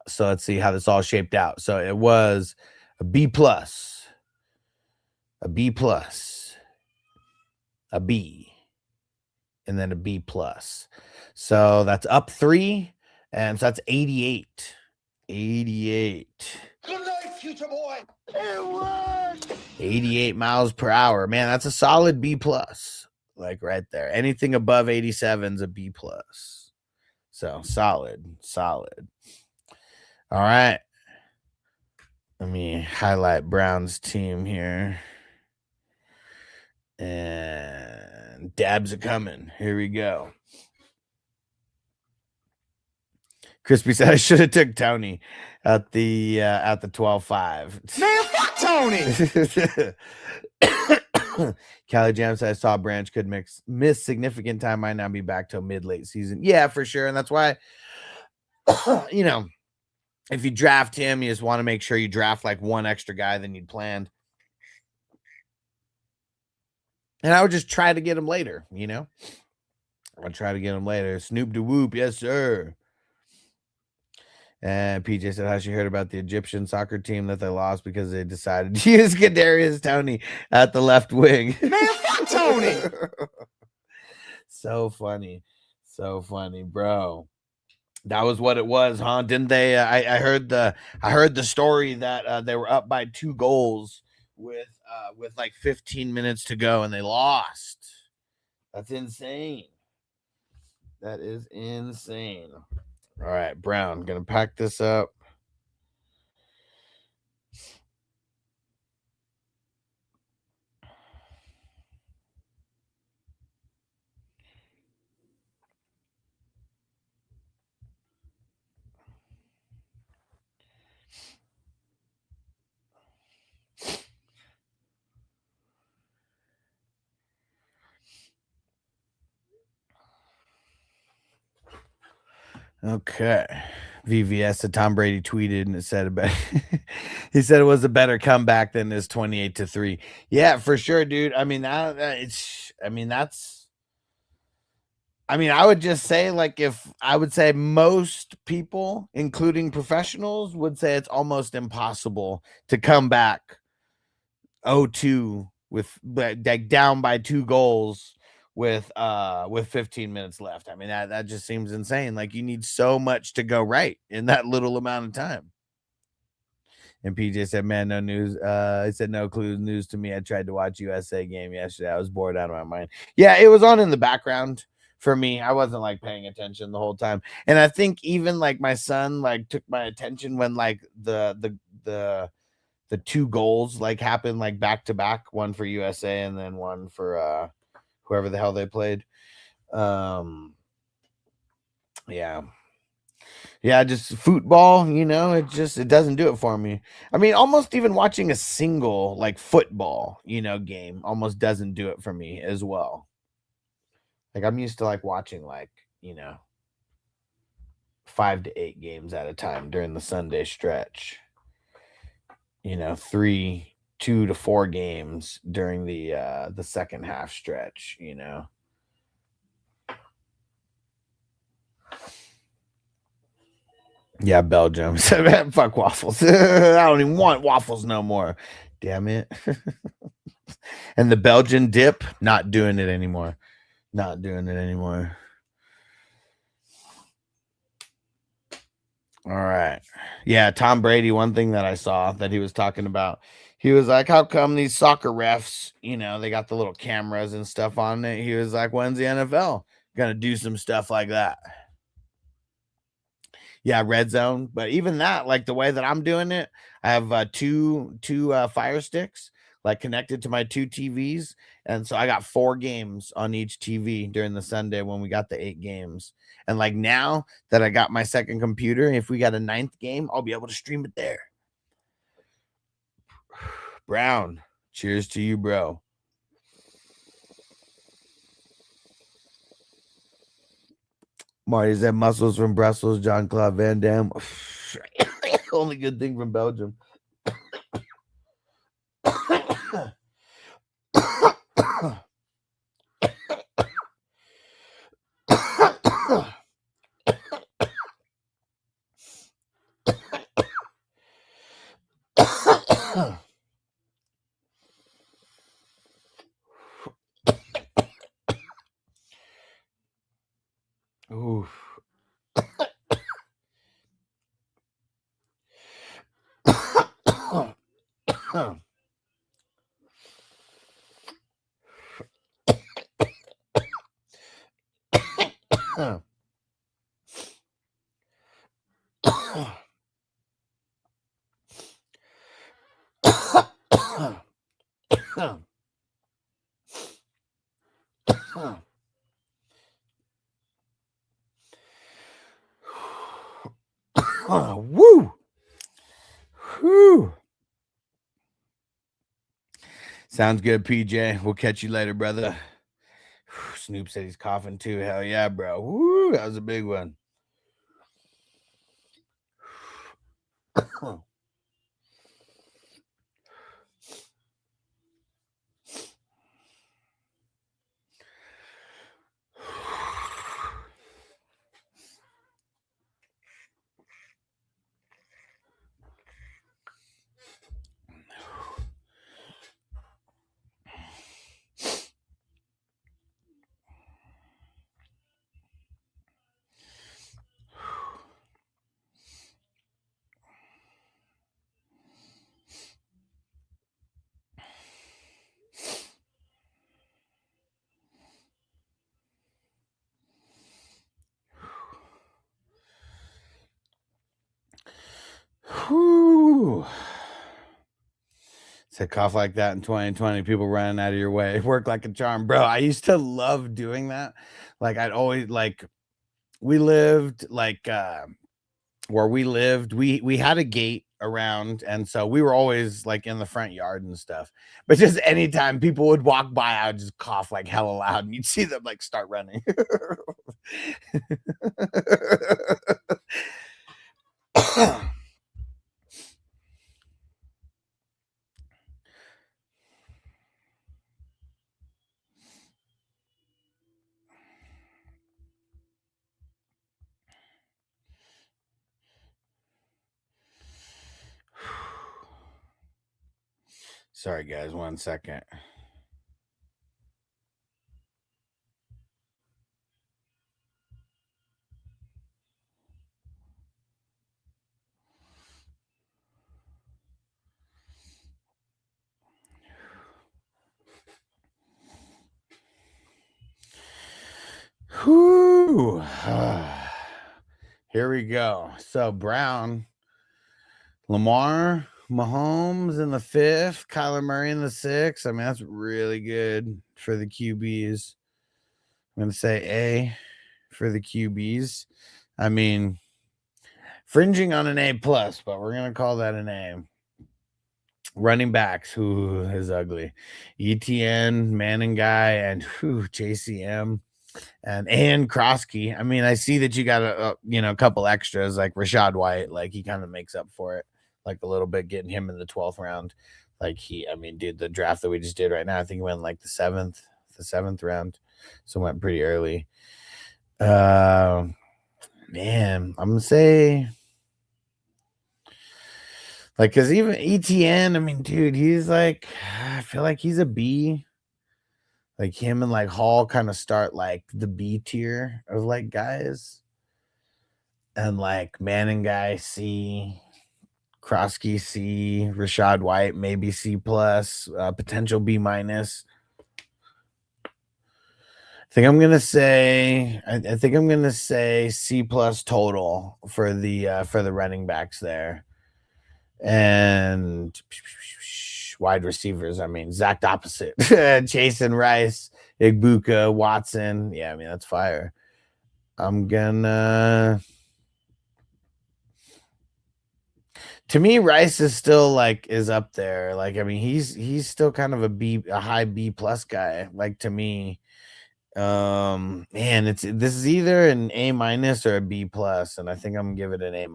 So let's see how this all shaped out. So it was a B plus, a B plus, a B, and then a B plus. So that's up 3, and so that's 88. 88. Good night, future boy. 88 miles per hour. Man, that's a solid B plus. Like right there. Anything above 87 is a B plus. So solid. All right. Let me highlight Brown's team here. And dabs are coming. Here we go. Crispy said I should have took Tourney at the 12-5. Man, fuck Tourney. Cali Jam said I saw Branch could miss significant time, might not be back till mid-late season. Yeah, for sure. And that's why, if you draft him, you just want to make sure you draft like one extra guy than you'd planned. And I would just try to get him later, I'll try to get him later. Snoop de Whoop, yes, sir. And PJ said, how she heard about the Egyptian soccer team that they lost because they decided to use Kadarius Toney at the left wing. Man, fuck Tourney. So funny, bro. That was what it was, huh? Didn't they? I heard the story that they were up by 2 goals with like 15 minutes to go, and they lost. That's insane. That is insane. All right, Brown, gonna pack this up. Okay. VVS that Tom Brady tweeted and it said about he said it was a better comeback than his 28-3. Yeah, for sure, dude. I mean, I would just say, like, if I would say most people, including professionals, would say it's almost impossible to come back 0-2 with like down by 2 goals with 15 minutes left. I mean, that just seems insane. Like, you need so much to go right in that little amount of time. And PJ said, man, no news. He said, no clue news to me. I tried to watch USA game yesterday. I was bored out of my mind. Yeah, it was on in the background for me. I wasn't like paying attention the whole time. And I think even like my son like took my attention when like the 2 goals like happened like back to back, one for USA and then one for whoever the hell they played. Yeah, just football, you know, it doesn't do it for me. I mean, almost even watching a single like football, you know, game almost doesn't do it for me as well. Like, I'm used to like watching like, you know, 5 to 8 games at a time during the Sunday stretch. You know, 2 to 4 games during the second half stretch, you know. Yeah, Belgium. Fuck waffles. I don't even want waffles no more. Damn it. And the Belgian dip, not doing it anymore. Not doing it anymore. All right. Yeah, Tom Brady, one thing that I saw that he was talking about, he was like, how come these soccer refs, you know, they got the little cameras and stuff on it? He was like, when's the NFL gonna do some stuff like that? Yeah, red zone. But even that, like the way that I'm doing it, I have two Fire Sticks like connected to my 2 TVs. And so I got 4 games on each TV during the Sunday when we got the 8 games. And like now that I got my second computer, if we got a 9th game, I'll be able to stream it there. Brown, cheers to you, bro. Marty said muscles from Brussels, John Claude Van Damme. Only good thing from Belgium. Oof. Woo! Whew. Sounds good, PJ. We'll catch you later, brother. Snoop said he's coughing too. Hell yeah, bro. Woo, that was a big one. Said cough like that in 2020, people running out of your way. Work like a charm. Bro, I used to love doing that. Like I'd always like we lived like where we lived, we had a gate around, and so we were always like in the front yard and stuff. But just anytime people would walk by, I would just cough like hella loud, and you'd see them like start running. Sorry, guys, 1 second. Whew. Here we go. So Brown, Lamar, Mahomes in the 5th, Kyler Murray in the 6th. I mean, that's really good for the QBs. I'm going to say A for the QBs. I mean, fringing on an A+, but we're going to call that an A. Running backs, who is ugly. ETN, Manning guy, and JCM. And Krosky. I mean, I see that you got a couple extras like Rashad White. Like he kind of makes up for it, like a little bit, getting him in the 12th round. Like dude, the draft that we just did right now, I think he went like the seventh round, so went pretty early. Man, I'm gonna say like, because even ETN, I mean, dude, he's like, I feel like he's a B. Like him and like Hall kind of start like the B tier of like guys, and like Manning guy C, Krosky C, Rashad White maybe C+, potential B-. I think I'm gonna say C+ total for the running backs there, and wide receivers. I mean, exact opposite. Chase and Rice, Igbuka, Watson. Yeah, I mean, that's fire. I'm gonna. To me, Rice is still is up there. Like, I mean, he's still kind of a high B+ guy. Like, to me, man, this is either an A- or a B+, and I think I'm gonna give it an A-.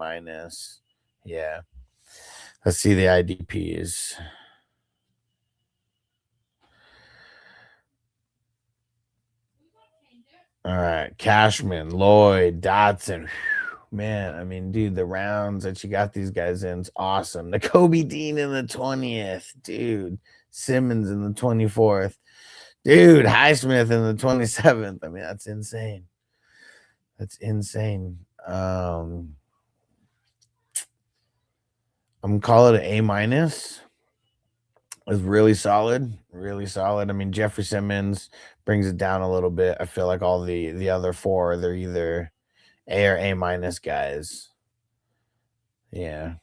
Yeah. Let's see the IDPs. All right, Cashman, Lloyd, Dotson. Man, I mean, dude, the rounds that you got these guys in is awesome. The Kobe Dean in the 20th, dude. Simmons in the 24th, dude. Highsmith in the 27th. I mean, that's insane. That's insane. I'm gonna call it an A-. Is really solid, really solid. I mean, Jeffrey Simmons brings it down a little bit. I feel like all the other four, they're either A or A- guys. Yeah,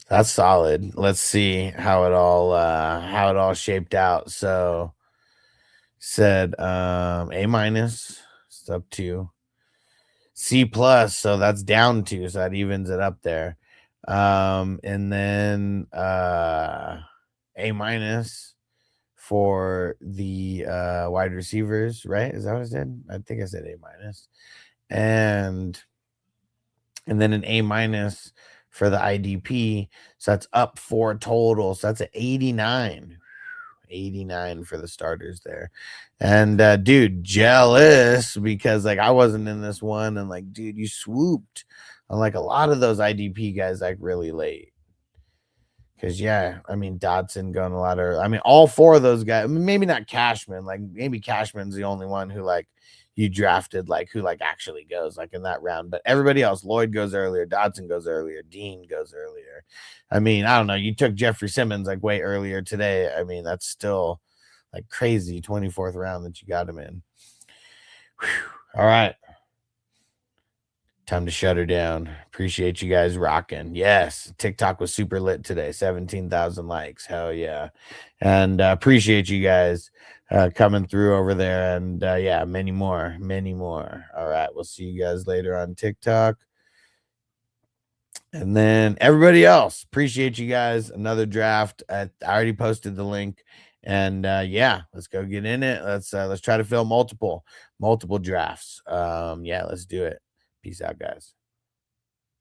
that's solid. Let's see how it all shaped out. So said A-, it's up to C+, so that's down 2, so that evens it up there. And then A- for the wide receivers, right? Is that what I said? I think I said A-. And then an A- for the IDP. So that's up 4 total. So that's an 89. 89 for the starters there. And dude, jealous because I wasn't in this one, and dude, you swooped on a lot of those IDP guys really late. Because yeah, I mean, Dotson going a lot of, I mean, all 4 of those guys, maybe not Cashman, maybe Cashman's the only one who you drafted who actually goes in that round, but everybody else, Lloyd goes earlier, Dotson goes earlier, Dean goes earlier. I mean, I don't know, you took Jeffrey Simmons way earlier today. I mean, that's still crazy 24th round that you got him in. Whew. All right, Time to shut her down. Appreciate you guys rocking. Yes, TikTok was super lit today. 17,000 likes. Hell yeah. And appreciate you guys coming through over there. And yeah, many more. All right, we'll see you guys later on TikTok. And then everybody else, appreciate you guys. Another draft. I already posted the link. And yeah, let's go get in it. Let's try to fill multiple drafts. Yeah, let's do it. Peace out, guys.